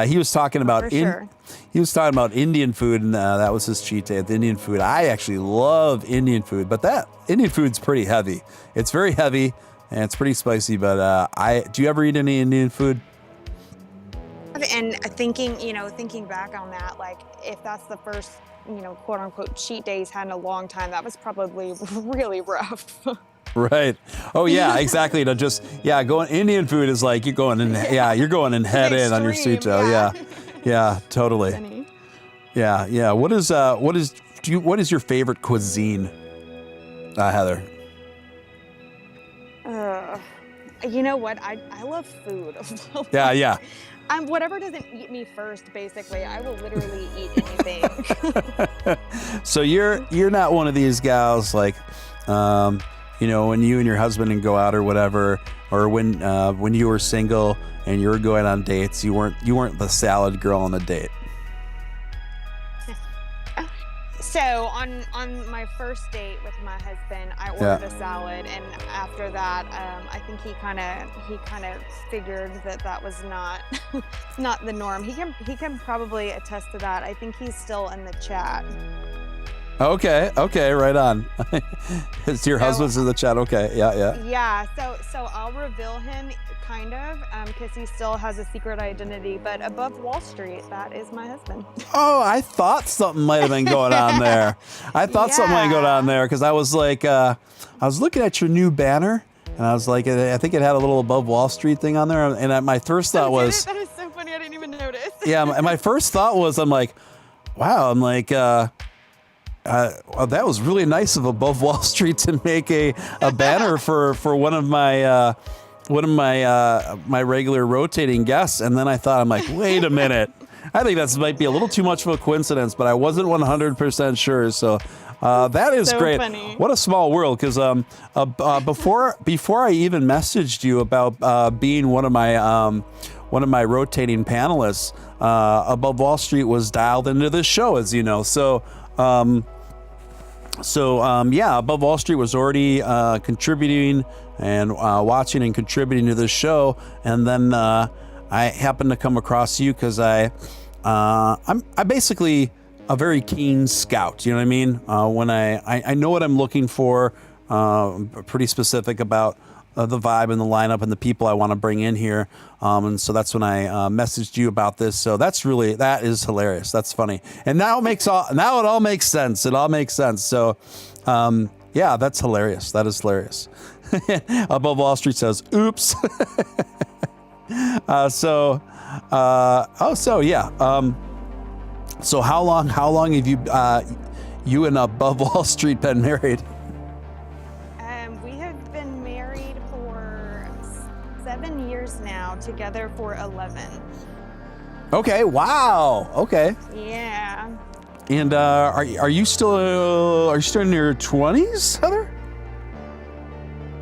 He was talking about he was talking about Indian food, and that was his cheat day. The Indian food. I actually love Indian food, but that Indian food's pretty heavy. It's very heavy and it's pretty spicy. But do you ever eat any Indian food? And thinking back on that, if that's the first, quote unquote cheat day he's had in a long time, that was probably really rough. Right. Oh yeah, exactly. Going Indian food is like you're going in head in on your suito. Yeah. Yeah, totally. Funny. Yeah. What is your favorite cuisine, Heather? You know what? I love food. Yeah. Whatever doesn't eat me first, basically, I will literally eat anything. So you're not one of these gals like, you know, when you and your husband and go out or whatever, or when you were single and you were going on dates, you weren't the salad girl on the date. So on my first date with my husband, I ordered a salad, and after that, I think he kind of figured that was not the norm. He can probably attest to that. I think he's still in the chat. Okay, right on. It's your husband's in the chat. Okay, yeah. Yeah, so I'll reveal him kind of, because he still has a secret identity. But above Wall Street, that is my husband. Oh, I thought something might have been going on there. Something might go on there because I was like, I was looking at your new banner, and I was like, I think it had a little above Wall Street thing on there, and my first thought was, that is so funny. I didn't even notice. Yeah, and my first thought was, I'm like, wow, I'm like. Well, that was really nice of Above Wall Street to make a banner for one of my regular rotating guests, and then I thought, I'm like, wait a minute, I think that might be a little too much of a coincidence, but I wasn't 100% sure. So that is so great. Funny. What a small world, because before I even messaged you about being one of my rotating panelists, Above Wall Street was dialed into this show, as you know. So Above Wall Street was already contributing and watching and contributing to this show, and then I happened to come across you because I'm basically a very keen scout. You know what I mean? When I know what I'm looking for, pretty specific about the vibe and the lineup and the people I want to bring in here. And so that's when I messaged you about this. So that is hilarious. That's funny. And now it all makes sense. It all makes sense. So, yeah, that's hilarious. That is hilarious. Above Wall Street says, oops. So how long have you and Above Wall Street been married? We have been married for 7 years now, together for 11. Okay. Wow. Okay. Yeah. And are you still in your 20s, Heather?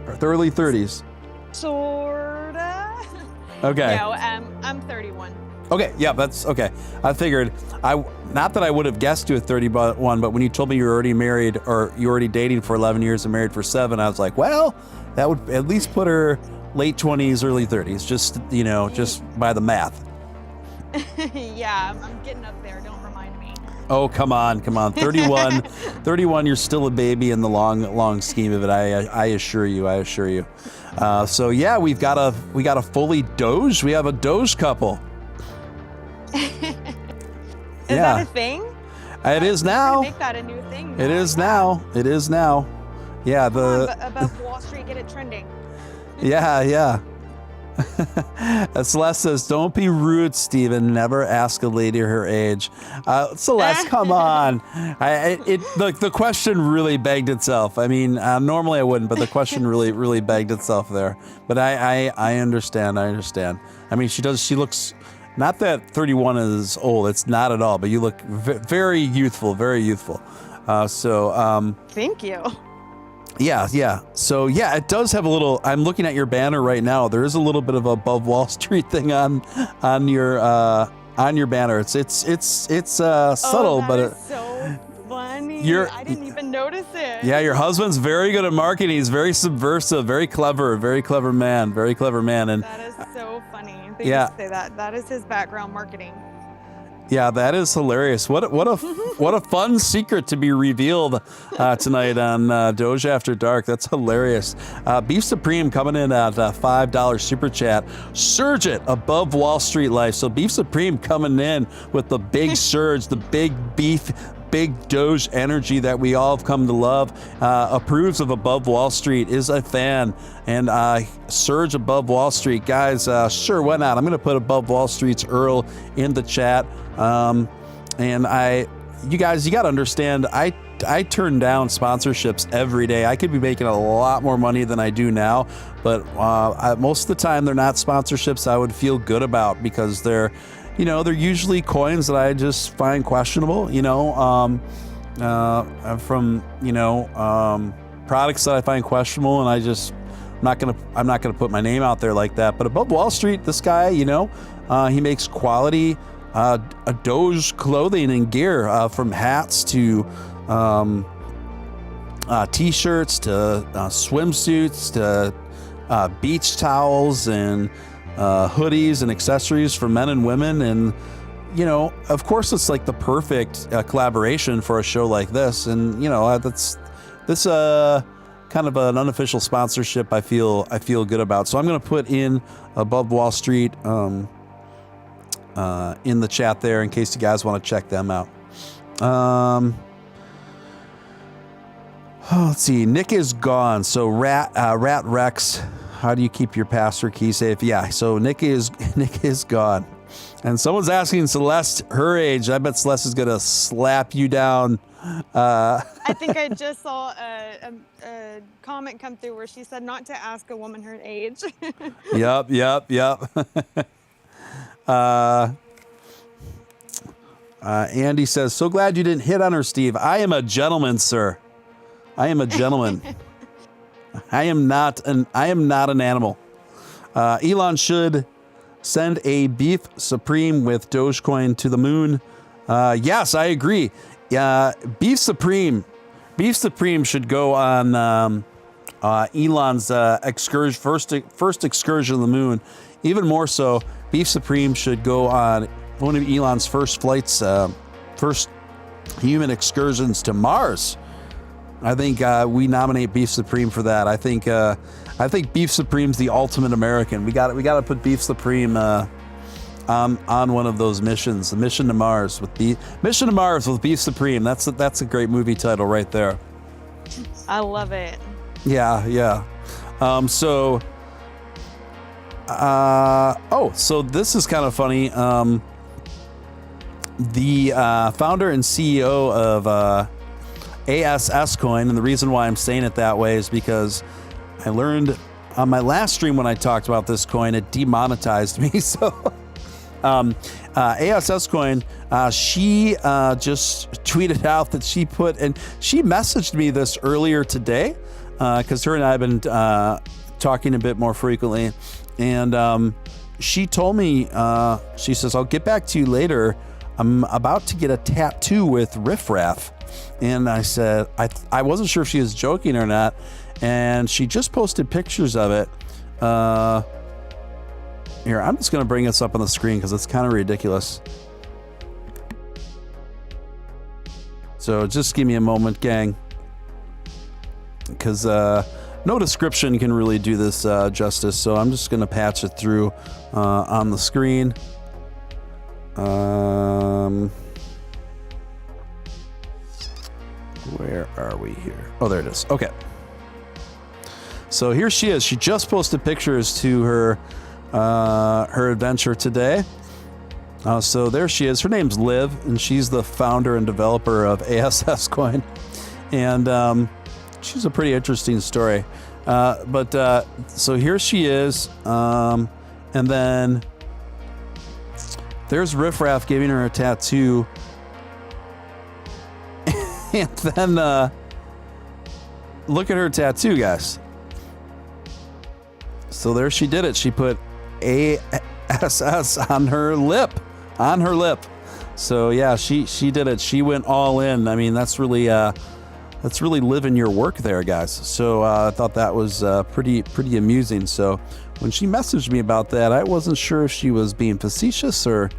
Or the early 30s? Sorta. Okay. No, I'm 31. Okay, yeah, that's okay. I figured not that I would have guessed you at 31, but when you told me you were already married or you were already dating for 11 years and married for 7, I was like, well, that would at least put her late 20s, early 30s, just by the math. Yeah, I'm getting up there. Don't remind me. Oh, come on. 31, you're still a baby in the long scheme of it. I assure you. So yeah, we got a fully Doge. We have a Doge couple. Is that a thing? It is now. Make that a new thing. It is now. Yeah, above Wall Street, get it trending. Yeah. Celeste says, "Don't be rude, Steven. Never ask a lady her age." Celeste, come on. The question really begged itself. I mean, normally I wouldn't, but the question really begged itself there. But I understand. I mean, she looks. Not that 31 is old, it's not at all, but you look very youthful, very youthful. Thank you. Yeah. So yeah, it does have a little, I'm looking at your banner right now. There is a little bit of a Above Wall Street thing on your banner. It's subtle, but it's so funny. I didn't even notice it. Yeah, your husband's very good at marketing. He's very subversive, very clever man. And that is so funny. Yeah. Say that. That is his background, marketing. Yeah, that is hilarious. What a fun secret to be revealed tonight on Doge After Dark. That's hilarious. Beef Supreme coming in at $5 super chat. Surge it above Wall Street life. So Beef Supreme coming in with the big surge, the big beef, big Doge energy that we all have come to love. Approves of Above Wall Street, is a fan, and surge Above Wall Street. Guys, sure, why not? I'm going to put Above Wall Street's Earl in the chat. And you guys, you got to understand, I I turn down sponsorships every day. I could be making a lot more money than I do now, but most of the time they're not sponsorships I would feel good about, because they're usually coins that I just find questionable, from products that I find questionable, and I'm not gonna put my name out there like that. But above Wall Street, this guy, he makes quality Doge clothing and gear, from hats to t-shirts to swimsuits to beach towels and hoodies and accessories for men and women. And of course it's like the perfect collaboration for a show like this. And this kind of an unofficial sponsorship I feel good about. So I'm going to put in Above Wall Street in the chat there in case you guys want to check them out. Let's see. Nick is gone. So Rat Rex, how do you keep your password key safe? Yeah. So Nick is gone. And someone's asking Celeste her age. I bet Celeste is gonna slap you down. I think I just saw a comment come through where she said not to ask a woman her age. Yep. Andy says, so glad you didn't hit on her, Steve. I am a gentleman, sir. I am a gentleman. I am not an animal. Elon should send a beef supreme with Dogecoin to the moon. Yes, I agree. Beef supreme should go on Elon's first excursion to the moon. Even more so, beef supreme should go on one of Elon's first flights, first human excursions to Mars. I think we nominate Beef Supreme for that. I think Beef Supreme's the ultimate American. We got to put Beef Supreme on one of those missions. The Mission to Mars with Beef Supreme. That's a great movie title right there. I love it. Yeah. So this is kind of funny. The founder and CEO of ASS Coin, and the reason why I'm saying it that way is because I learned on my last stream when I talked about this coin, it demonetized me. So ASS Coin, she just tweeted out that she messaged me this earlier today, because her and I have been talking a bit more frequently, and she told me, she says, I'll get back to you later. I'm about to get a tattoo with Riff Raff. And I said, I wasn't sure if she was joking or not. And she just posted pictures of it. Here, I'm just going to bring this up on the screen because it's kind of ridiculous. So just give me a moment, gang. Because no description can really do this justice. So I'm just going to patch it through on the screen. Where are we here? Oh, there it is. Okay. So here she is. She just posted pictures to her adventure today. So there she is. Her name's Liv, and she's the founder and developer of ASS Coin. And she's a pretty interesting story. So here she is. And then there's Riff Raff giving her a tattoo. And then look at her tattoo, guys. So there she did it. She put ASS on her lip. So yeah, she did it. She went all in. I mean, that's really living your work there, guys. So I thought that was pretty amusing. So when she messaged me about that, I wasn't sure if she was being facetious or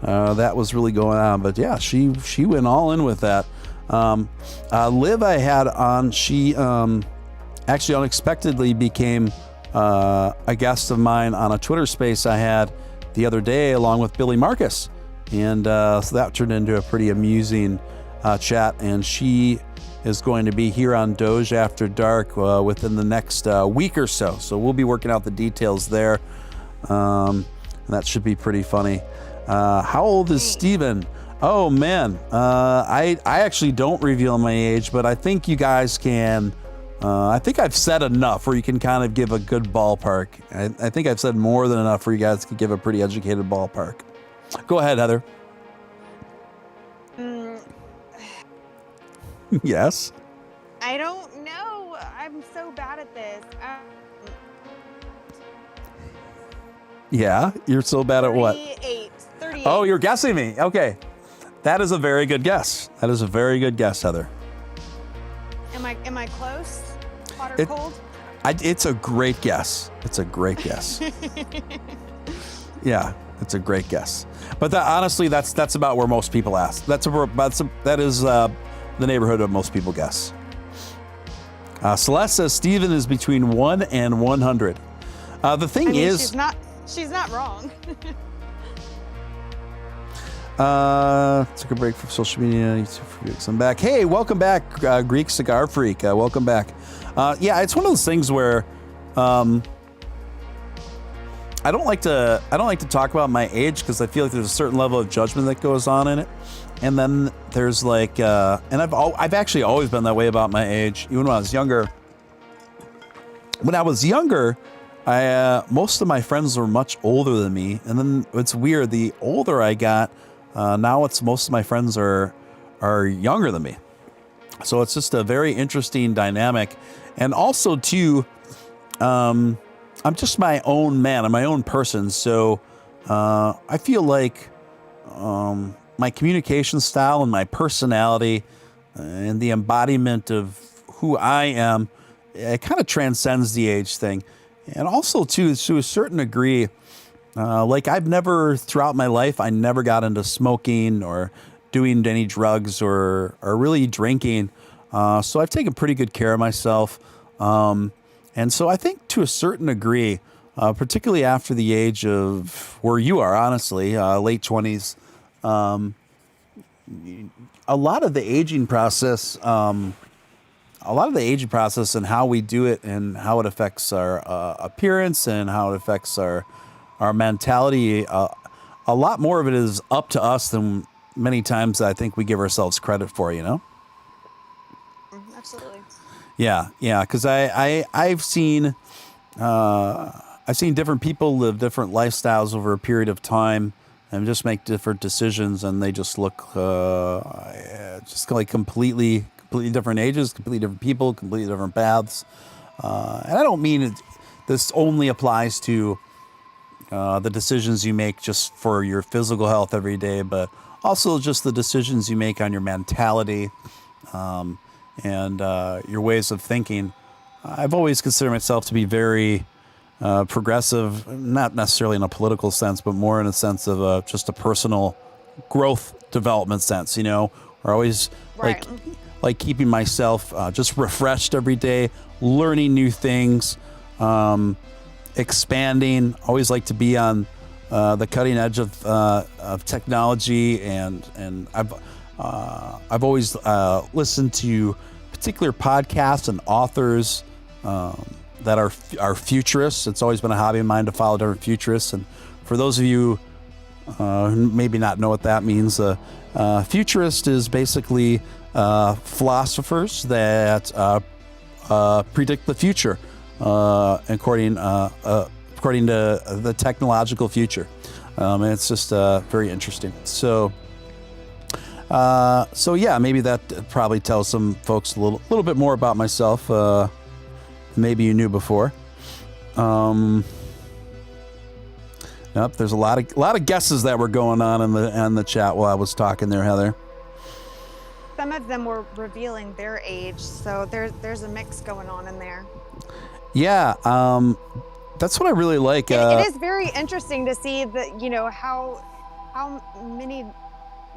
that was really going on. But yeah, she went all in with that. Liv I had on, she actually unexpectedly became a guest of mine on a Twitter space I had the other day along with Billy Marcus. And so that turned into a pretty amusing chat. And she is going to be here on Doge After Dark within the next week or so. So we'll be working out the details there. And that should be pretty funny. How old is Steven? Oh man, I actually don't reveal my age, but I think you guys can. I think I've said enough where you can kind of give a good ballpark. I think I've said more than enough where you guys can give a pretty educated ballpark. Go ahead, Heather. Yes. I don't know. I'm so bad at this. Yeah, you're so bad at what? 38. Oh, you're guessing me. Okay. That is a very good guess. That is a very good guess, Heather. Am I close? Hot or cold? It's a great guess. It's a great guess. Yeah, it's a great guess. But honestly, that's about where most people ask. That is the neighborhood of most people guess. Celeste says Steven is between 1 and 100. The thing is, she's not wrong. Took a break from social media. I'm back. Hey, welcome back, Greek Cigar Freak. Welcome back. Yeah, it's one of those things where I don't like to talk about my age because I feel like there's a certain level of judgment that goes on in it. And then there's like, and I've actually always been that way about my age, even when I was younger. When I was younger, most of my friends were much older than me, and then it's weird. The older I got, now most of my friends are younger than me. So it's just a very interesting dynamic, and also too, I'm just my own man. I'm my own person, so I feel like my communication style and my personality and the embodiment of who I am, it kind of transcends the age thing. And also, too, to a certain degree, like I've never, throughout my life, I never got into smoking or doing any drugs or really drinking. So I've taken pretty good care of myself. And so I think to a certain degree, particularly after the age of where you are, honestly, late 20s, a lot of the aging process, and how we do it and how it affects our appearance and how it affects our mentality, a lot more of it is up to us than many times I think we give ourselves credit for, you know? Absolutely. Yeah, because I've seen different people live different lifestyles over a period of time and just make different decisions, and they just look just like completely different ages, completely different people, completely different paths. And I don't mean this only applies to the decisions you make just for your physical health every day, but also just the decisions you make on your mentality and your ways of thinking. I've always considered myself to be very progressive, not necessarily in a political sense, but more in a sense of just a personal growth development sense, you know, or always Right. like keeping myself just refreshed every day, learning new things, expanding. Always like to be on the cutting edge of technology, and I've always listened to particular podcasts and authors that are futurists. It's always been a hobby of mine to follow different futurists. And for those of you who maybe not know what that means, futurist is basically philosophers that predict the future according to the technological future. And it's just very interesting. So yeah, maybe that probably tells some folks a little bit more about myself. Maybe you knew before. Yep, there's a lot of guesses that were going on in the chat while I was talking there, Heather. Some of them were revealing their age, so there's a mix going on in there. Yeah, that's what I really like. It is very interesting to see that, you know, how many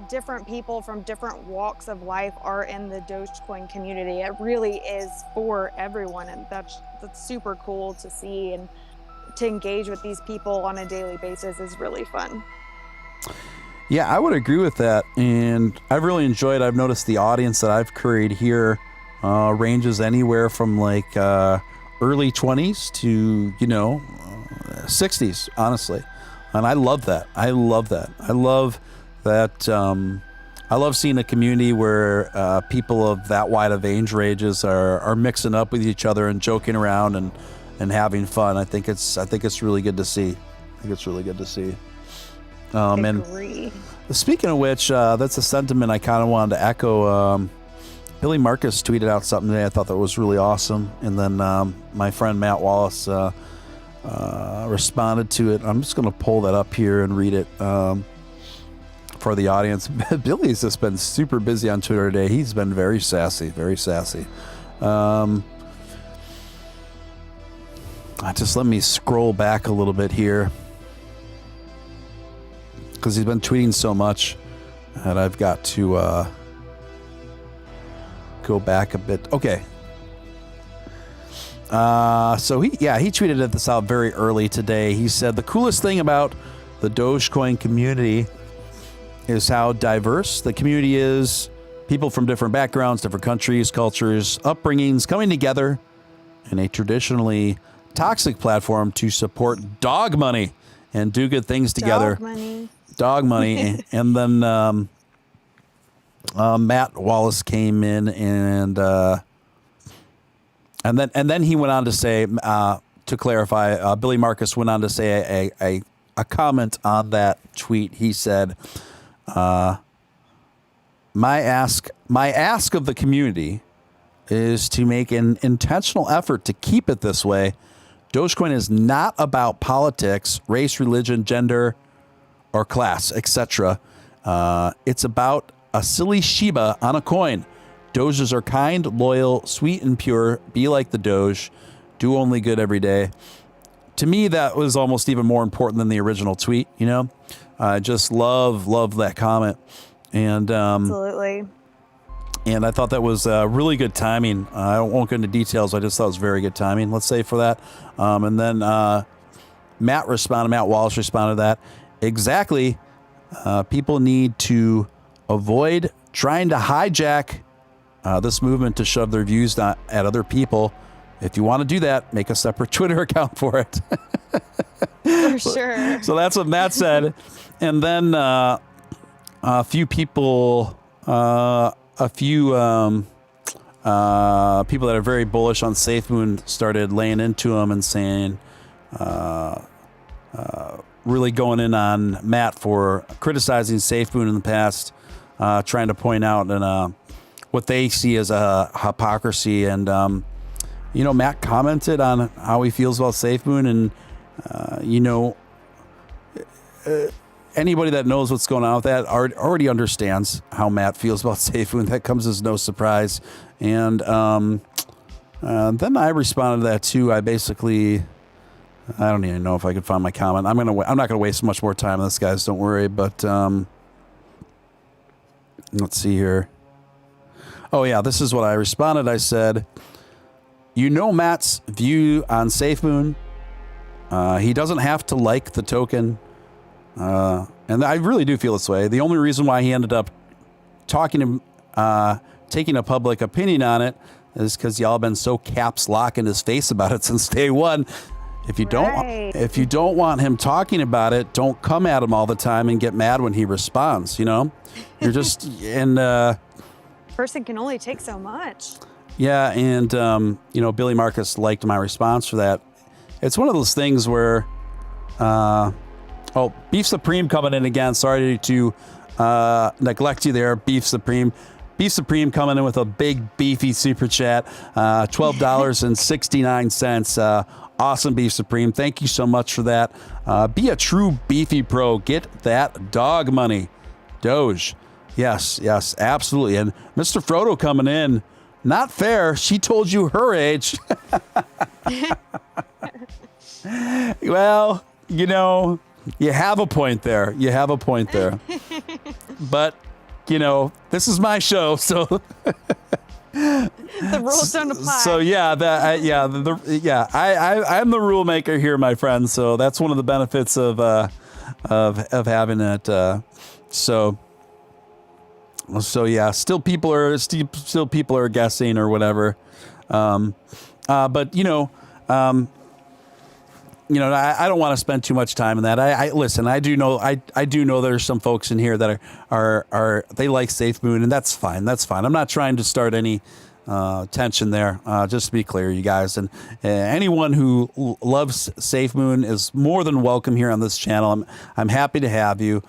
different people from different walks of life are in the Dogecoin community. It really is for everyone, and that's super cool to see, and to engage with these people on a daily basis is really fun. Yeah, I would agree with that, and I've really enjoyed. I've noticed the audience that I've created here ranges anywhere from like early 20s to 60s, honestly, and I love that. I love that I love seeing a community where people of that wide of age ranges are mixing up with each other and joking around and having fun. I think it's really good to see. Agree. And speaking of which, that's a sentiment I kind of wanted to echo. Billy Marcus tweeted out something today I thought that was really awesome, and then my friend Matt Wallace responded to it. I'm just going to pull that up here and read it for the audience. Billy's just been super busy on Twitter today. He's been very sassy, very sassy. Just let me scroll back a little bit here, because he's been tweeting so much that I've got to go back a bit. Okay. So he tweeted this out very early today. He said, the coolest thing about the Dogecoin community is how diverse the community is. People from different backgrounds, different countries, cultures, upbringings coming together in a traditionally toxic platform to support dog money and do good things together. Dog money. And then Matt Wallace came in and then he went on to say, to clarify, Billy Marcus went on to say a comment on that tweet. He said, my ask of the community is to make an intentional effort to keep it this way. Dogecoin is not about politics, race, religion, gender, or class, etc. It's about a silly Shiba on a coin. Doges are kind, loyal, sweet, and pure. Be like the Doge. Do only good every day. To me, that was almost even more important than the original tweet, you know? I just love that comment. And absolutely. And I thought that was really good timing. I won't go into details. I just thought it was very good timing, let's say, for that. And then Matt Wallace responded to that. Exactly. People need to avoid trying to hijack this movement to shove their views at other people. If you want to do that, make a separate Twitter account for it. For sure. So that's what Matt said. And then a few people that are very bullish on SafeMoon started laying into him and saying, really going in on Matt for criticizing SafeMoon in the past, trying to point out what they see as a hypocrisy. And, Matt commented on how he feels about SafeMoon, and, anybody that knows what's going on with that already understands how Matt feels about SafeMoon. That comes as no surprise. And then I responded to that too. I don't even know if I could find my comment. I'm not gonna waste much more time on this, guys. Don't worry. But let's see here. Oh yeah, this is what I responded. I said, Matt's view on SafeMoon. He doesn't have to like the token. And I really do feel this way. The only reason why he ended up taking a public opinion on it is because y'all been so caps lock in his face about it since day one. If you don't want him talking about it, don't come at him all the time and get mad when he responds. You're just and person can only take so much. Yeah, and Billy Marcus liked my response for that. It's one of those things where. Beef Supreme coming in again. Sorry to neglect you there, Beef Supreme. Beef Supreme coming in with a big beefy super chat, $12.69. Awesome, Beef Supreme. Thank you so much for that. Be a true beefy pro. Get that dog money. Doge. Yes, absolutely. And Mr. Frodo coming in. Not fair. She told you her age. Well, you have a point there. But, this is my show, so the rules don't apply. So I'm the rule maker here, my friend. So that's one of the benefits of having it. So yeah, still people are guessing or whatever. But I don't want to spend too much time in that. I listen. I do know there's some folks in here that are they like SafeMoon, and that's fine. That's fine. I'm not trying to start any tension there. Just to be clear, you guys, and anyone who loves SafeMoon is more than welcome here on this channel. I'm happy to have you.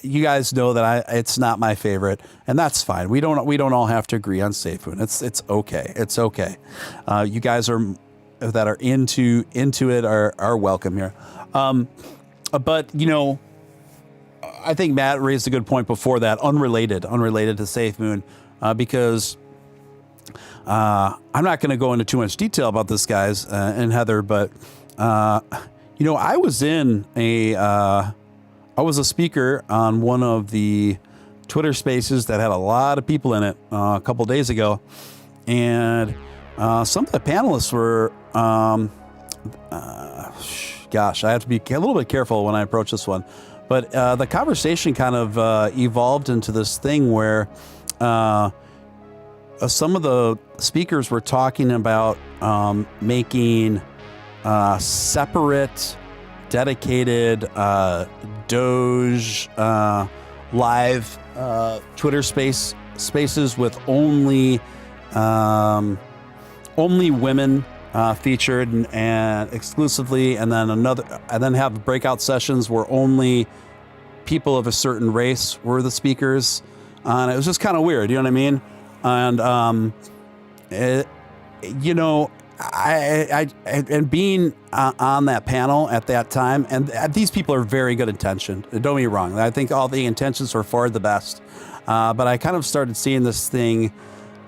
You guys know that it's not my favorite, and that's fine. We don't all have to agree on SafeMoon. It's okay. It's okay. You guys that are into it are welcome here. But I think Matt raised a good point before that, unrelated to SafeMoon, because I'm not going to go into too much detail about this, guys, and Heather, but I was a speaker on one of the Twitter spaces that had a lot of people in it a couple days ago, and some of the panelists were, gosh, I have to be a little bit careful when I approach this one, but the conversation kind of evolved into this thing where some of the speakers were talking about making separate, dedicated Doge live Twitter spaces with only women featured and exclusively, and then have breakout sessions where only people of a certain race were the speakers. And it was just kind of weird, you know what I mean? And and being on that panel at that time, and these people are very good intentioned. Don't get me wrong. I think all the intentions were for the best. But I kind of started seeing this thing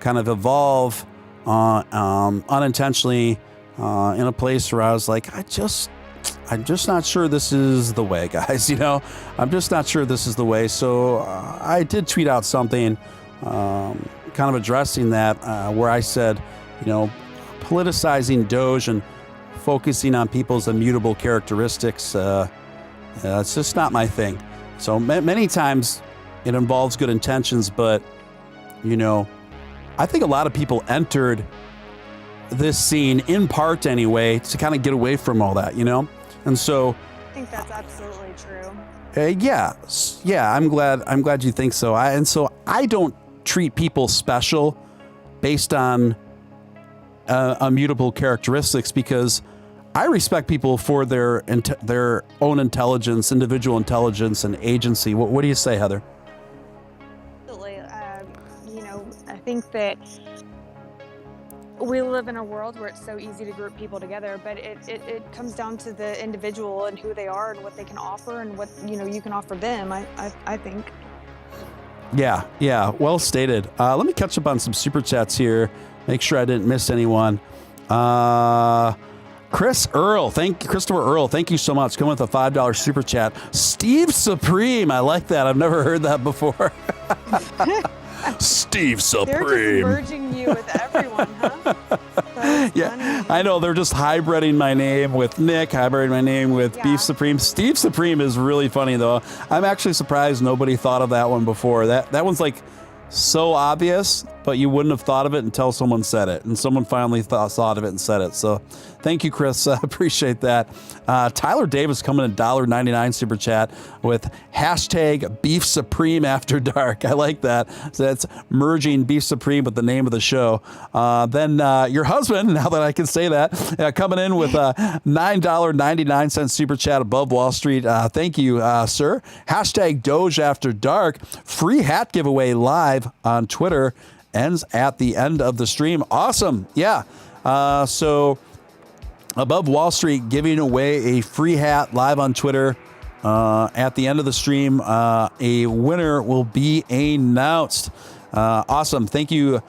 kind of evolve unintentionally in a place where I was like, I'm just not sure this is the way, guys. I'm just not sure this is the way. So I did tweet out something kind of addressing that, where I said, politicizing Doge and focusing on people's immutable characteristics, it's just not my thing. So many times it involves good intentions, but, I think a lot of people entered this scene, in part anyway, to kind of get away from all that, And so I think that's absolutely true. Yeah, I'm glad you think so. I don't treat people special based on immutable characteristics, because I respect people for their own intelligence, individual intelligence, and agency. What do you say, Heather? Absolutely. I think that we live in a world where it's so easy to group people together, but it comes down to the individual and who they are and what they can offer and what you can offer them. I think. Yeah, well stated. Let me catch up on some super chats here. Make sure I didn't miss anyone. Christopher Earl, thank you so much. Coming with a $5 super chat. Steve Supreme, I like that. I've never heard that before. Steve Supreme. They're just merging you with everyone, huh? Yeah, funny. I know. They're just hybriding my name with Nick, hybriding my name with Beef Supreme. Steve Supreme is really funny, though. I'm actually surprised nobody thought of that one before. That one's like so obvious, but you wouldn't have thought of it until someone said it, and someone finally thought of it and said it. So thank you, Chris. Appreciate that. Tyler Davis coming in $1.99 super chat with hashtag Beef Supreme After Dark. I like that. So that's merging Beef Supreme with the name of the show. Then your husband, now that I can say that, coming in with a $9.99 super chat above Wall Street. Thank you, sir. Hashtag Doge After Dark. Free hat giveaway live on Twitter. Ends at the end of the stream. Awesome. Yeah. So Above Wall Street giving away a free hat live on Twitter. At the end of the stream, a winner will be announced. Awesome. Thank you.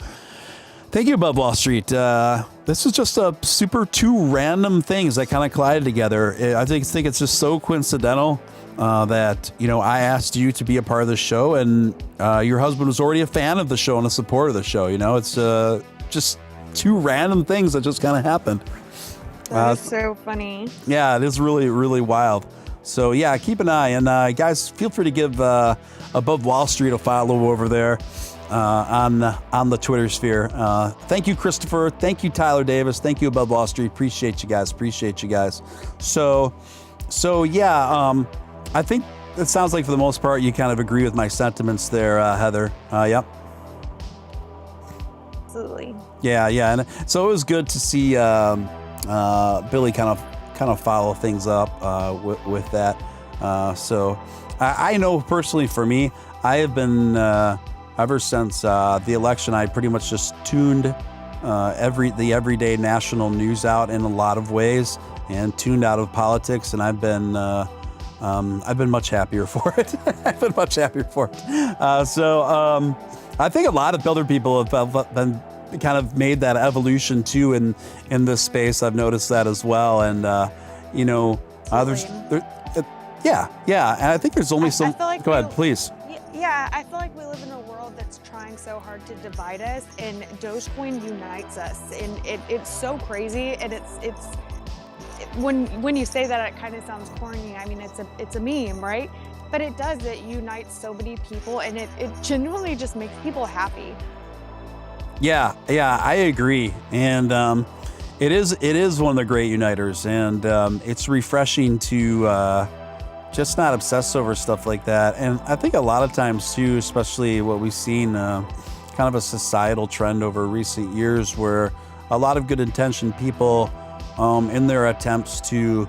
Thank you, Above Wall Street. This is just a super two random things that kind of collided together. I think it's just so coincidental that, I asked you to be a part of the show, and your husband was already a fan of the show and a supporter of the show. It's just two random things that just kind of happened. That's so funny. Yeah, it is really, really wild. So, yeah, keep an eye. And, guys, feel free to give Above Wall Street a follow over there. on the Twitter sphere. Thank you, Christopher. Thank you, Tyler Davis. Thank you, Above Wall Street. Appreciate you guys. So yeah, I think it sounds like for the most part you kind of agree with my sentiments there, Heather. Yep. Absolutely. Yeah, and so it was good to see Billy kind of follow things up with that. So I know personally for me, I have been ever since the election, I pretty much just tuned the everyday national news out in a lot of ways and tuned out of politics, and I've been much happier for it. I've been much happier for it. So I think a lot of other people have been kind of made that evolution too in this space. I've noticed that as well, and yeah, and I think there's only some. I feel like go ahead, please. Yeah, I feel like we live in a world that's trying so hard to divide us, and Dogecoin unites us, and it's so crazy, and it's when you say that, it kind of sounds corny. I mean, it's a meme, right? But it does. It unites so many people, and it genuinely just makes people happy. Yeah, I agree, and it is one of the great uniters, and it's refreshing to just not obsess over stuff like that. And I think a lot of times too, especially what we've seen, kind of a societal trend over recent years, where a lot of good intentioned people, in their attempts to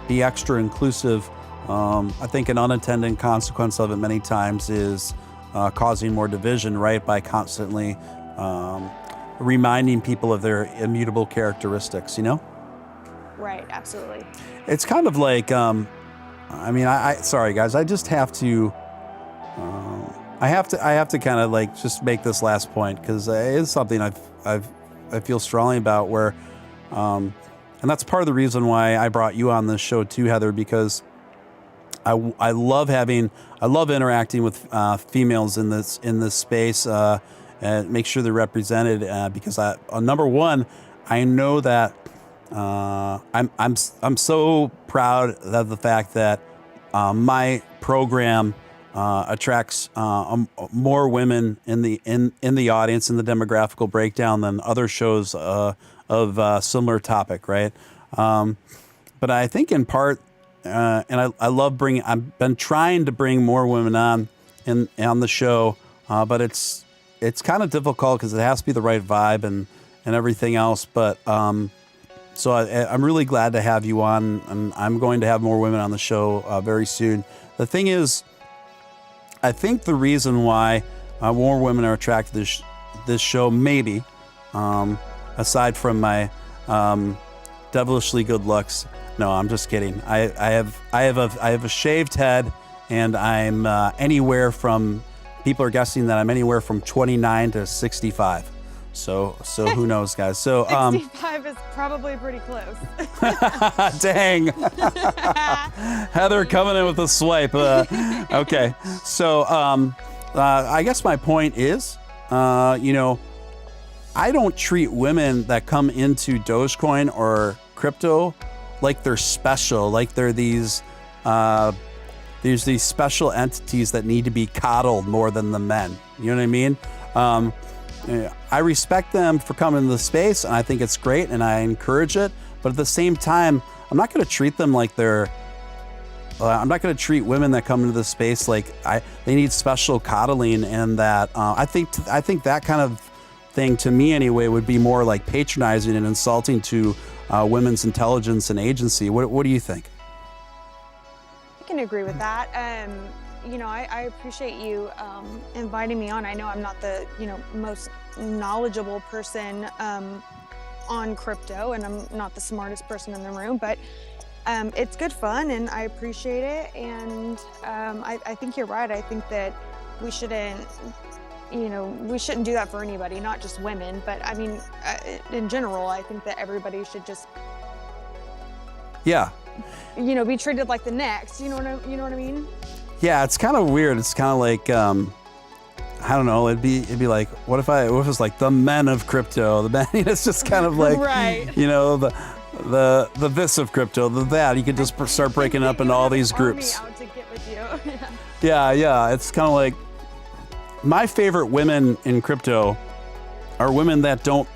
be extra inclusive, I think an unintended consequence of it many times is causing more division, right? By constantly reminding people of their immutable characteristics, Right, absolutely. It's kind of like, sorry guys, I just have to, I have to kind of like just make this last point, because it is something I feel strongly about, where, and that's part of the reason why I brought you on this show too, Heather, because I love interacting with females in this space, and make sure they're represented, because number one, I know that I'm so proud of the fact that my program attracts more women in the audience, in the demographical breakdown, than other shows of similar topic, right? But I think in part, and I love I've been trying to bring more women on the show, but it's kind of difficult because it has to be the right vibe and everything else. But so I'm really glad to have you on, and I'm going to have more women on the show very soon. The thing is, I think the reason why more women are attracted to this show, maybe, aside from my devilishly good looks. No, I'm just kidding. I have a shaved head, and I'm anywhere from, people are guessing that I'm anywhere from 29 to 65. So who knows, guys? So 65 is probably pretty close. Dang. Heather coming in with a swipe. Okay. So I guess my point is, I don't treat women that come into Dogecoin or crypto like they're special, like they're these there's these special entities that need to be coddled more than the men. You know what I mean? I respect them for coming to the space, and I think it's great, and I encourage it. But at the same time, I'm not going to treat them like they're. I'm not going to treat women that come into the space like they need special coddling, and that I think that kind of thing, to me anyway, would be more like patronizing and insulting to women's intelligence and agency. What do you think? I can agree with that. I appreciate you inviting me on. I know I'm not the most knowledgeable person on crypto, and I'm not the smartest person in the room, but it's good fun, and I appreciate it. And I think you're right. I think that we shouldn't do that for anybody, not just women, but I mean, in general, I think that everybody should just, be treated like the next. You know what I mean? Yeah, it's kind of weird. It's kind of like, I don't know. It'd be like, what if it was like the men of crypto? The men. It's just kind of like, right. The this of crypto, the that. You could just start breaking up into all these groups. Out to get with you. Yeah. It's kind of like, my favorite women in crypto are women that don't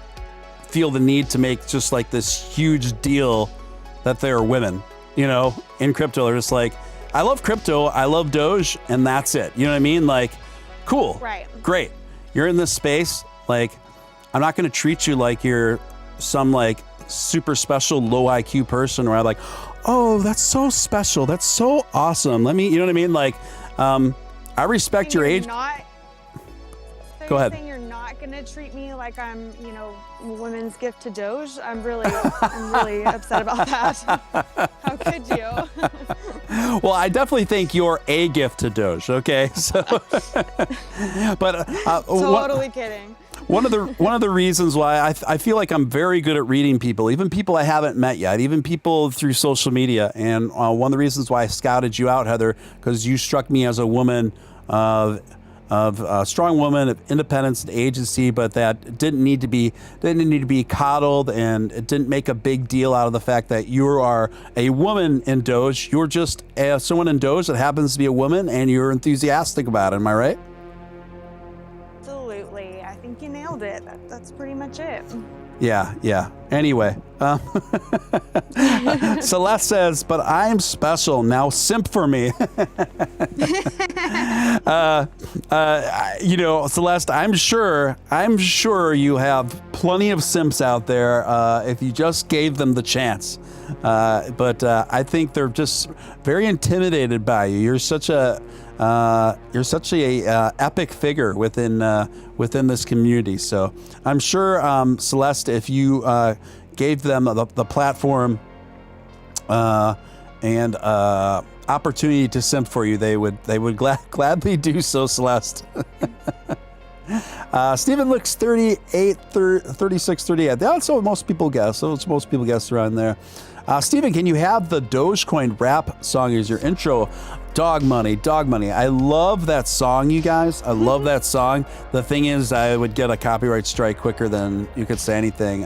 feel the need to make just like this huge deal that they're women, you know, in crypto. They're just like, I love crypto, I love Doge, and that's it. You know what I mean? Like, cool, Right. great. You're in this space. Like, I'm not going to treat you like you're some like super special low IQ person where I'm like, oh, that's so special. That's so awesome. Let me, you know what I mean? Like, I respect your age. So Go you're ahead. saying you're not going to treat me like I'm, you know, women's gift to Doge? I'm really upset about that. How could you? Well, I definitely think you're a gift to Doge. Okay, so, but Totally kidding. one of the reasons why I feel like I'm very good at reading people, even people I haven't met yet, even people through social media. And one of the reasons why I scouted you out, Heather, because you struck me as a woman of a strong woman of independence and agency, but that didn't need to be coddled, and it didn't make a big deal out of the fact that you are a woman in Doge. You're just someone in Doge that happens to be a woman, and you're enthusiastic about it. Am I right? Absolutely. I think you nailed it. That's pretty much it. Yeah. Anyway, Celeste says, but I'm special. Now simp for me. You know, Celeste, I'm sure you have plenty of simps out there if you just gave them the chance. But I think they're just very intimidated by you. You're such a epic figure within this community. So I'm sure, Celeste, if you gave them the platform and opportunity to simp for you, they would gladly do so, Celeste. Stephen looks 38, 36, 38. That's what most people guess. That's what most people guess around there. Stephen, can you have the Dogecoin rap song as your intro? Dog money. I love that song, you guys. I love that song. The thing is, I would get a copyright strike quicker than you could say anything.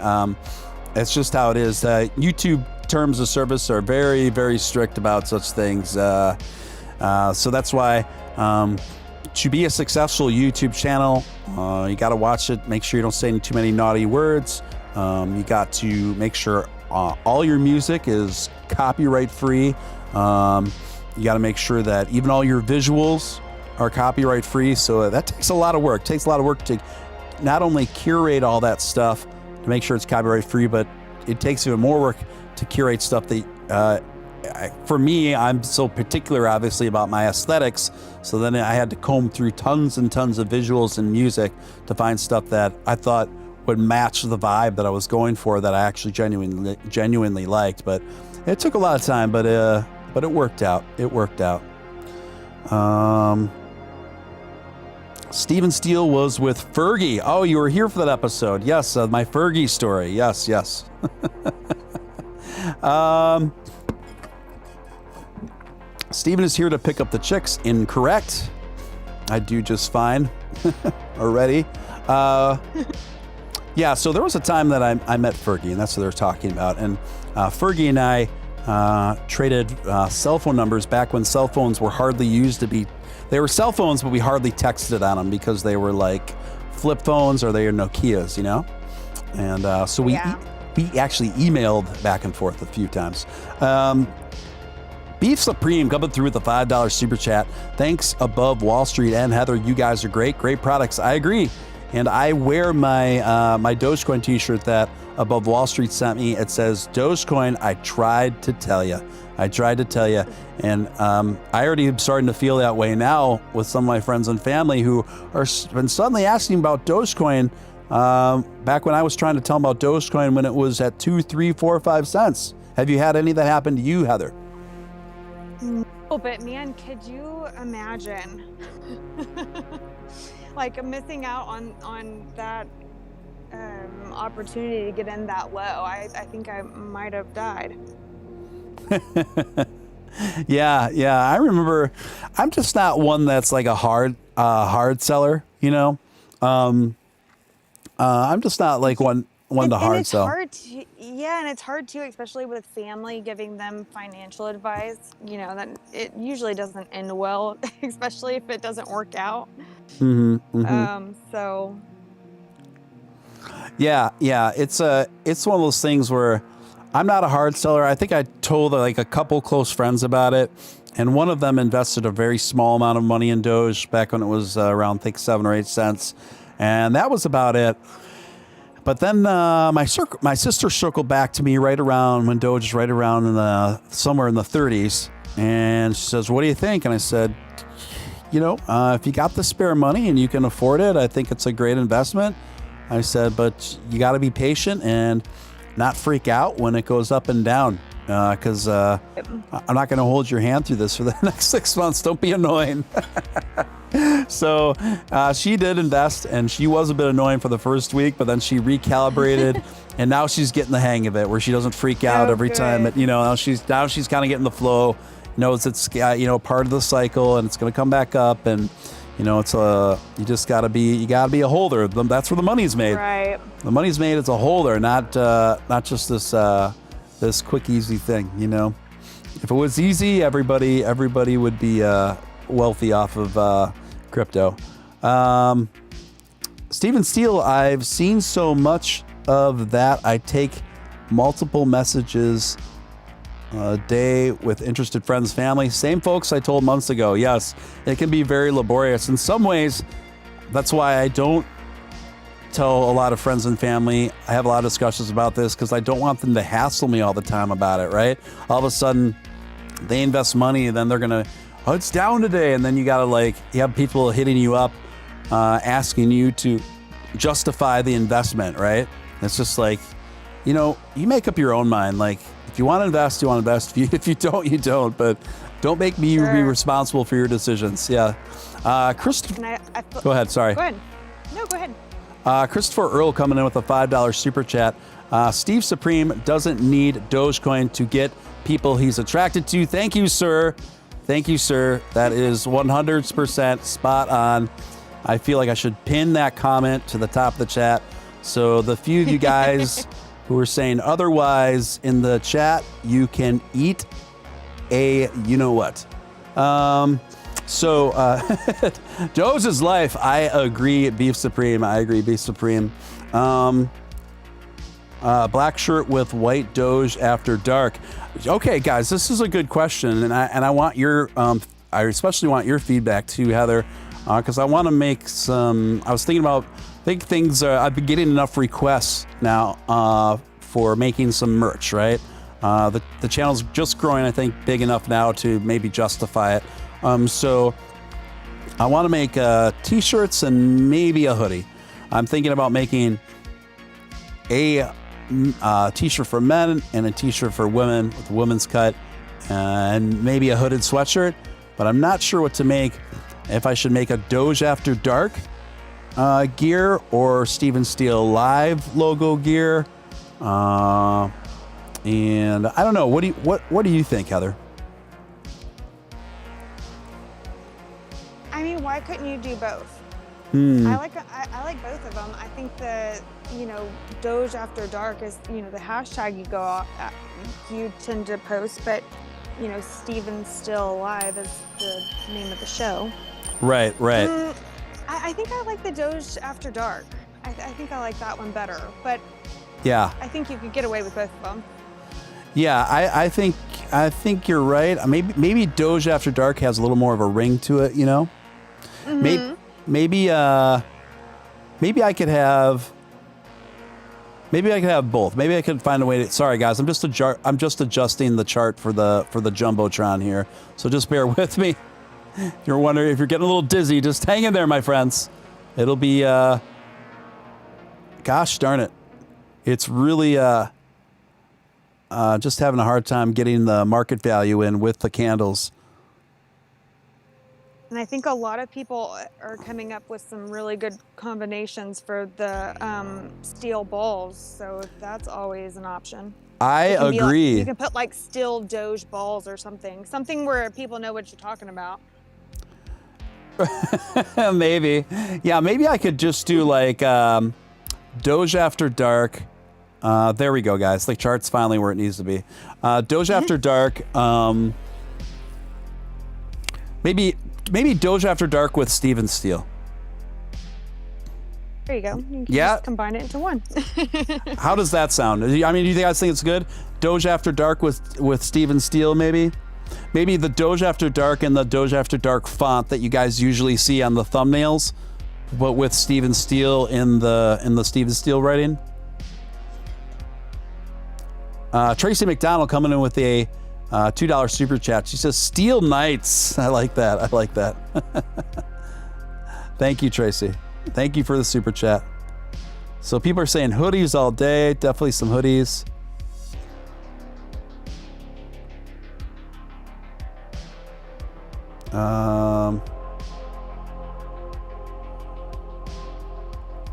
It's just how it is. YouTube terms of service are very, very strict about such things. So that's why to be a successful YouTube channel, you got to watch it. Make sure you don't say too many naughty words. You got to make sure all your music is copyright free. You got to make sure that even all your visuals are copyright free. So that takes a lot of work. It takes a lot of work to not only curate all that stuff to make sure it's copyright free, but it takes even more work to curate stuff that, for me, I'm so particular, obviously, about my aesthetics. So then I had to comb through tons and tons of visuals and music to find stuff that I thought would match the vibe that I was going for, that I actually genuinely liked. But it took a lot of time, but it worked out. Steven Steele was with Fergie. Oh, you were here for that episode. Yes, my Fergie story. Yes. Steven is here to pick up the chicks. Incorrect. I do just fine already. Yeah, so there was a time that I met Fergie, and that's what they're talking about. And Fergie and I traded cell phone numbers back when cell phones were hardly used to be. They were cell phones, but we hardly texted on them because they were like flip phones or they were Nokias, you know? And so we actually emailed back and forth a few times. Beef Supreme coming through with the $5 super chat. Thanks, Above Wall Street and Heather. You guys are great products. I agree. And I wear my my Dogecoin t-shirt that Above Wall Street sent me. It says, Dogecoin, I tried to tell you. And I already am starting to feel that way now with some of my friends and family who are been suddenly asking about Dogecoin back when I was trying to tell them about Dogecoin when it was at 2, 3, 4, 5 cents. Have you had any of that happen to you, Heather? Oh, but man, could you imagine like missing out on that opportunity to get in that low? I think I might have died. Yeah. I remember. I'm just not one that's like a hard seller, you know. I'm just not like one to hard sell. Hard to, and it's hard too, especially with family giving them financial advice. You know that it usually doesn't end well, especially if it doesn't work out. So Yeah, it's one of those things where I'm not a hard seller. I think I told like a couple close friends about it, and one of them invested a very small amount of money in Doge back when it was around, I think, 7 or 8 cents, and that was about it. But then my sister circled back to me right around when Doge is right around somewhere in the 30s, and she says, "What do you think?" And I said, if you got the spare money and you can afford it, I think it's a great investment. I said, but you got to be patient and not freak out when it goes up and down, because I'm not going to hold your hand through this for the next 6 months. Don't be annoying. So she did invest, and she was a bit annoying for the first week, but then she recalibrated, and now she's getting the hang of it, where she doesn't freak out every time. Now she's kind of getting the flow, knows it's part of the cycle, and it's going to come back up, and it's you just gotta be a holder. That's where the money's made. Right. The money's made as a holder, not just this quick, easy thing. If it was easy, everybody would be wealthy off of crypto. Stephen Steele, I've seen so much of that. I take multiple messages a day with interested friends, family. Same folks I told months ago. Yes, it can be very laborious. In some ways, that's why I don't tell a lot of friends and family. I have a lot of discussions about this because I don't want them to hassle me all the time about it, right? All of a sudden, they invest money and then they're going to, it's down today. And then you got to you have people hitting you up, asking you to justify the investment, right? It's just you make up your own mind. If you want to invest, you want to invest. If you don't, you don't. But don't make me be responsible for your decisions. Yeah. Go ahead. Sorry. Go ahead. No, go ahead. Christopher Earl coming in with a $5 super chat. Steve Supreme doesn't need Dogecoin to get people he's attracted to. Thank you, sir. Thank you, sir. That is 100% spot on. I feel like I should pin that comment to the top of the chat. So the few of you guys who are saying otherwise in the chat, you can eat a what. Doge is life. I agree, Beef Supreme. I agree, Beef Supreme. Black shirt with white Doge after dark. Okay, guys, this is a good question, and I want your I especially want your feedback too, Heather, because I want to make some. I was thinking about. I think things are. I've been getting enough requests now for making some merch. Right, the channel's just growing. I think big enough now to maybe justify it. So I want to make t-shirts and maybe a hoodie. I'm thinking about making a t-shirt for men and a t-shirt for women with a women's cut and maybe a hooded sweatshirt, but I'm not sure what to make. If I should make a Doge After Dark gear or Steven Steele Live logo gear. And I don't know. What do you think, Heather? I mean, why couldn't you do both? I like both of them. I think the Doge After Dark is the hashtag you tend to post, but Steven's Still Alive is the name of the show. Right. I think I like the Doge After Dark. I think I like that one better, but yeah, I think you could get away with both of them. Yeah, I think you're right. Maybe Doge After Dark has a little more of a ring to it, Mm-hmm. Maybe I could have both. Maybe I could find a way to. Sorry guys, I'm just adjusting the chart for the Jumbotron here. So just bear with me. If you're wondering, if you're getting a little dizzy, just hang in there, my friends. It'll be gosh darn it. It's really just having a hard time getting the market value in with the candles. And I think a lot of people are coming up with some really good combinations for the steel balls. So that's always an option. I agree. You can put steel Doge balls or something where people know what you're talking about. Maybe. Yeah, maybe I could just do Doge After Dark. There we go, guys. The chart's finally where it needs to be. Doge After Dark. Maybe Doge After Dark with Steven Steele. There you go. You can Yeah. just combine it into one. How does that sound? I mean, do you guys think it's good? Doge After Dark with Steven Steele, maybe? Maybe the Doge After Dark and the Doge After Dark font that you guys usually see on the thumbnails, but with Steven Steele in the Steven Steele writing. Tracy McDonald coming in with a $2 super chat. She says, Steel Knights. I like that. I like that. Thank you, Tracy. Thank you for the super chat. So people are saying hoodies all day. Definitely some hoodies.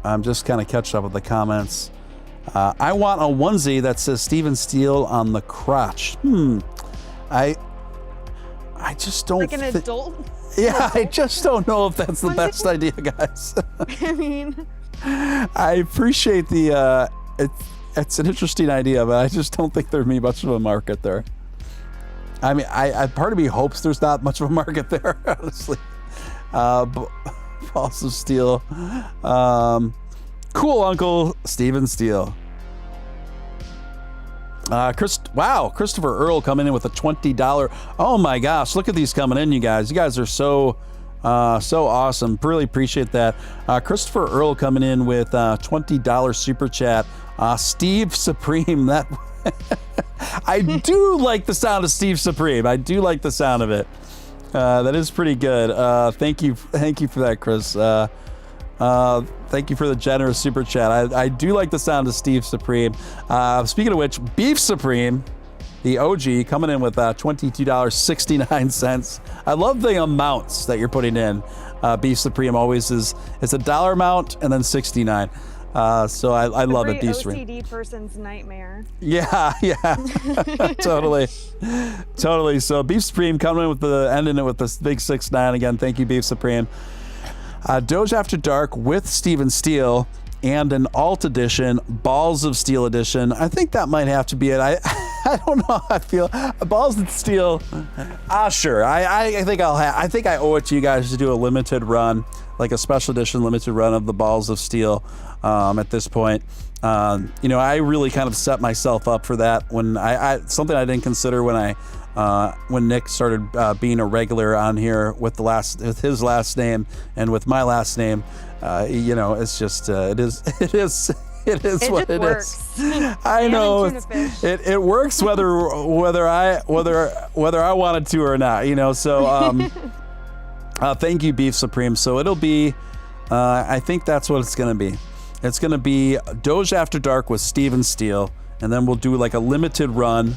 I'm just kind of catching up with the comments. I want a onesie that says Steven Steele on the crotch. I just don't. Like an adult. Yeah, I just don't know if that's the best idea, guys. I mean, I appreciate the. It's an interesting idea, but I just don't think there'd be much of a market there. I mean, I part of me hopes there's not much of a market there, honestly. Ballz of Steel. Cool Uncle Steven Steele. Christopher Earl coming in with a $20. Oh my gosh, look at these coming in, you guys. You guys are so awesome. Really appreciate that. Christopher Earl coming in with $20 super chat. Steve Supreme, that I do like the sound of Steve Supreme. I do like the sound of it. That is pretty good. Thank you for that, Chris. Thank you for the generous super chat. I do like the sound of Steve Supreme. Speaking of which, Beef Supreme, the OG, coming in with $22.69. I love the amounts that you're putting in. Beef Supreme always is, it's a dollar amount and then 69. So I love it, Beef Supreme. OCD person's nightmare. Yeah, totally. So Beef Supreme coming in with ending it with this big 6-9 again. Thank you, Beef Supreme. Doge After Dark with Steven Steele and an alt edition, Ballz of Steel edition. I think that might have to be it. I don't know how I feel. Ballz of Steel. Sure. I think I think I owe it to you guys to do a limited run, like a special edition limited run of the Ballz of Steel. At this point, I really kind of set myself up for that when something I didn't consider when Nick started being a regular on here with his last name and with my last name. It's just it is what it is. I know it works whether I wanted to or not. So thank you, Beef Supreme. So it'll be I think that's what it's gonna be. It's gonna be Doge After Dark with Steven Steele, and then we'll do like a limited run.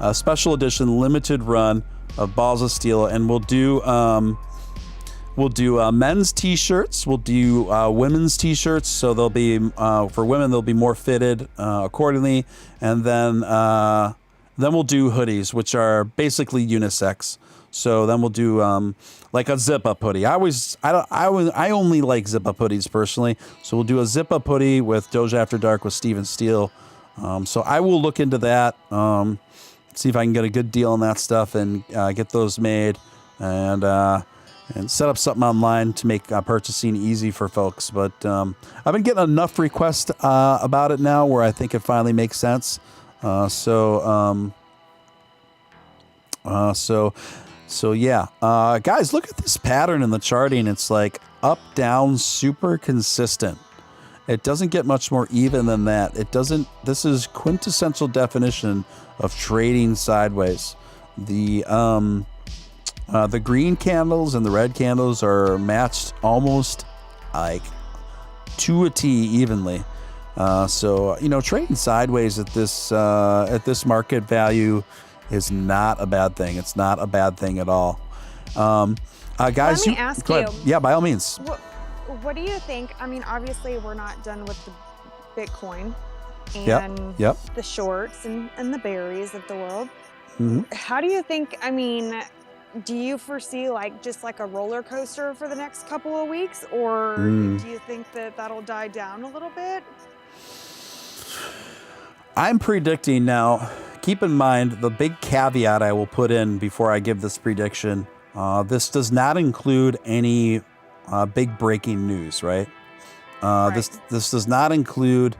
A special edition limited run of Ballz of Steel, and we'll do men's t-shirts, we'll do women's t-shirts, so they'll be for women they'll be more fitted accordingly, and then we'll do hoodies, which are basically unisex. So then we'll do like a zip-up hoodie. I only like zip-up hoodies personally, so we'll do a zip-up hoodie with Doge After Dark with Steven Steele. So I will look into that. See if I can get a good deal on that stuff and get those made and set up something online to make purchasing easy for folks. But I've been getting enough requests about it now where I think it finally makes sense. So yeah, guys, look at this pattern in the charting. It's like up, down, super consistent. It doesn't get much more even than that. This is quintessential definition of trading sideways. The green candles and the red candles are matched almost like to a T evenly. So trading sideways at this market value is not a bad thing. It's not a bad thing at all. Guys, let me ask you. Yeah, by all means. What do you think? I mean, obviously we're not done with the Bitcoin and the shorts and the berries of the world. Mm-hmm. How do you think, do you foresee just like a roller coaster for the next couple of weeks, or do you think that that'll die down a little bit? I'm predicting now, keep in mind the big caveat I will put in before I give this prediction. This does not include any big breaking news, right? This does not include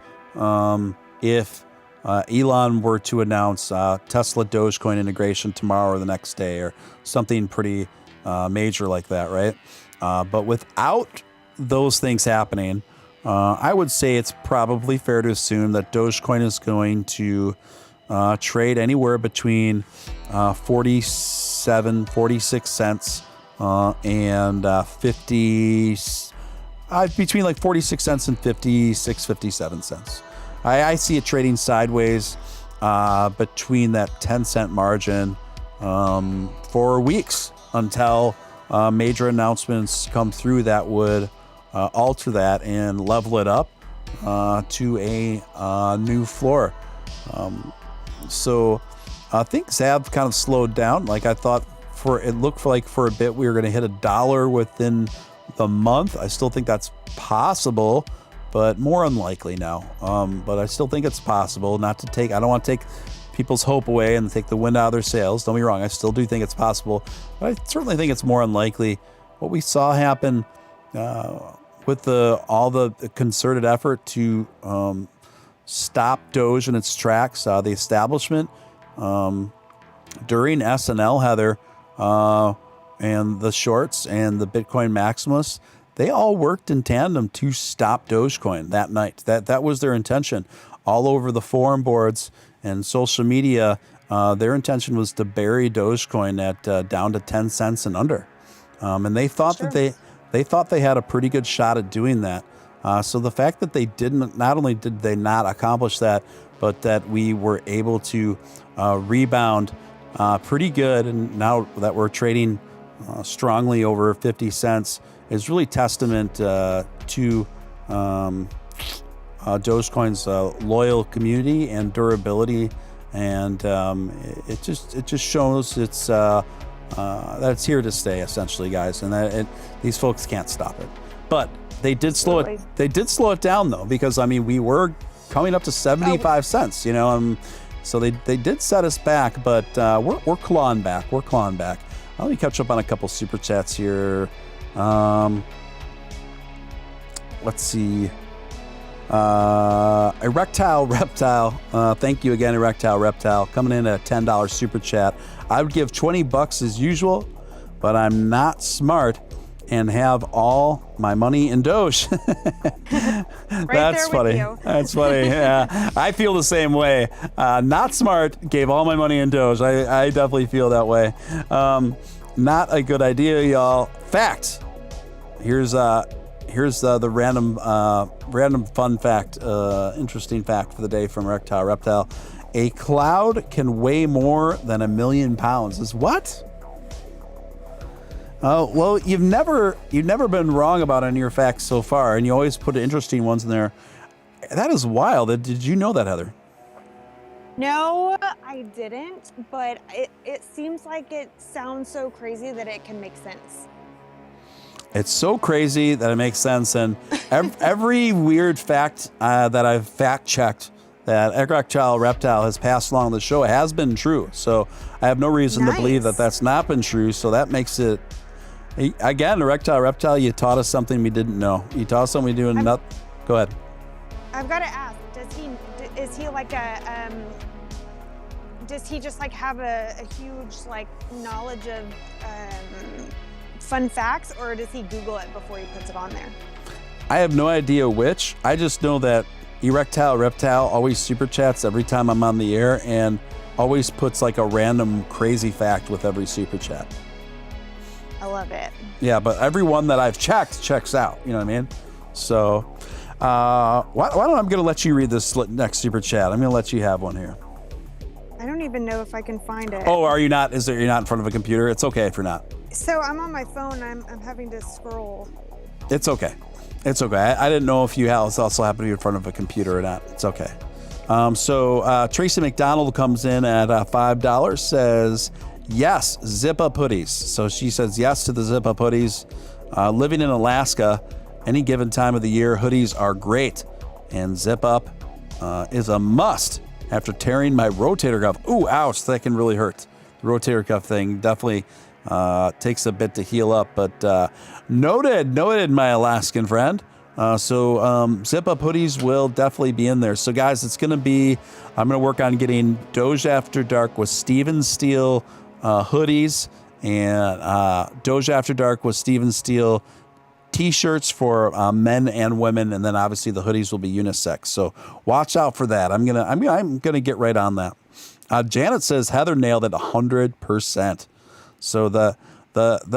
if Elon were to announce Tesla Dogecoin integration tomorrow or the next day or something pretty major like that, right? But without those things happening, I would say it's probably fair to assume that Dogecoin is going to trade anywhere between 46 cents and 50, between like 46 cents and 57 cents. I see it trading sideways between that 10-cent margin for weeks until major announcements come through that would alter that and level it up to a new floor. So things have kind of slowed down. Like I thought, it looked like for a bit we were going to hit $1 within the month. I still think that's possible, but more unlikely now. But I still think it's possible. I don't want to take people's hope away and take the wind out of their sails. Don't be wrong. I still do think it's possible, but I certainly think it's more unlikely. What we saw happen with all the concerted effort to stop Doge in its tracks, the establishment during SNL, Heather, and the shorts and the Bitcoin maximalists, they all worked in tandem to stop Dogecoin that night. That was their intention. All over the forum boards and social media, their intention was to bury Dogecoin at down to 10 cents and under. And they thought that they thought they had a pretty good shot at doing that. So the fact that they didn't, not only did they not accomplish that, but that we were able to rebound pretty good, and now that we're trading strongly over 50 cents, is really testament to Dogecoin's loyal community and durability, and it just shows it's that it's here to stay, essentially, guys, and that these folks can't stop it. But they did slow it. They did slow it down though, because I mean we were coming up to 75 cents, you know, so they did set us back, but we're clawing back. We're clawing back. Let me catch up on a couple super chats here. Let's see. Erectile Reptile. Thank you again, Erectile Reptile, coming in at a $10 super chat. I would give $20 as usual, but I'm not smart and have all my money in Doge. That's funny. That's funny. Yeah, I feel the same way. Not smart, gave all my money in Doge. I definitely feel that way. Not a good idea, y'all. Fact. Here's the random fun fact, interesting fact for the day from Erectile Reptile. A cloud can weigh more than 1 million pounds. Is what? Oh, well, you've never been wrong about any of your facts so far, and you always put interesting ones in there. That is wild. Did you know that, Heather? No, I didn't, but it seems like it sounds so crazy that it can make sense. It's so crazy that it makes sense, and every weird fact that I've fact-checked that Erectile Reptile has passed along the show has been true. So I have no reason to believe that that's not been true, so that makes it... Again, Erectile Reptile, you taught us something we didn't know. You taught us something we didn't know. Go ahead. I've got to ask, is he like does he just like have a huge like knowledge of fun facts, or does he Google it before he puts it on there? I have no idea which. I just know that Erectile Reptile always super chats every time I'm on the air and always puts like a random crazy fact with every super chat. I love it. Yeah, but every one that I've checked checks out. You know what I mean? So, why don't I'm going to let you read this next super chat. I'm going to let you have one here. I don't even know if I can find it. Oh, are you not? You're not in front of a computer? It's okay if you're not. So I'm on my phone. I'm having to scroll. It's okay. It's okay. I didn't know if you also happen to be in front of a computer or not. It's okay. So Tracy McDonald comes in at $5, says, yes, zip up hoodies. So she says yes to the zip up hoodies. Living in Alaska, any given time of the year, hoodies are great. And zip up is a must after tearing my rotator cuff. Ooh, ouch, that can really hurt. The rotator cuff thing definitely takes a bit to heal up, but noted, my Alaskan friend. So Zip Up hoodies will definitely be in there. So guys, I'm going to work on getting Doge After Dark with Steven Steele hoodies and Doge After Dark with Steven Steele t-shirts for men and women, and then obviously the hoodies will be unisex. So watch out for that. I'm gonna get right on that. Janet says Heather nailed it 100%. So the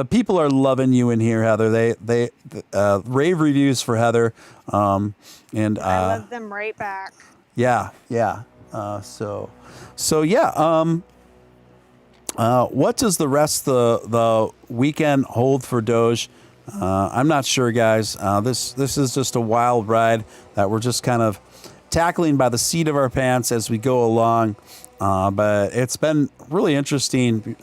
people are loving you in here, Heather. They rave reviews for Heather, and I love them right back. Yeah. So yeah. What does the rest of the weekend hold for Doge? I'm not sure, guys. This is just a wild ride that we're just kind of tackling by the seat of our pants as we go along. But it's been really interesting.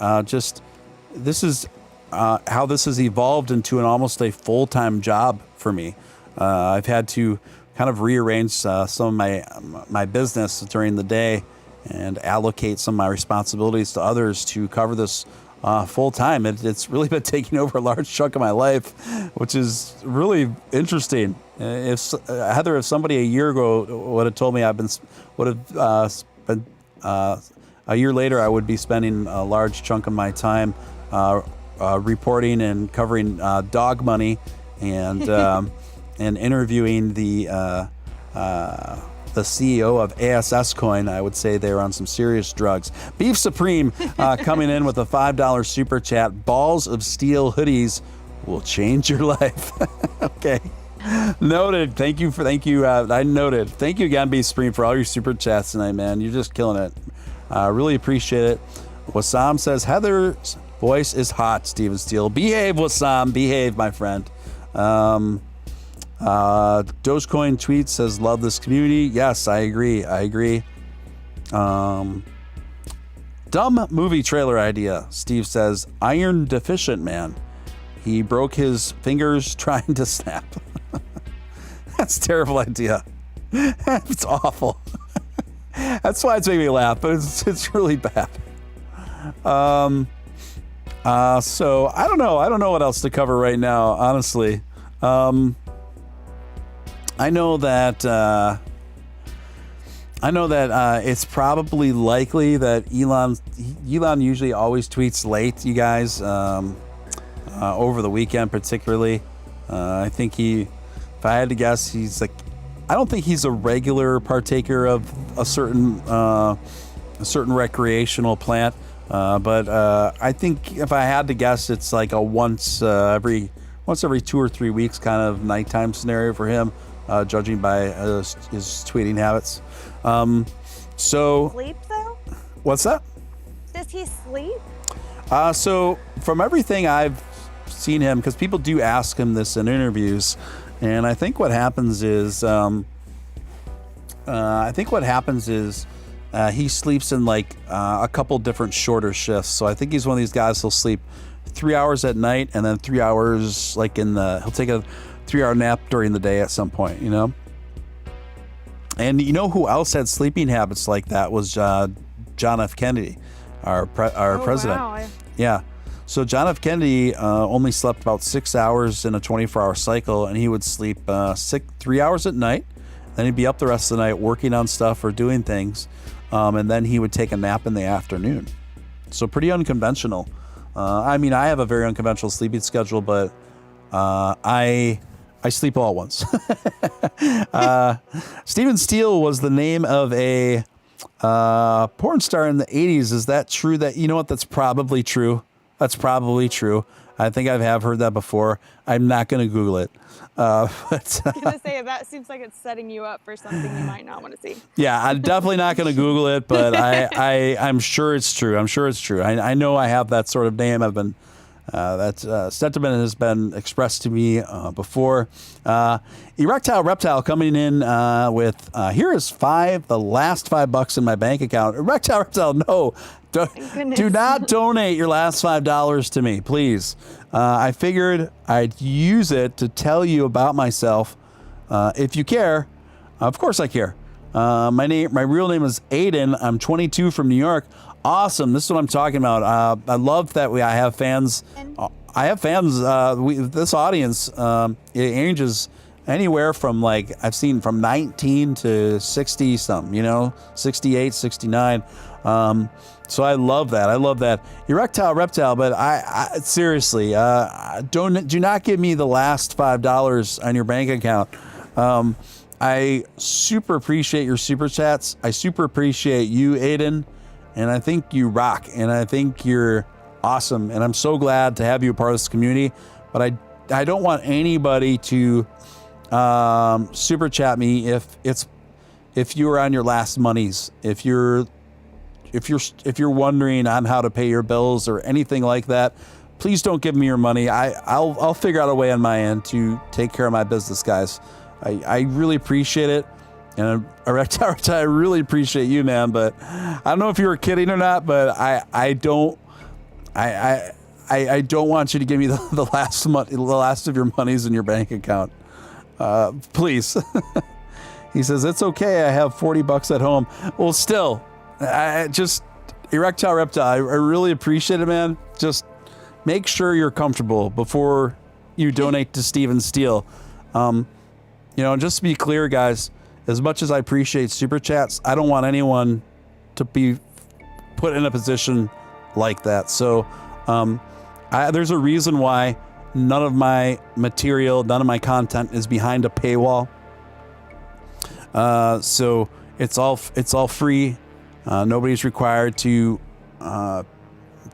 This is how this has evolved into almost a full-time job for me. I've had to kind of rearrange some of my business during the day and allocate some of my responsibilities to others to cover this full time. It's really been taking over a large chunk of my life, which is really interesting. If somebody a year ago would have told me a year later I would be spending a large chunk of my time reporting and covering dog money and and interviewing the CEO of ASS Coin, I would say they're on some serious drugs. Beef Supreme coming in with a $5 super chat. Ballz of Steel hoodies will change your life. Okay. Noted. Thank you. I noted. Thank you again, Beef Supreme, for all your super chats tonight, man. You're just killing it. Really appreciate it. Wassam says, Heather's voice is hot, Steven Steele. Behave, Wassam. Behave, my friend. Dogecoin tweet says, love this community. Yes, I agree. Dumb movie trailer idea. Steve says, iron deficient man. He broke his fingers trying to snap. That's a terrible idea. It's awful. That's why it's making me laugh, but it's really bad. So I don't know what else to cover right now, honestly. I know that it's probably likely that Elon usually always tweets late, you guys, over the weekend particularly. I think if I had to guess, I don't think he's a regular partaker of a certain recreational plant, but I think if I had to guess, it's like a once every 2 or 3 weeks kind of nighttime scenario for him. Judging by his tweeting habits. So sleep though? What's that? Does he sleep? So from everything I've seen him, because people do ask him this in interviews, and I think what happens is he sleeps in like a couple different shorter shifts. So I think he's one of these guys who'll sleep 3 hours at night and then 3 hours he'll take a 3-hour nap during the day at some point, And you know who else had sleeping habits like that was John F. Kennedy, our president. Wow. Yeah. So John F. Kennedy only slept about 6 hours in a 24-hour cycle, and he would sleep 3 hours at night. Then he'd be up the rest of the night working on stuff or doing things, and then he would take a nap in the afternoon. So pretty unconventional. I have a very unconventional sleeping schedule, but I sleep all at once. Steven Steele was the name of a porn star in the 80s. Is that true? That's probably true. That's probably true. I think I have heard that before. I'm not going to Google it. I was going to say, that seems like it's setting you up for something you might not want to see. Yeah, I'm definitely not going to Google it, but I'm sure it's true. I know I have that sort of name. I've been... that sentiment has been expressed to me before. Erectile Reptile coming in with here is the last $5 in my bank account. Erectile Reptile, no, do not donate your last $5 to me, please. I figured I'd use it to tell you about myself. If you care, of course I care. My real name is Aiden. I'm 22 from New York. Awesome. This is what I'm talking about. I love that I have fans. This audience, it ranges anywhere from like, I've seen from 19 to 60 something, 68, 69. So I love that. I love that. Erectile reptile, but I seriously, do not give me the last $5 on your bank account. I super appreciate your super chats. I super appreciate you, Aiden, and I think you rock, and I think you're awesome, and I'm so glad to have you a part of this community. But I don't want anybody to super chat me if you're on your last monies, if you're wondering on how to pay your bills or anything like that. Please don't give me your money. I'll figure out a way on my end to take care of my business, guys. I really appreciate it, and I really appreciate you, man. But I don't know if you were kidding or not, but I don't want you to give me the last of your monies in your bank account. Please. He says, it's okay. I have $40 at home. Well, still, I just erectile reptile. I really appreciate it, man. Just make sure you're comfortable before you donate to Steven Steele. Just to be clear, guys, as much as I appreciate super chats, I don't want anyone to be put in a position like that. So, there's a reason why none of my material, none of my content is behind a paywall. So it's all free. Nobody's required to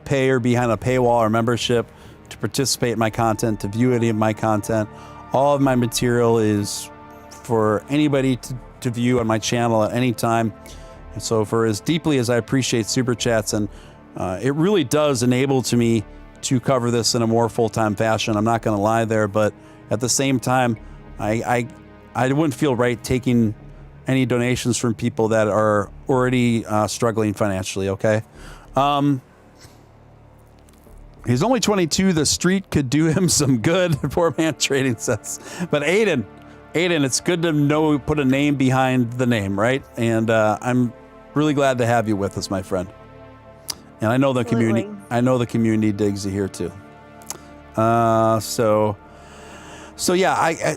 pay or behind a paywall or membership to participate in my content, to view any of my content. All of my material is for anybody to view on my channel at any time. And so for as deeply as I appreciate super chats, and it really does enable to me to cover this in a more full-time fashion. I'm not going to lie there, but at the same time, I wouldn't feel right taking any donations from people that are already struggling financially, okay? He's only 22. The street could do him some good, Poor Man Trading says. But Aiden, it's good to put a name behind the name, right? And I'm really glad to have you with us, my friend. And I know the community. I know the community digs you here too. So yeah,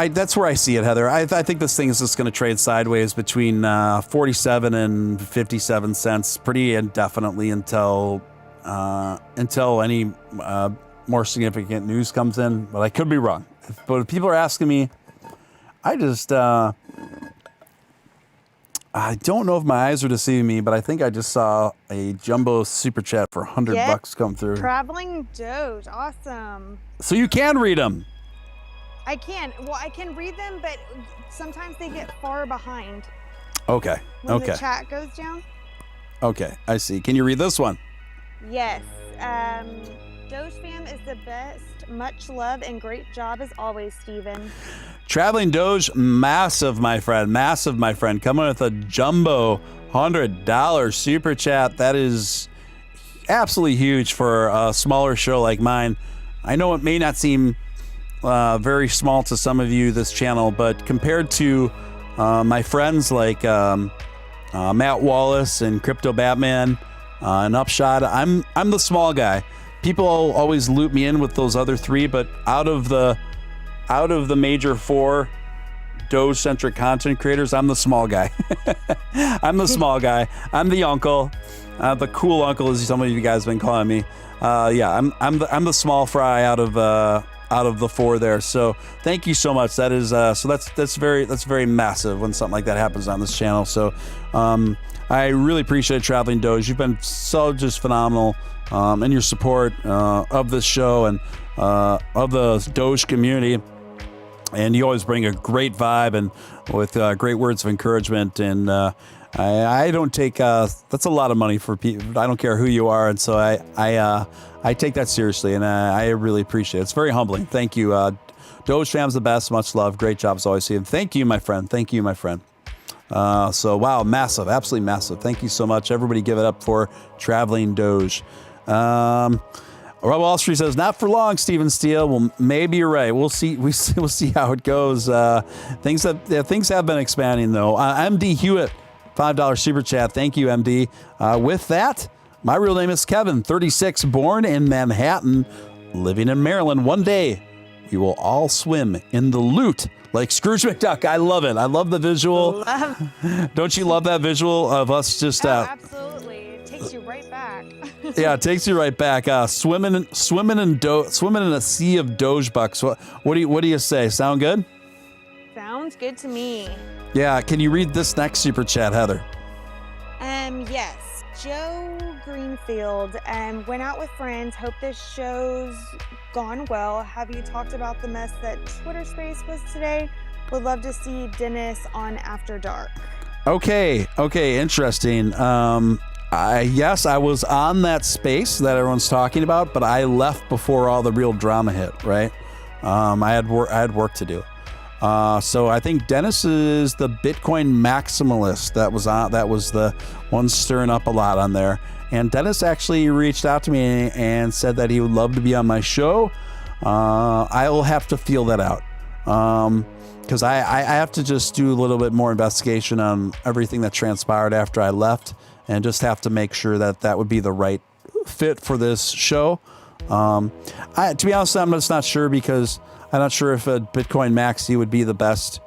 that's where I see it, Heather. I think this thing is just going to trade sideways between 47 and 57 cents pretty indefinitely until any more significant news comes in. But I could be wrong. But if people are asking me, I don't know if my eyes are deceiving me, but I think I just saw a jumbo super chat for $100 come through. Traveling Doge, awesome. So you can read them. I can. Well, I can read them, but sometimes they get far behind. Okay. When the chat goes down. Okay, I see. Can you read this one? Yes. Doge fam is the best. Much love and great job as always, Steven. Traveling Doge, massive, my friend. Massive, my friend. Coming with a jumbo $100 super chat. That is absolutely huge for a smaller show like mine. I know it may not seem very small to some of you, this channel, but compared to my friends like Matt Wallace and Crypto Batman and Upshot, I'm the small guy. People always loop me in with those other three, but out of the major four Doge-centric content creators, I'm the small guy. I'm the small guy. I'm the uncle, the cool uncle, as some of you guys have been calling me. Yeah, I'm the small fry out of the four there. So thank you so much. That is that's very massive when something like that happens on this channel. So I really appreciate Traveling Doge. You've been so just phenomenal in your support of this show and of the Doge community. And you always bring a great vibe and with great words of encouragement. And I don't take that's a lot of money for people. I don't care who you are, and so I take that seriously, and I really appreciate it. It's very humbling. Thank you. Doge fam's the best. Much love. Great job as always. Thank you, my friend. Thank you, my friend. So wow, massive, absolutely massive. Thank you so much. Everybody, give it up for Traveling Doge. Rob Wall Street says, not for long, Steven Steele. Well, maybe you're right. We'll see. We'll see how it goes. Things have been expanding though. MD Hewitt, $5 super chat. Thank you, MD. With that, my real name is Kevin, 36, born in Manhattan, living in Maryland. One day, we will all swim in the loot like Scrooge McDuck. I love it. I love the visual. Don't you love that visual of us just? Absolutely, it takes you right back. Yeah, it takes you right back. Swimming in a sea of Doge bucks. What do you say? Sound good? Sounds good to me. Yeah. Can you read this next super chat, Heather? Yes. Joe Greenfield, went out with friends. Hope this show's gone well. Have you talked about the mess that Twitter Space was today? Would love to see Dennis on After Dark. Okay, interesting. Yes, I was on that space that everyone's talking about, but I left before all the real drama hit, right? I had work to do. So I think Dennis is the Bitcoin maximalist that was the one stirring up a lot on there. And Dennis actually reached out to me and said that he would love to be on my show. I will have to feel that out. Because I have to just do a little bit more investigation on everything that transpired after I left, and just have to make sure that would be the right fit for this show. To be honest, I'm just not sure, because I'm not sure if a Bitcoin maxi would be the best.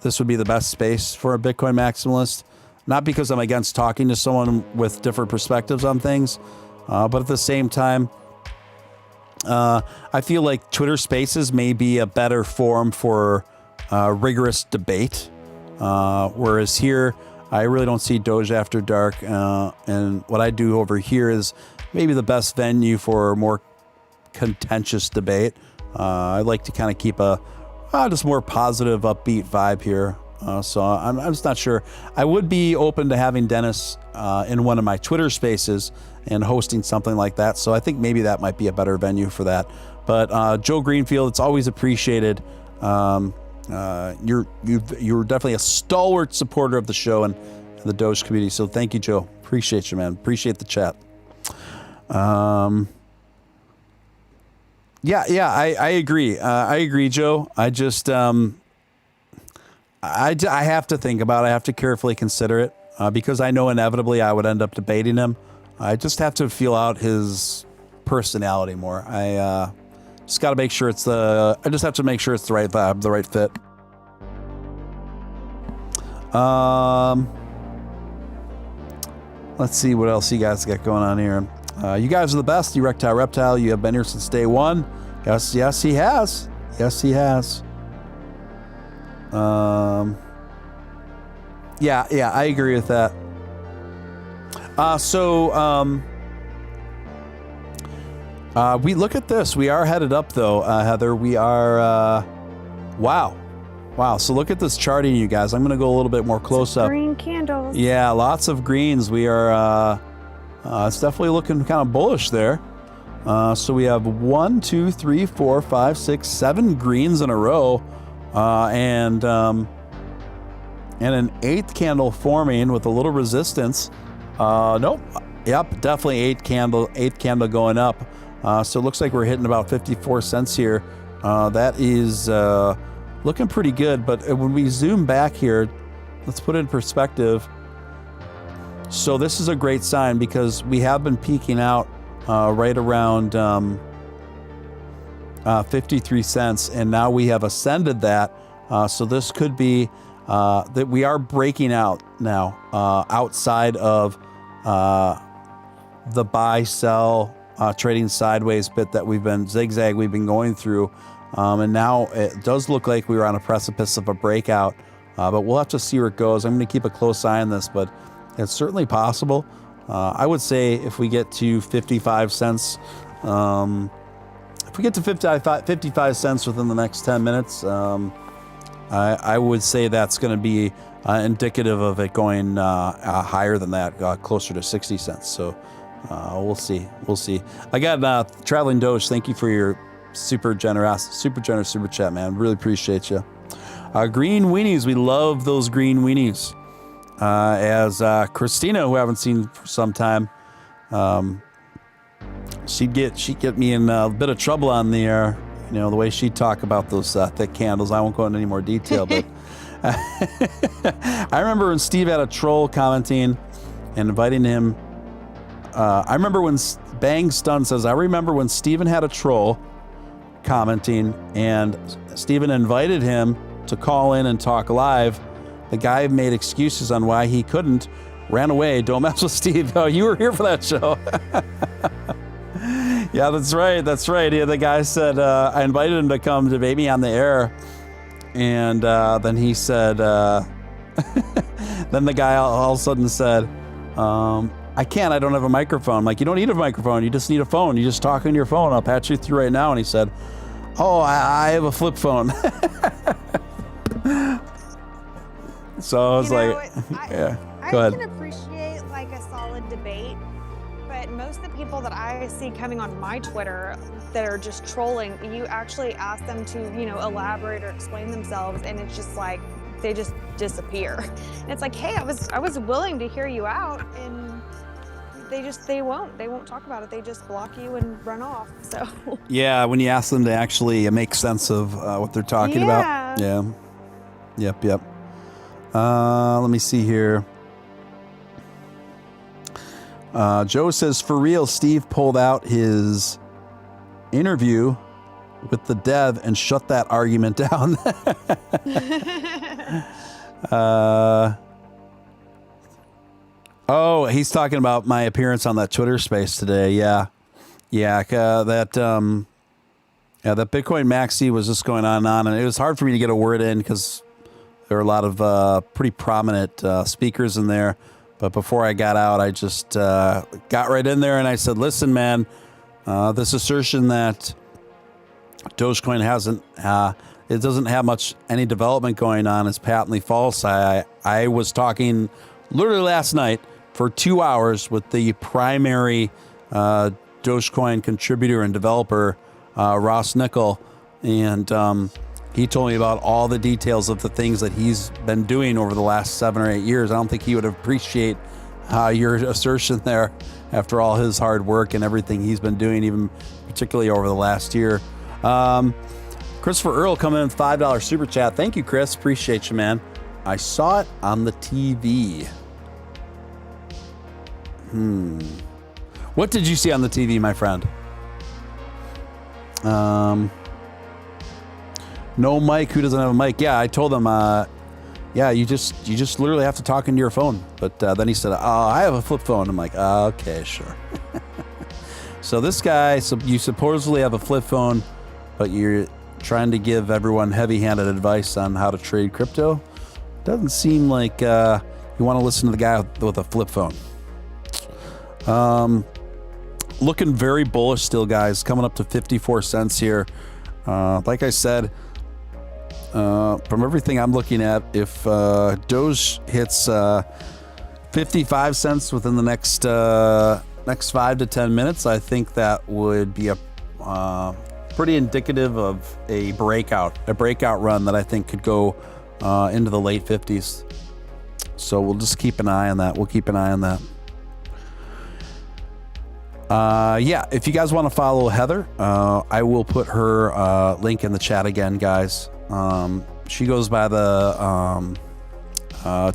This would be the best space for a Bitcoin maximalist. Not because I'm against talking to someone with different perspectives on things, but at the same time, I feel like Twitter Spaces may be a better forum for rigorous debate. Whereas here, I really don't see Doge After Dark. And what I do over here is maybe the best venue for more contentious debate. I like to kind of keep a just more positive, upbeat vibe here. So I'm just not sure. I would be open to having Dennis in one of my Twitter Spaces and hosting something like that. So I think maybe that might be a better venue for that. But Joe Greenfield, it's always appreciated. You're definitely a stalwart supporter of the show and the Doge community. So thank you, Joe. Appreciate you, man. Appreciate the chat. Yeah, I agree. I agree, Joe. I just, I have to think about it. I have to carefully consider it because I know inevitably I would end up debating him. I just have to feel out his personality more. I just got to make sure I just have to make sure it's the right vibe, the right fit. Let's see what else you guys got going on here. You guys are the best. You Reptile. You have been here since day one. Yes, he has. Yes, he has. Yeah, I agree with that. We look at this. We are headed up, though, Heather. We are. Wow. So look at this charting, you guys. I'm going to go a little bit more close up. Green candles. Yeah, lots of greens. We are. It's definitely looking kind of bullish there. So we have 1, 2, 3, 4, 5, 6, 7 greens in a row, and an 8th candle forming with a little resistance. Nope. Yep, definitely 8th candle going up. So it looks like we're hitting about 54 cents here. That is looking pretty good. But when we zoom back here, let's put it in perspective. So this is a great sign because we have been peaking out right around 53 cents, and now we have ascended that. So this could be that we are breaking out now outside of the buy sell trading sideways bit that we've been going through, and now it does look like we were on a precipice of a breakout, but we'll have to see where it goes. I'm going to keep a close eye on this, but it's certainly possible. I would say if we get to 55 cents, if we get to 55 cents within the next 10 minutes, I would say that's going to be indicative of it going higher than that, closer to 60 cents. So we'll see. I got Traveling Doge. Thank you for your super generous super chat, man. Really appreciate you. Green weenies. We love those green weenies. As Christina, who I haven't seen for some time, she'd get me in a bit of trouble on the air. You know, the way she'd talk about those thick candles. I won't go into any more detail, but I remember when Steve had a troll commenting and inviting him. I remember when Bang Stun says, I remember when Steven had a troll commenting and Steven invited him to call in and talk live. The guy made excuses on why he couldn't, ran away. Don't mess with Steve. Oh, you were here for that show. Yeah, that's right. That's right. Yeah, the guy said, I invited him to come debate me on the air. And then he said, then the guy all of a sudden said, I can't, I don't have a microphone. I'm like, you don't need a microphone. You just need a phone. You just talk on your phone. I'll patch you through right now. And he said, oh, I have a flip phone. So I was yeah, go ahead. I can appreciate like a solid debate, but most of the people that I see coming on my Twitter that are just trolling, you actually ask them to, elaborate or explain themselves, and it's just like they just disappear. And it's like, hey, I was willing to hear you out, and they won't talk about it. They just block you and run off. So yeah, when you ask them to actually make sense of what they're talking about. Yeah. Yep. Let me see here. Joe says, for real, Steve pulled out his interview with the dev and shut that argument down. Oh, he's talking about my appearance on that Twitter space today. Yeah. That Bitcoin Maxi was just going on and on, and it was hard for me to get a word in because there were a lot of pretty prominent speakers in there. But before I got out, I just got right in there and I said, listen, man, this assertion that Dogecoin it doesn't have any development going on is patently false. I was talking literally last night for 2 hours with the primary Dogecoin contributor and developer, Ross Nickel, and he told me about all the details of the things that he's been doing over the last 7 or 8 years. I don't think he would appreciate your assertion there after all his hard work and everything he's been doing, even particularly over the last year. Christopher Earl coming in $5 super chat. Thank you, Chris. Appreciate you, man. I saw it on the TV. What did you see on the TV, my friend? No mic. Who doesn't have a mic? Yeah, I told him. Yeah, you just literally have to talk into your phone. But then he said, "Oh, I have a flip phone." I'm like, "Okay, sure." So this guy, you supposedly have a flip phone, but you're trying to give everyone heavy-handed advice on how to trade crypto. Doesn't seem like you want to listen to the guy with a flip phone. Looking very bullish still, guys. Coming up to 54 cents here. Like I said, from everything I'm looking at, if Doge hits 55 cents within the next 5 to 10 minutes, I think that would be a pretty indicative of a breakout run that I think could go into the late 50s. So we'll just keep an eye on that. We'll keep an eye on that. Yeah, if you guys want to follow Heather, I will put her link in the chat again, guys. She goes by the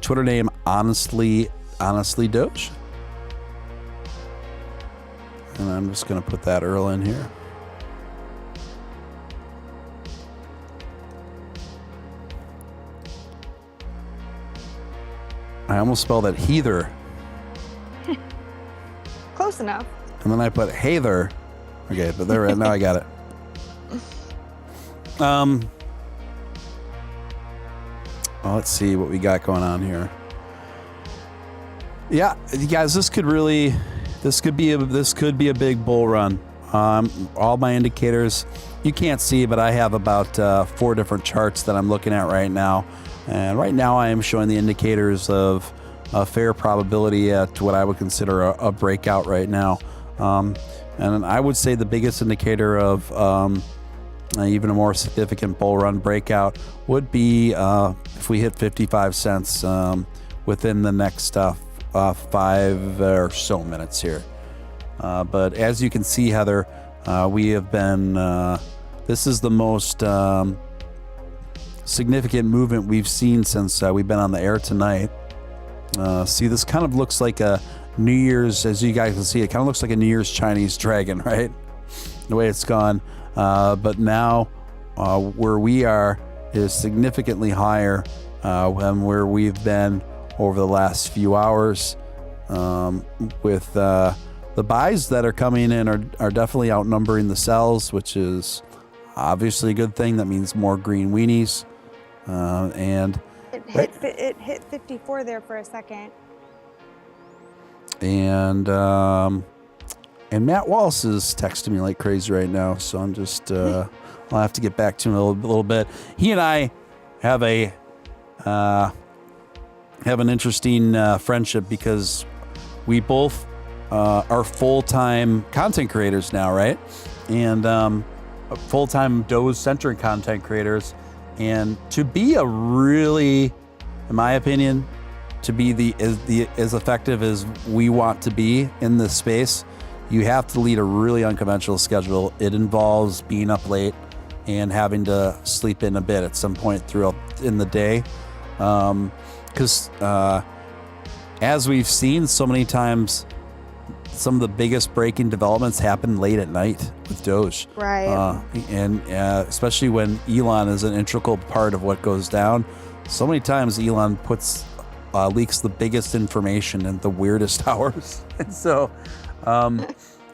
Twitter name Honestly Doge. And I'm just going to put that Earl in here. I almost spelled it Heather. Close enough. And then I put hey there. Okay, but there, now I got it. Well, let's see what we got going on here. Yeah, you guys, this could be a big bull run. All my indicators, you can't see, but I have about 4 different charts that I'm looking at right now. And right now I am showing the indicators of a fair probability at what I would consider a breakout right now. And I would say the biggest indicator of even a more significant bull run breakout would be if we hit 55 cents within the next 5 or so minutes here. But as you can see, Heather, we have been, this is the most significant movement we've seen since we've been on the air tonight. See, this kind of looks like a New Year's, as you guys can see, it kind of looks like a New Year's Chinese dragon, right? The way it's gone. But now where we are is significantly higher than where we've been over the last few hours. With the buys that are coming in are definitely outnumbering the sells, which is obviously a good thing. That means more green weenies. And it hit 54 there for a second. And Matt Wallace is texting me like crazy right now, so I'm just I'll have to get back to him a little bit. He and I have an interesting friendship because we both are full-time content creators now, right? And full-time Doge-centric content creators. And to be a really, in my opinion, to be as effective as we want to be in this space, you have to lead a really unconventional schedule. It involves being up late and having to sleep in a bit at some point throughout in the day. Because as we've seen so many times, some of the biggest breaking developments happen late at night with Doge. Right. And especially when Elon is an integral part of what goes down. So many times Elon leaks the biggest information in the weirdest hours. And so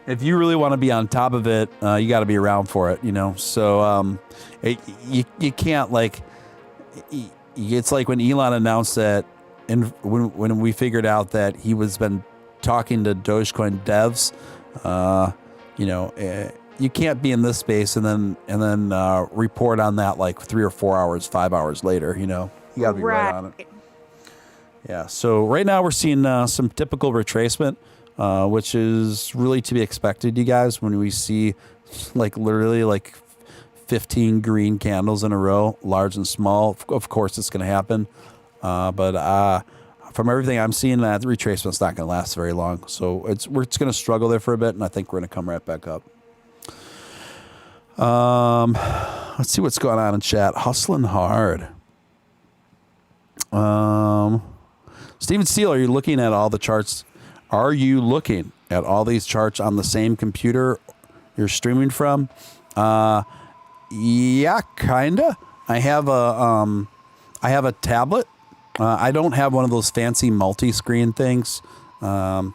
if you really want to be on top of it, you got to be around for it, So you can't it's like when Elon announced that, and when we figured out that he was been talking to Dogecoin devs, you can't be in this space and then report on that like 3 or 4 hours, 5 hours later. You got to be right on it. Yeah. So right now we're seeing some typical retracement, which is really to be expected, you guys, when we see literally 15 green candles in a row, large and small. Of course, it's going to happen. But from everything I'm seeing, that retracement's not going to last very long. So it's going to struggle there for a bit, and I think we're going to come right back up. Let's see what's going on in chat. Hustling hard. Steven Steele, are you looking at all the charts? Are you looking at all these charts on the same computer you're streaming from? Yeah, kinda. I have a tablet. I don't have one of those fancy multi-screen things. I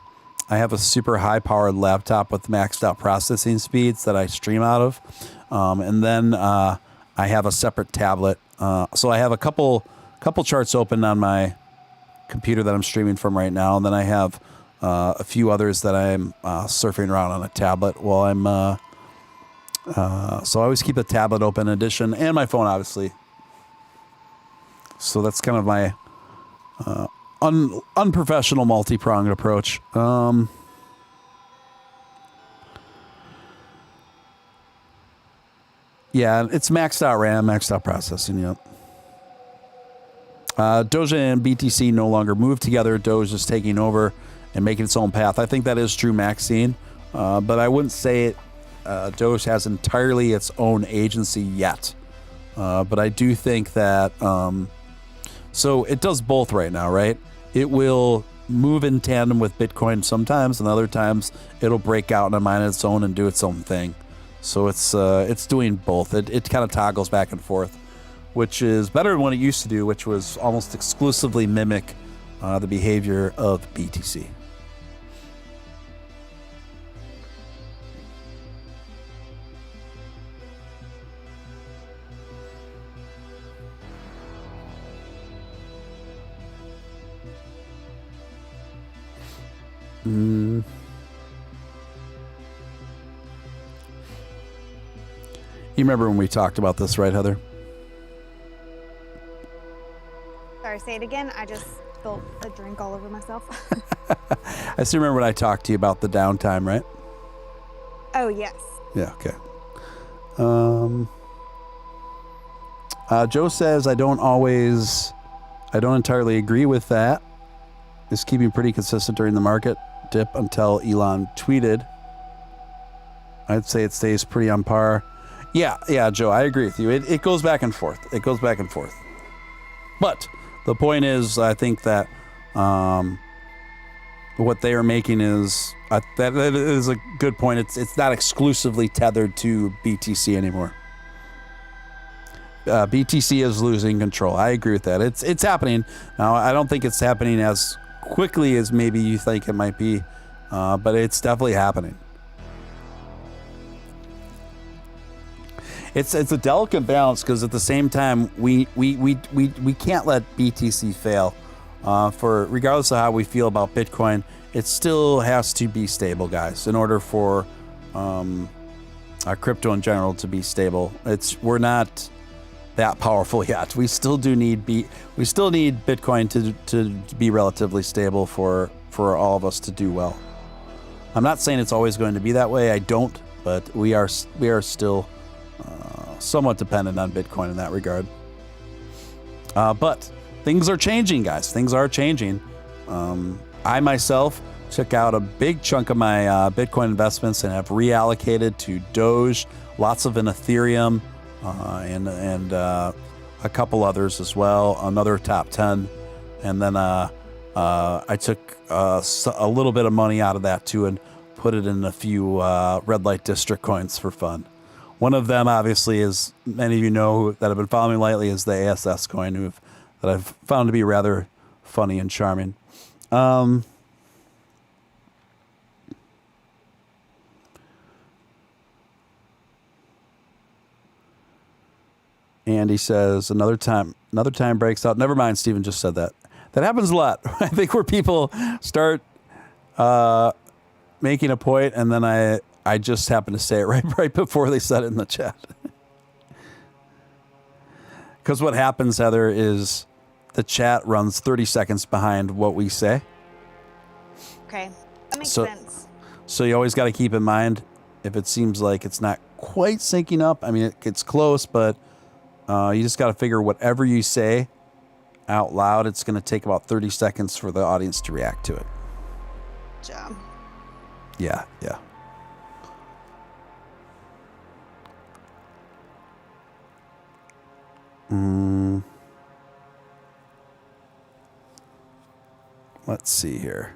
have a super high-powered laptop with maxed out processing speeds that I stream out of, and then I have a separate tablet. So I have a couple charts open on my computer that I'm streaming from right now, and then I have a few others that I'm surfing around on a tablet while I'm. So I always keep the tablet open in addition, and my phone, obviously. So that's kind of my unprofessional multi-pronged approach. Yeah, it's maxed out RAM, maxed out processing, yep. Doge and BTC no longer move together. Doge is taking over and making its own path. I think that is true, Maxine. But I wouldn't say Doge has entirely its own agency yet. But I do think that... so it does both right now, right? It will move in tandem with Bitcoin sometimes, and other times it'll break out in a mind of its own and do its own thing. So it's doing both. It kind of toggles back and forth, which is better than what it used to do, which was almost exclusively mimic the behavior of BTC. You remember when we talked about this, right, Heather? Sorry, say it again. I just spilled a drink all over myself. I still remember when I talked to you about the downtime, right? Oh, yes. Yeah, okay. Joe says, I don't entirely agree with that. It's keeping pretty consistent during the market dip until Elon tweeted. I'd say it stays pretty on par. Yeah, Joe, I agree with you. It goes back and forth. It goes back and forth. But the point is, I think that what they are making is that is a good point. It's not exclusively tethered to BTC anymore. BTC is losing control. I agree with that. It's happening. Now, I don't think it's happening as quickly as maybe you think it might be, but it's definitely happening. It's a delicate balance because at the same time we can't let BTC fail. For regardless of how we feel about Bitcoin, it still has to be stable, guys. In order for crypto in general to be stable, we're not that powerful yet. We still need Bitcoin to be relatively stable for all of us to do well. I'm not saying it's always going to be that way. I don't, but we are still somewhat dependent on Bitcoin in that regard. But things are changing, guys. Things are changing. I myself took out a big chunk of my Bitcoin investments and have reallocated to Doge, lots of in Ethereum, and a couple others as well, another top 10. And then I took a little bit of money out of that too and put it in a few red light district coins for fun. One of them, obviously, as many of you know that have been following me lately, is the ASS coin, that I've found to be rather funny and charming. And he says, another time breaks out. Never mind, Steven just said that. That happens a lot. I think where people start making a point and then I just happen to say it right before they said it in the chat. Because what happens, Heather, is the chat runs 30 seconds behind what we say. Okay, that makes sense. So you always got to keep in mind if it seems like it's not quite syncing up. I mean, it gets close, but you just got to figure whatever you say out loud, it's going to take about 30 seconds for the audience to react to it. Job. Yeah. Let's see here.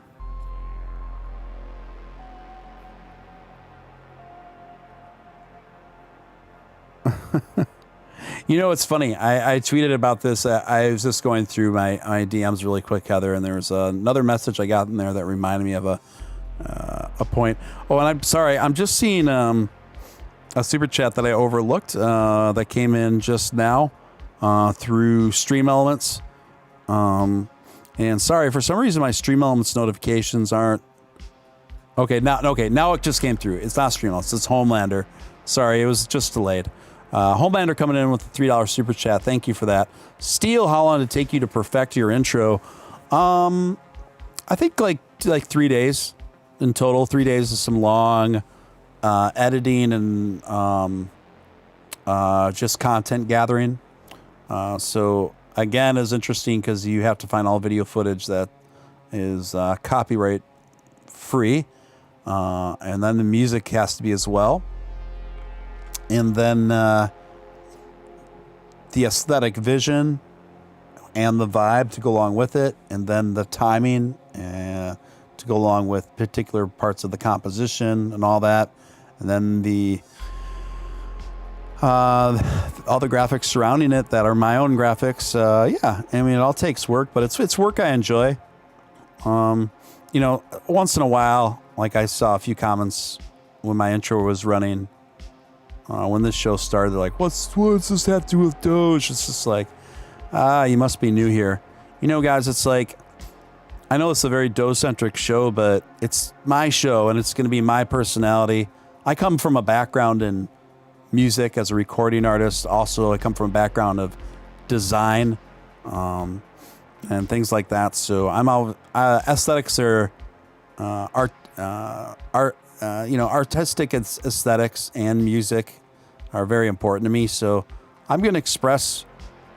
You know, it's funny. I tweeted about this. I was just going through my DMs really quick, Heather, and there was another message I got in there that reminded me of a point. Oh, and I'm sorry. I'm just seeing a super chat that I overlooked that came in just now through Stream Elements. And sorry, for some reason my Stream Elements notifications aren't. Okay, now it just came through. It's not Stream Elements. It's Homelander. Sorry, it was just delayed. Homelander coming in with a $3 super chat. Thank you for that. Steel, how long did it take you to perfect your intro? I think like 3 days in total. 3 days of some long editing and just content gathering. So again, is interesting because you have to find all video footage that is copyright free, and then the music has to be as well. And then the aesthetic vision and the vibe to go along with it, and then the timing to go along with particular parts of the composition and all that, and then all the graphics surrounding it that are my own graphics. Yeah, I mean, it all takes work, but it's work I enjoy. You know, once in a while, like I saw a few comments when my intro was running. When this show started, they're like, what's this have to do with Doge? It's just like, you must be new here. You know, guys, it's like, I know it's a very Doge-centric show, but it's my show, and it's going to be my personality. I come from a background in music as a recording artist. Also, I come from a background of design and things like that. So I'm all aesthetics are art. You know, artistic aesthetics and music are very important to me. So I'm going to express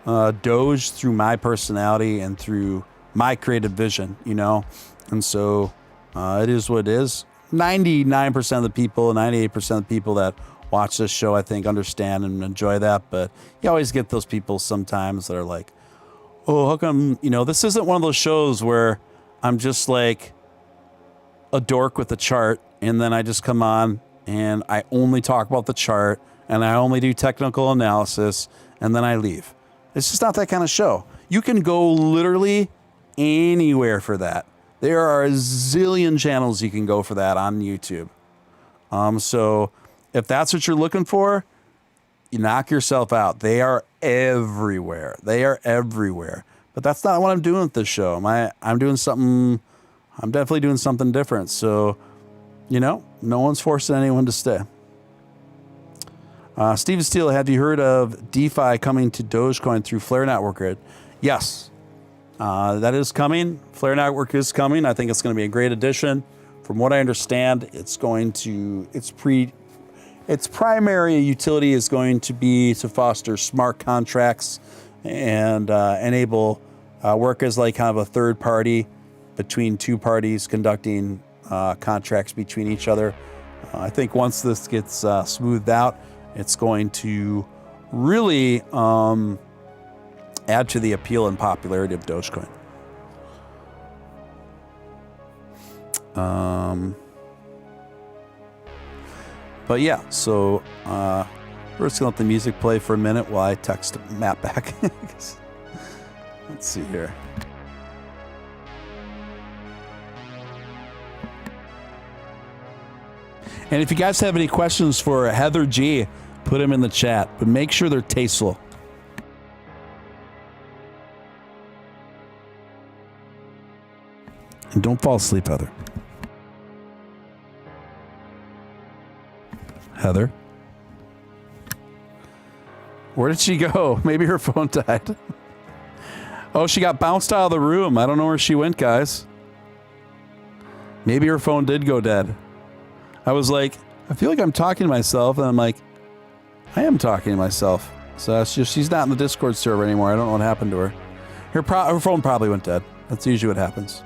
Doge through my personality and through my creative vision, you know. And so it is what it is. 99% of the people, 98% of the people that watch this show, I think, understand and enjoy that. But you always get those people sometimes that are like, oh, how come, you know, this isn't one of those shows where I'm just like a dork with a chart and then I just come on and I only talk about the chart and I only do technical analysis, and then I leave. It's just not that kind of show. You can go literally anywhere for that. There are a zillion channels you can go for that on YouTube. So if that's what you're looking for, you knock yourself out. They are everywhere. They are everywhere. But that's not what I'm doing with this show. I'm doing something. I'm definitely doing something different. So, no one's forcing anyone to stay. Steven Steele, have you heard of DeFi coming to Dogecoin through Flare Network Grid? Yes, that is coming. Flare Network is coming. I think it's going to be a great addition. From what I understand, its primary utility is going to be to foster smart contracts and enable work as like kind of a third party between two parties conducting contracts between each other. I think once this gets smoothed out, it's going to really add to the appeal and popularity of Dogecoin. But yeah, so we're just gonna let the music play for a minute while I text Matt back. Let's see here. And if you guys have any questions for Heather G, put them in the chat, but make sure they're tasteful. And don't fall asleep, Heather. Heather? Where did she go? Maybe her phone died. Oh, she got bounced out of the room. I don't know where she went, guys. Maybe her phone did go dead. I was like, I feel like I'm talking to myself, and I'm like, I am talking to myself. So that's just, she's not in the Discord server anymore. I don't know what happened to her. Her phone probably went dead. That's usually what happens.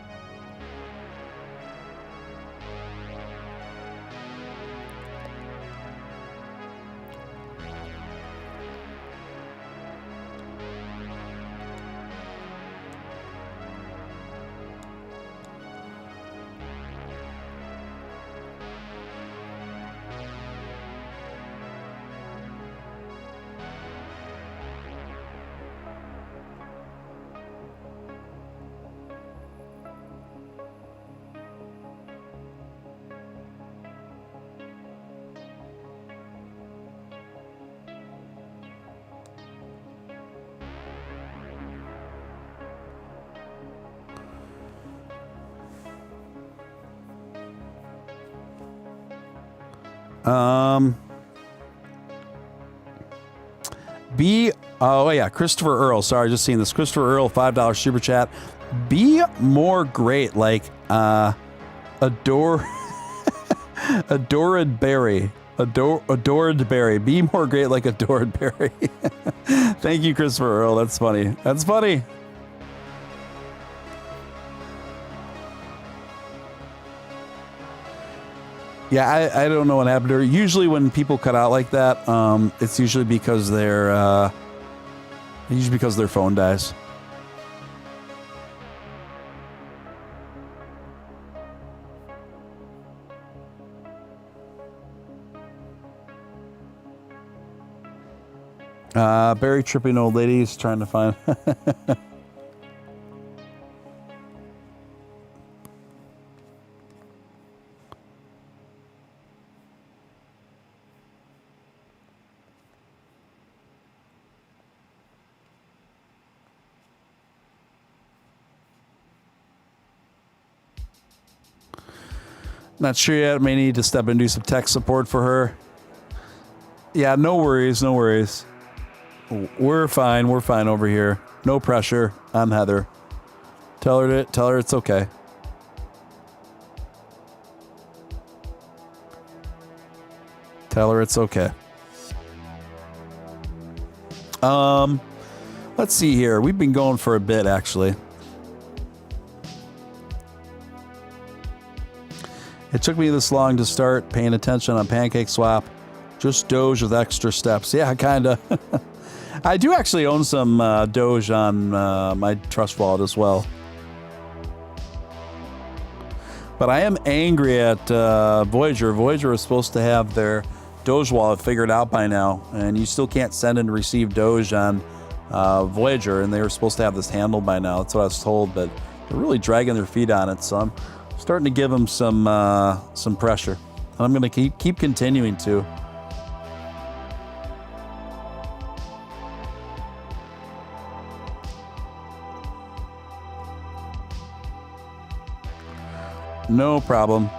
Christopher Earl. Sorry, just seeing this. Christopher Earl, $5 super chat. Be more great, like Adored Berry. Adored Berry. Be more great like Adored Berry. Thank you, Christopher Earl. That's funny. That's funny. Yeah, I don't know what happened to her. Usually when people cut out like that, it's usually because their phone dies. Berry tripping old ladies trying to find. Not sure yet. May need to step in and do some tech support for her. Yeah, no worries, no worries. We're fine. We're fine over here. No pressure. I'm Heather. Tell her it's okay. Tell her it's okay. Let's see here. We've been going for a bit, actually. It took me this long to start paying attention on PancakeSwap. Just Doge with extra steps. Yeah, kind of. I do actually own some Doge on my Trust Wallet as well. But I am angry at Voyager. Voyager was supposed to have their Doge wallet figured out by now, and you still can't send and receive Doge on Voyager, and they were supposed to have this handled by now. That's what I was told, but they're really dragging their feet on it, so I'm starting to give them some pressure. And I'm going to keep continuing to. No problem.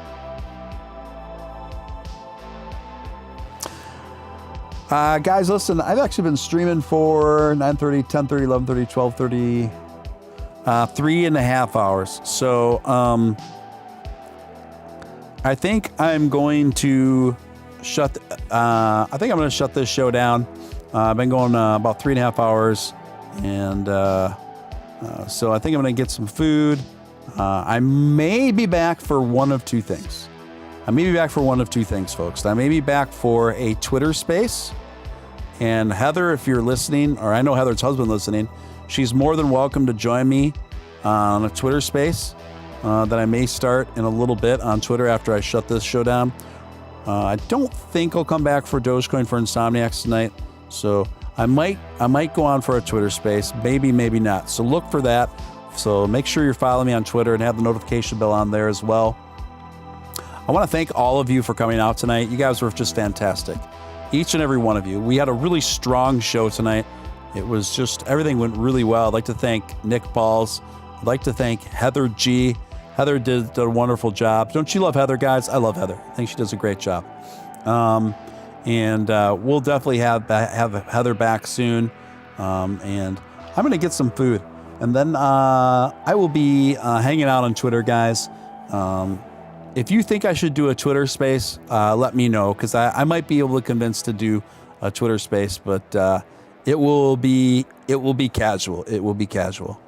Guys, listen, I've actually been streaming for 9:30, 10:30, 11:30, 12:30, 3.5 hours. So I think I'm going to shut this show down. I've been going about 3.5 hours, and so I think I'm going to get some food. I may be back for one of two things. Folks. I may be back for a Twitter space. And Heather, if you're listening, or I know Heather's husband listening, she's more than welcome to join me on a Twitter space that I may start in a little bit on Twitter after I shut this show down. I don't think I'll come back for Dogecoin for Insomniacs tonight. So I might go on for a Twitter space, maybe not. So look for that. So make sure you're following me on Twitter and have the notification bell on there as well. I want to thank all of you for coming out tonight. You guys were just fantastic. Each and every one of you. We had a really strong show tonight. It was just, everything went really well. I'd like to thank Nick Ballz. I'd like to thank Heather G. Heather did a wonderful job. Don't you love Heather, guys? I love Heather. I think she does a great job. And we'll definitely have Heather back soon. And I'm going to get some food. And then I will be hanging out on Twitter, guys. If you think I should do a Twitter space, let me know, because I might be able to convince to do a Twitter space, but it will be casual. It will be casual.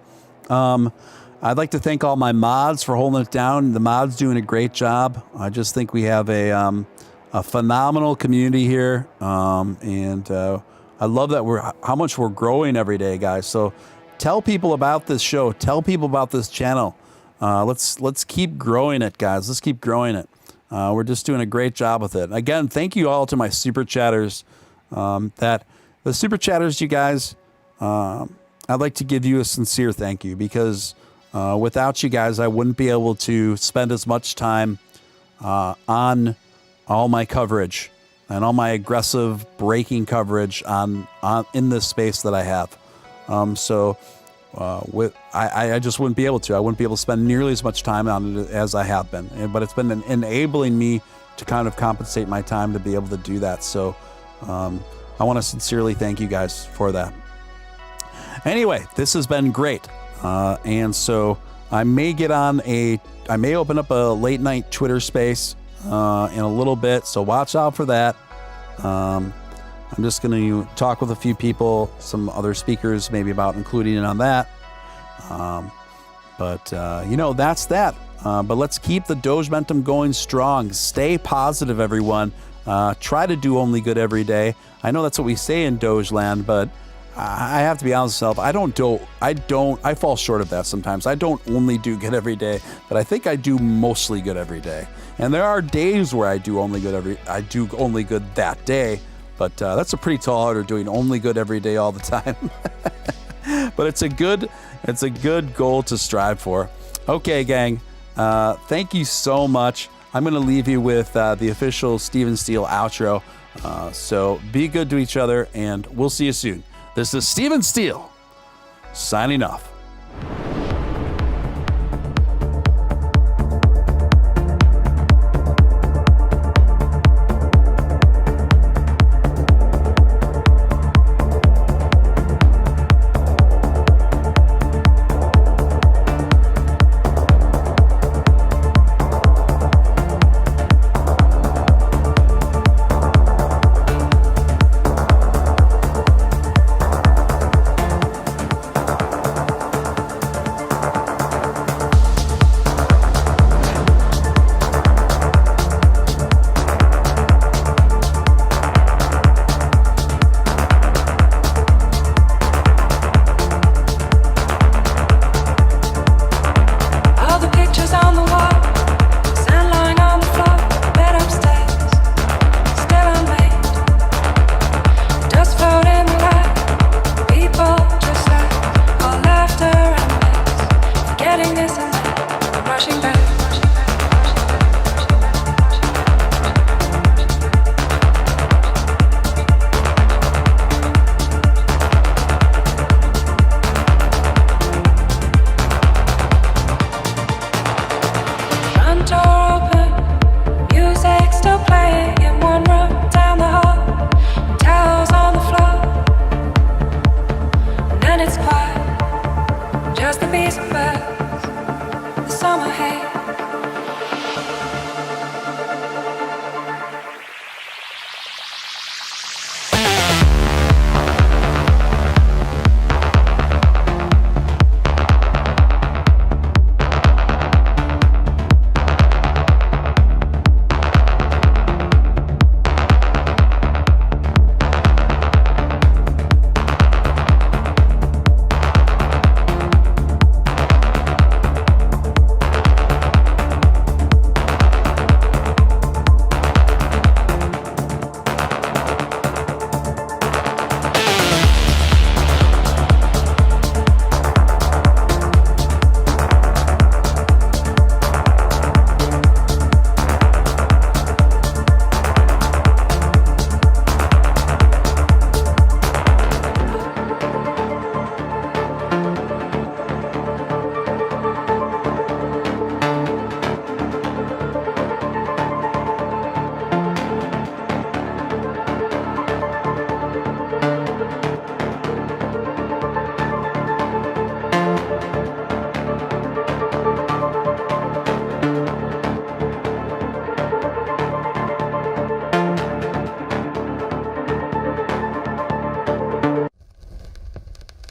I'd like to thank all my mods for holding it down. The mods doing a great job. I just think we have a phenomenal community here, and I love that how much we're growing every day, guys. So tell people about this show. Tell people about this channel. Let's keep growing it, guys. Let's keep growing it. We're just doing a great job with it. Again, thank you all to my super chatters. The super chatters, you guys, I'd like to give you a sincere thank you, because without you guys, I wouldn't be able to spend as much time on all my coverage and all my aggressive breaking coverage in this space that I have. I just wouldn't be able to. I wouldn't be able to spend nearly as much time on it as I have been. But it's been enabling me to kind of compensate my time to be able to do that. So I want to sincerely thank you guys for that. Anyway, this has been great. And so I may open up a late night Twitter space in a little bit. So watch out for that. I'm just going to talk with a few people, some other speakers, maybe about including it on that. That's that. But let's keep the Doge momentum going strong. Stay positive, everyone. Try to do only good every day. I know that's what we say in Doge land, but I have to be honest with myself. I fall short of that sometimes. I don't only do good every day, but I think I do mostly good every day. And there are days where I do only good that day. But that's a pretty tall order, doing only good every day all the time. But it's a good goal to strive for. Okay, gang. Thank you so much. I'm going to leave you with the official Steven Steele outro. So be good to each other, and we'll see you soon. This is Steven Steele signing off.